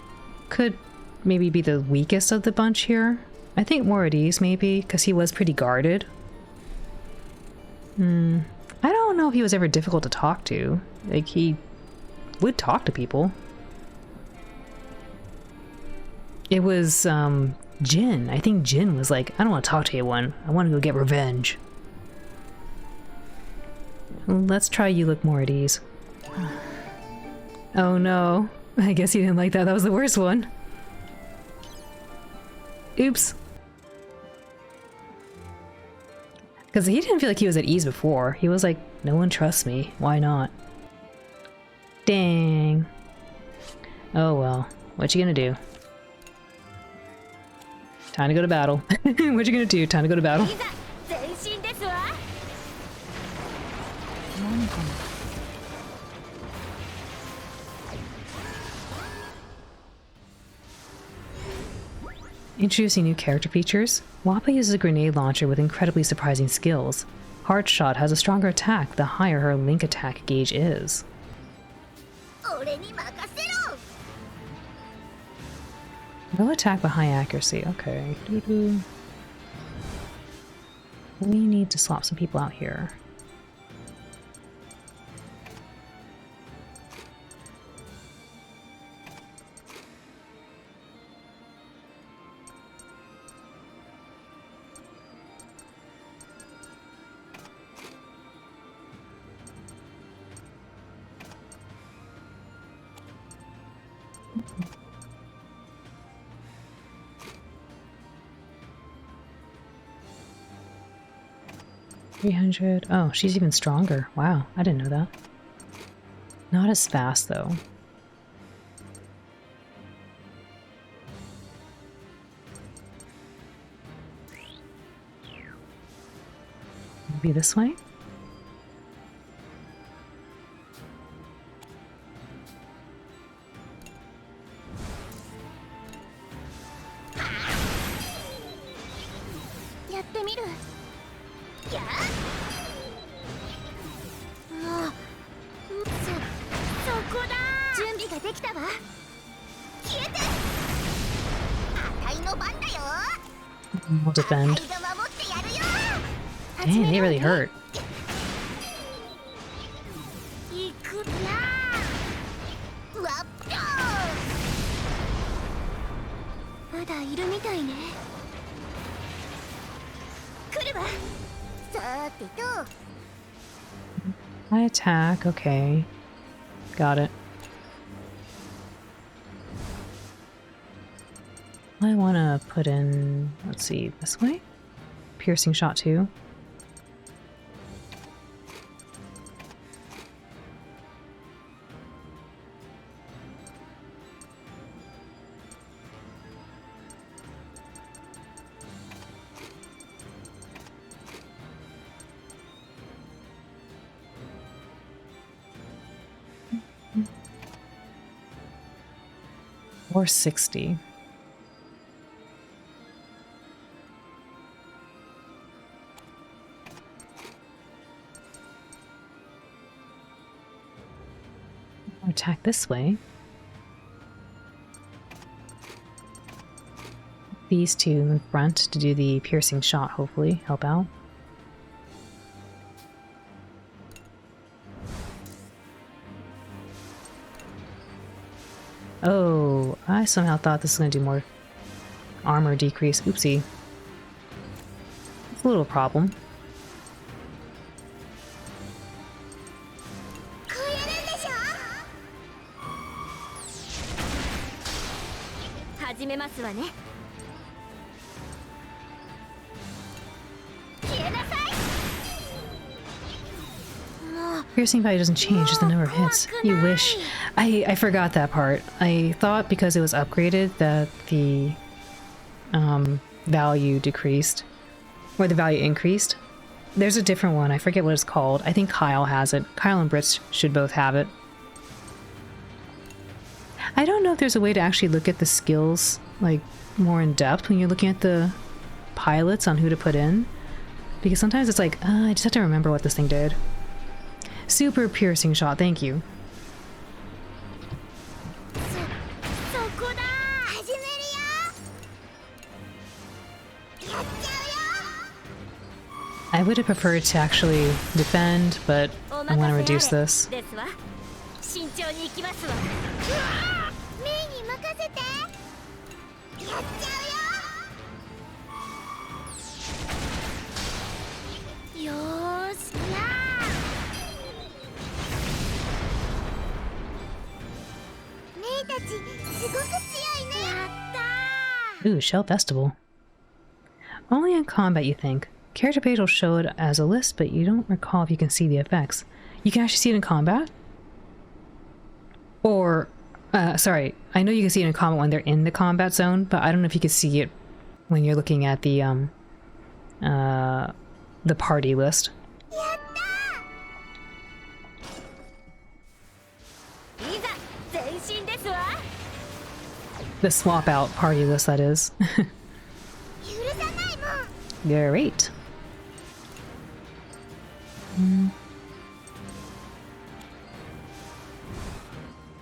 could maybe be the weakest of the bunch here. I think more at ease, maybe, because he was pretty guarded. I don't know if he was ever difficult to talk to. Like, he would talk to people. It was, Jin. I think Jin was like, I don't want to talk to anyone. I want to go get revenge. Let's try you look more at ease. Oh no. I guess he didn't like that. That was the worst one. Oops. Because he didn't feel like he was at ease before. He was like, no one trusts me. Why not? Dang. Oh well. What you gonna do? Time to go to battle. What you gonna do? Time to go to battle. 何かな。 Introducing new character features, Wappa uses a grenade launcher with incredibly surprising skills. Hard Shot has a stronger attack the higher her link attack gauge is. Low attack but high accuracy, okay. Doo-doo. We need to swap some people out here. $300. Oh, she's even stronger. Wow, I didn't know that. Not as fast, though. Maybe this way? We'll defend. Dang, they really hurt. High attack, okay. Got it. I want to put in, let's see, this way? Piercing shot 2. Or 60. Attack this way. These two in front to do the piercing shot, hopefully help out. Oh, I somehow thought this was going to do more armor decrease. Oopsie. It's a little problem. Piercing value doesn't change, just the number of hits. You wish. I forgot that part. I thought because it was upgraded that the value decreased. Or the value increased. There's a different one. I forget what it's called. I think Kyle has it. Kyle and Brits should both have it. I don't know if there's a way to actually look at the skills like more in depth when you're looking at the pilots on who to put in. Because sometimes it's like, I just have to remember what this thing did. Super piercing shot, thank you. I would have preferred to actually defend, but I want to reduce this. Ooh, Shell Festival. Only in combat, you think. Character page will show it as a list, but you don't recall if you can see the effects. You can actually see it in combat? Or, sorry, I know you can see it in combat when they're in the combat zone, but I don't know if you can see it when you're looking at the party list. The swap out party list, that is. Great. I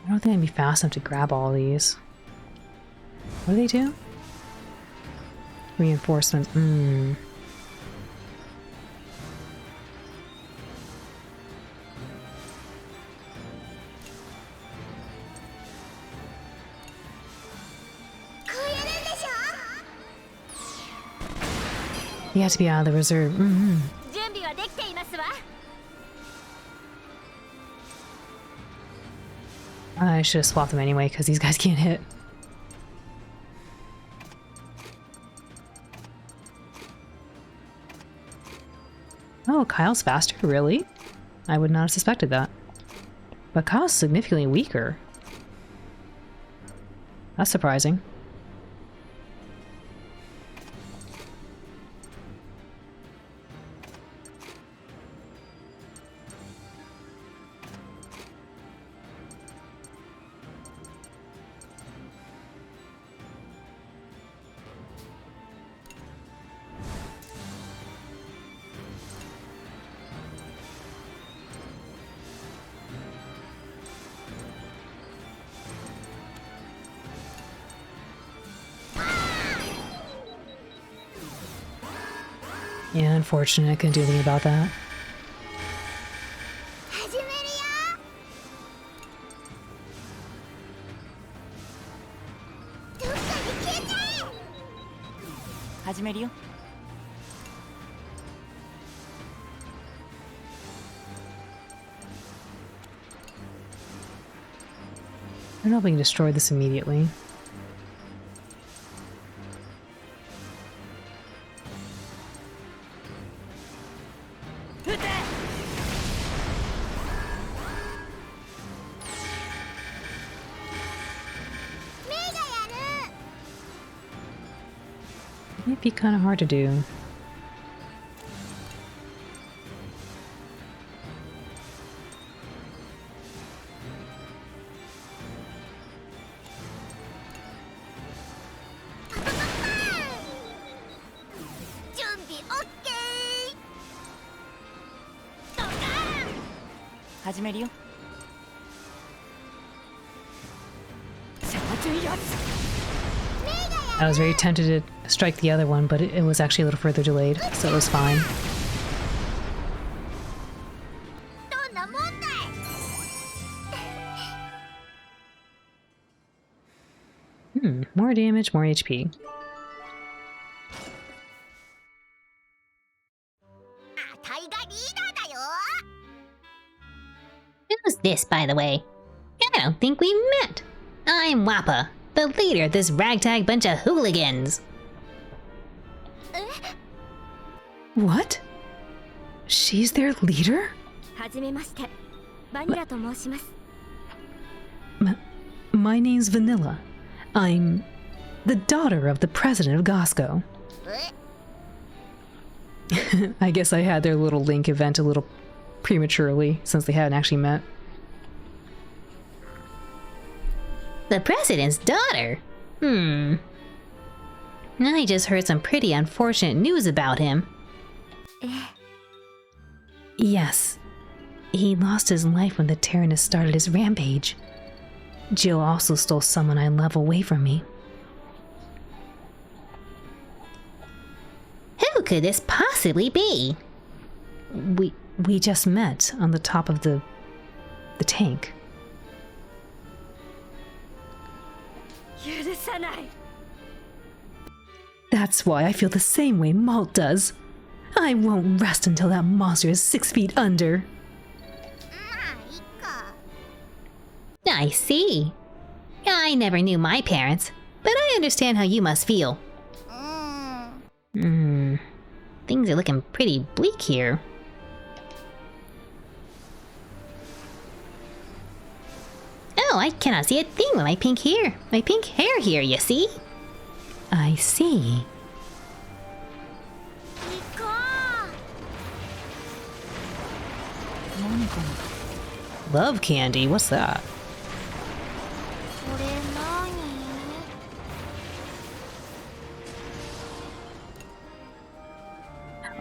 don't think I'd be fast enough to grab all these. What do they do? Reinforcements. You have to be out of the reserve. I should have swapped them anyway, because these guys can't hit. Oh, Kyle's faster? Really? I would not have suspected that. But Kyle's significantly weaker. That's surprising. Yeah, unfortunate. I couldn't do anything about that. I don't know if we can destroy this immediately. Might be kind of hard to do. I was very tempted to strike the other one, but it was actually a little further delayed, so it was fine. More damage, more HP. Who's this, by the way? I don't think we met. I'm Wappa, the leader of this ragtag bunch of hooligans. What? She's their leader? My name's Vanilla. I'm the daughter of the president of Gosco. I guess I had their little link event a little prematurely, since they hadn't actually met. The president's daughter? I just heard some pretty unfortunate news about him. Yes. He lost his life when the Tyrannus started his rampage. Jill also stole someone I love away from me. Who could this possibly be? We just met on the top of the tank. That's why I feel the same way Malt does. I won't rest until that monster is 6 feet under. I see. I never knew my parents, but I understand how you must feel. Things are looking pretty bleak here. Oh, I cannot see a thing with my pink hair here, you see? I see. Love candy? What's that?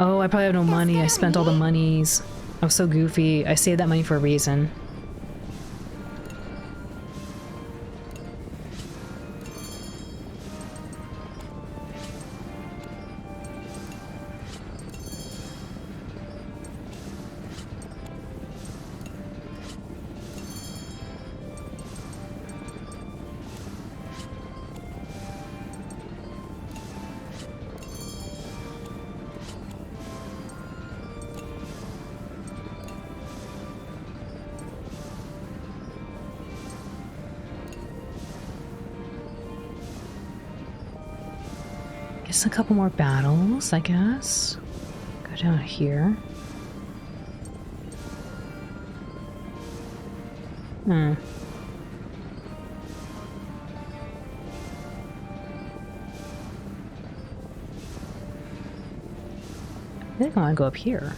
Oh, I probably have no money. I spent all the monies. I was so goofy. I saved that money for a reason. Guess a couple more battles, I guess. Go down here. Hmm. I think I want to go up here.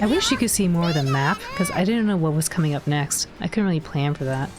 I wish you could see more of the map, because I didn't know what was coming up next. I couldn't really plan for that.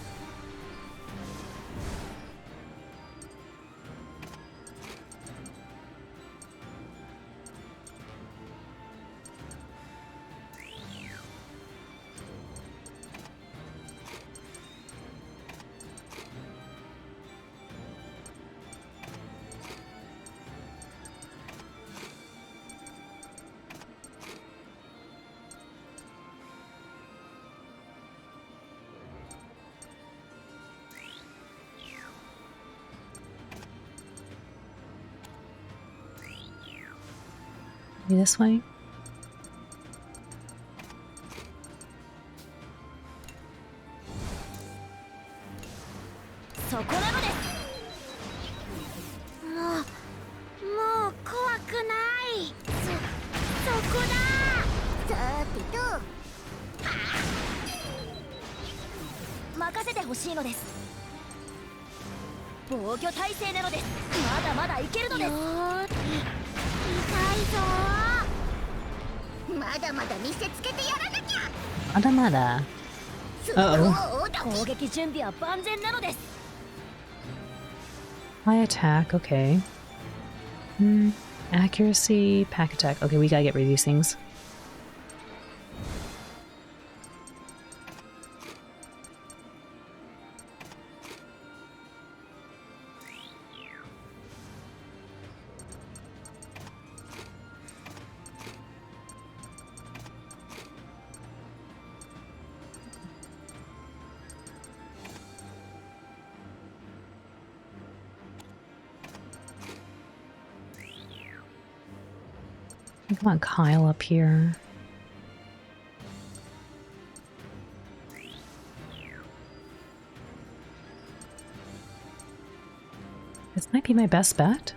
Maybe this way? Mada. Uh-oh. High attack, okay. Accuracy, pack attack. Okay, we gotta get rid of these things. Come on, Kyle up here. This might be my best bet.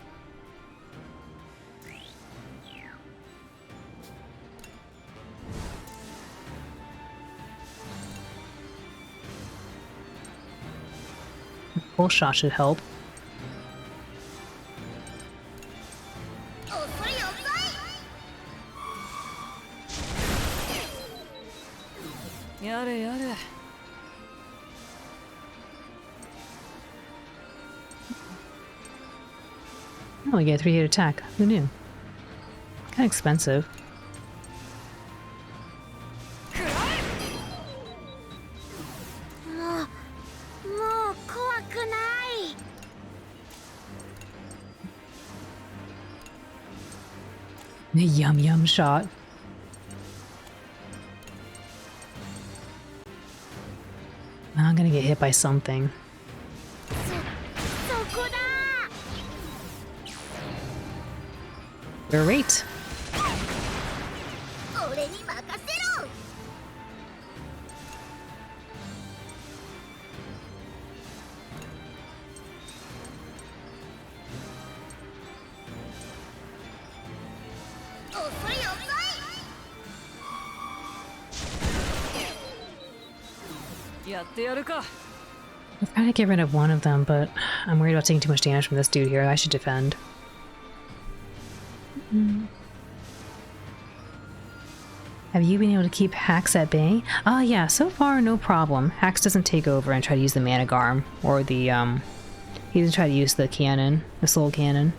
Full shot should help. Oh, we get a 3-hit attack. Who knew? Kind of expensive. A yum yum shot. I'm gonna get hit by something. Great. I'm trying to get rid of one of them, but I'm worried about taking too much damage from this dude here. I should defend. Have you been able to keep Hax at bay? Oh yeah, so far no problem. Hax doesn't take over and try to use the Manic Arm or the he doesn't try to use the cannon, the soul cannon.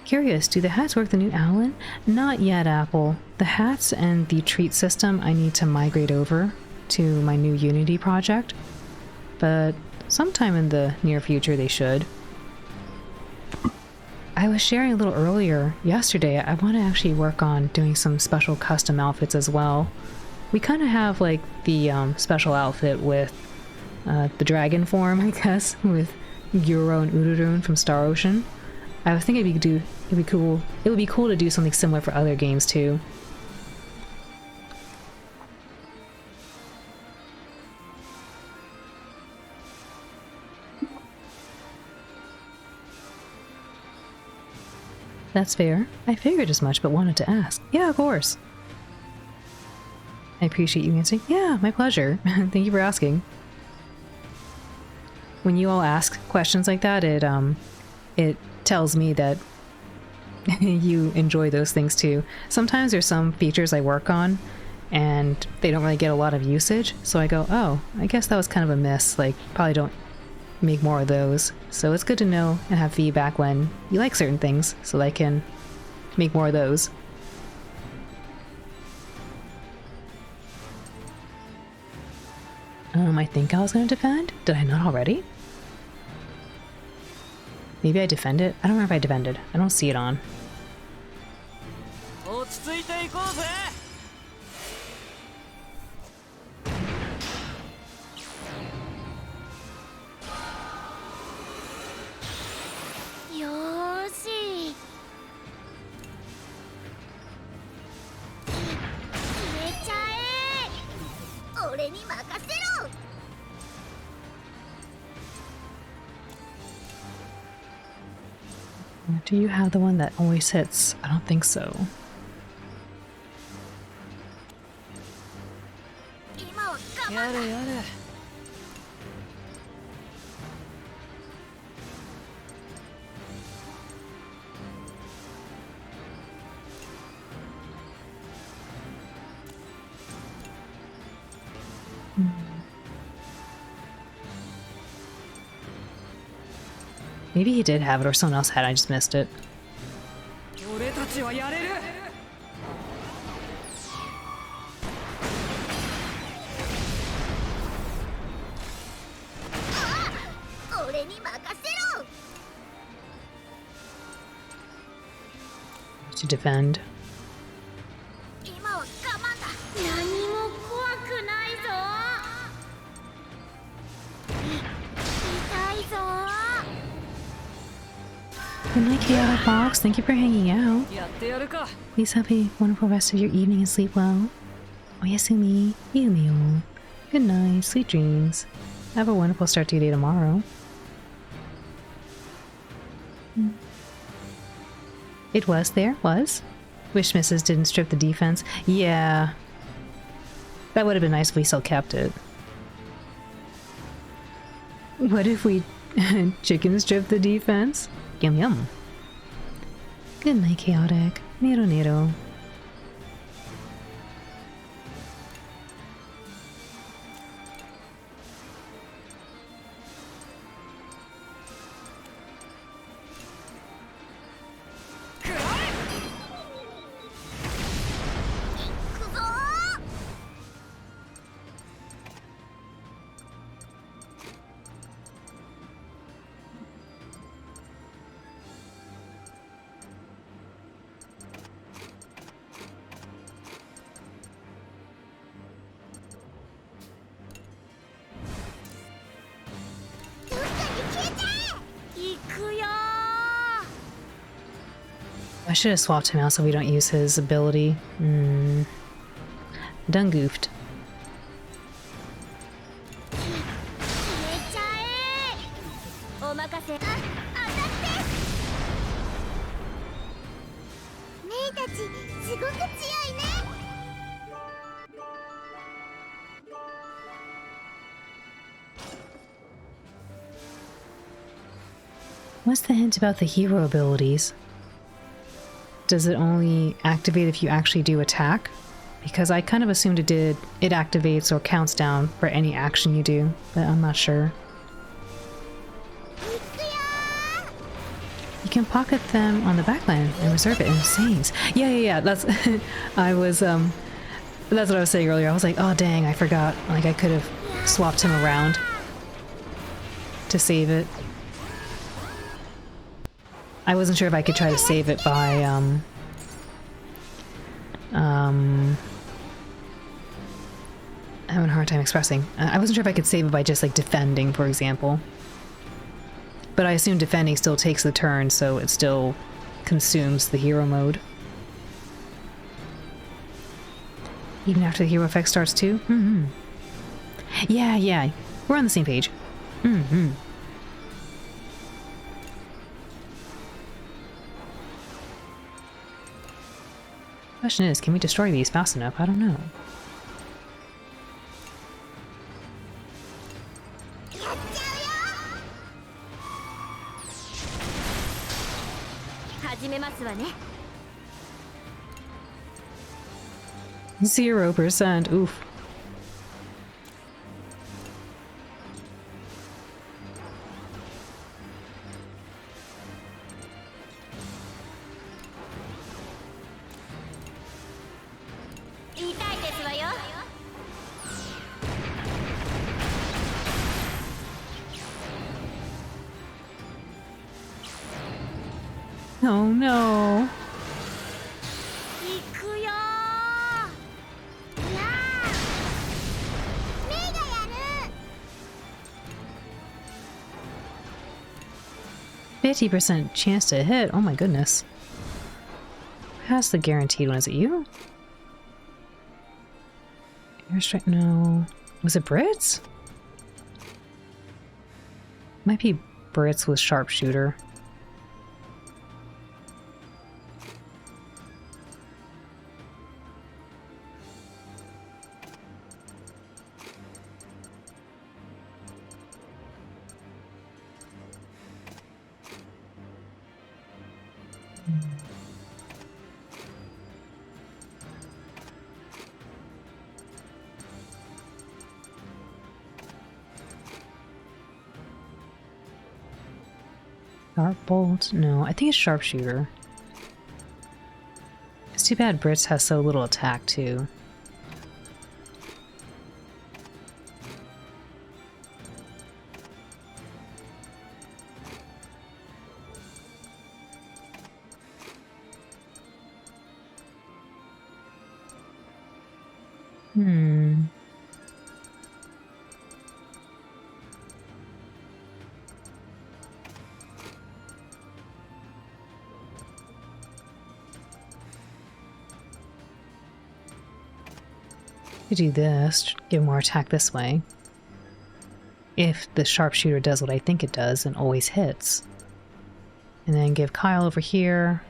Curious, do the hats work the new Owlin? Not yet, Apple. The hats and the treat system I need to migrate over to my new Unity project, but sometime in the near future they should. I was sharing a little earlier yesterday, I want to actually work on doing some special custom outfits as well. We kind of have like the special outfit with the dragon form, I guess, with Gyuro and Ururun from Star Ocean. I was thinking it would be cool to do something similar for other games too. That's fair. I figured as much, but wanted to ask. Yeah, of course. I appreciate you answering. Yeah, my pleasure. Thank you for asking. When you all ask questions like that, it tells me that you enjoy those things too. Sometimes there's some features I work on and they don't really get a lot of usage, so I go, oh, I guess that was kind of a miss. Like, probably don't make more of those. So it's good to know and have feedback when you like certain things so that I can make more of those. I think I was going to defend. Did I not already? Maybe I defended? I don't remember if I defended. I don't see it on. Do you have the one that always hits? I don't think so. Maybe he did have it or someone else had, I just missed it. To defend. Good night, Chaotic Box. Thank you for hanging out. Please have a wonderful rest of your evening and sleep well. Oyasumi, Yumio. Good night, sweet dreams. Have a wonderful start to your day tomorrow. It was there? Was? Wish Misses didn't strip the defense. Yeah. That would have been nice if we still kept it. What if we chicken strip the defense? Yum yum. Good night, Chaotic. Nero Nero. I should have swapped him out so we don't use his ability. Done goofed. What's the hint about the hero abilities? Does it only activate if you actually do attack? Because I kind of assumed it did. It activates or counts down for any action you do, but I'm not sure. You can pocket them on the backline and reserve it in saves. Yeah. That's I was that's what I was saying earlier. I was like, oh dang, I forgot. Like I could have swapped him around to save it. I wasn't sure if I could try to save it by I'm having a hard time expressing. I wasn't sure if I could save it by just like defending, for example. But I assume defending still takes the turn, so it still consumes the hero mode. Even after the hero effect starts too? Mm-hmm. Yeah. We're on the same page. Mm-hmm. Question is, can we destroy these fast enough? I don't know. Huh? 0%. Oof. Oh no. 50% chance to hit. Oh my goodness. Who has the guaranteed one? Is it you? Airstrike? No. Was it Brits? Might be Brits with sharpshooter. Dark bolt? No, I think it's sharpshooter. It's too bad Brits has so little attack too. You do this, give more attack this way. If the sharpshooter does what I think it does and always hits. And then give Kyle over here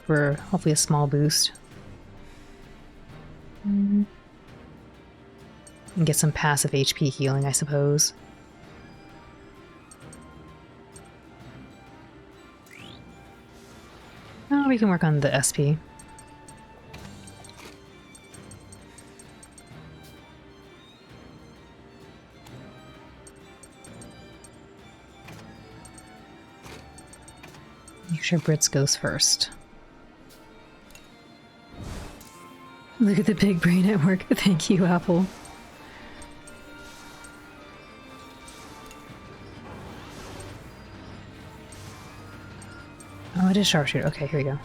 for hopefully a small boost. And get some passive HP healing, I suppose. Oh, we can work on the SP. Make sure Brits goes first. Look at the big brain at work. Thank you, Apple. Oh, it is sharpshooter. Okay, here we go.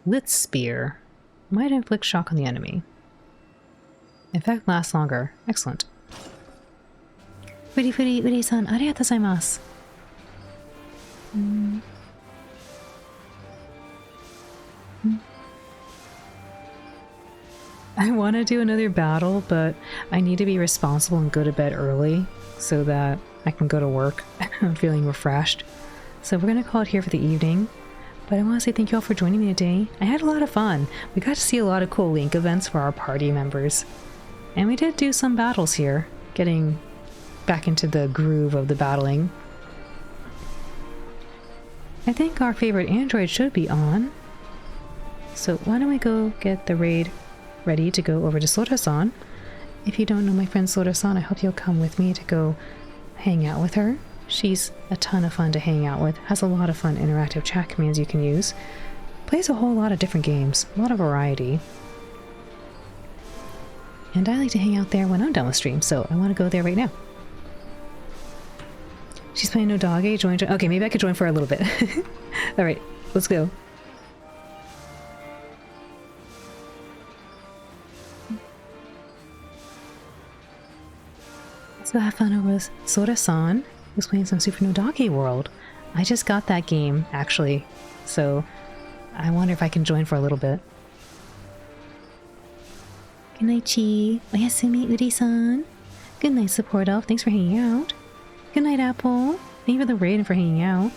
Lit Spear. Might inflict shock on the enemy. Effect lasts longer. Excellent. Uri-san, arigatou gozaimasu. I want to do another battle, but I need to be responsible and go to bed early so that I can go to work. I'm feeling refreshed. So we're going to call it here for the evening. But I want to say thank you all for joining me today. I had a lot of fun. We got to see a lot of cool Link events for our party members. And we did do some battles here, getting back into the groove of the battling. I think our favorite android should be on. So why don't we go get the raid ready to go over to Sora-san. If you don't know my friend Sora-san, I hope you'll come with me to go hang out with her. She's a ton of fun to hang out with, has a lot of fun interactive chat commands you can use, plays a whole lot of different games, a lot of variety. And I like to hang out there when I'm done with stream, so I want to go there right now. She's playing no doggy, join. Okay, maybe I could join for a little bit. Alright, let's go. So have fun over with Sora-san, who's playing some Super No Doggy World. I just got that game, actually, so I wonder if I can join for a little bit. Good night, Chi. Oyasumi, Uri-san. Good night, Support Elf. Thanks for hanging out. Good night, Apple. Thank you for the raid and for hanging out.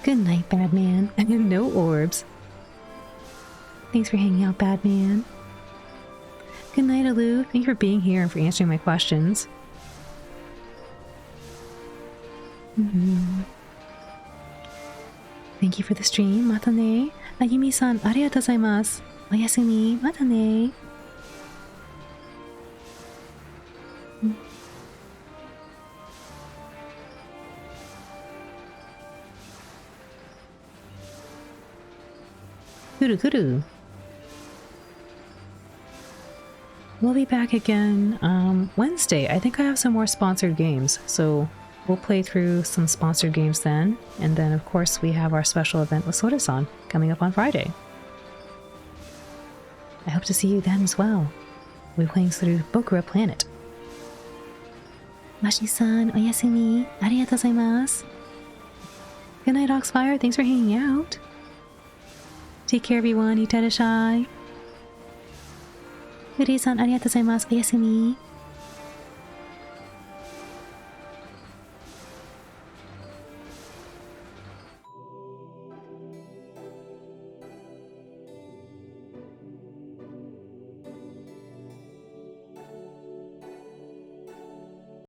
Good night, Badman. And no orbs. Thanks for hanging out, Badman. Good night, Aloo. Thank you for being here and for answering my questions. Thank you for the stream. Mata ne. Ayumi-san, arigatou gozaimasu. Oyasumi. Mata ne. Kuru kuru. We'll be back again Wednesday. I think I have some more sponsored games, so we'll play through some sponsored games then. And then, of course, we have our special event with Sora-san coming up on Friday. I hope to see you then as well. We'll be playing through Bokura Planet. Mashi-san, oyasumi, arigatou gozaimasu. Good night, Oxfire. Thanks for hanging out. Take care, everyone. Iterashai. Uri-san, arigatou gozaimasu. Oyasumi.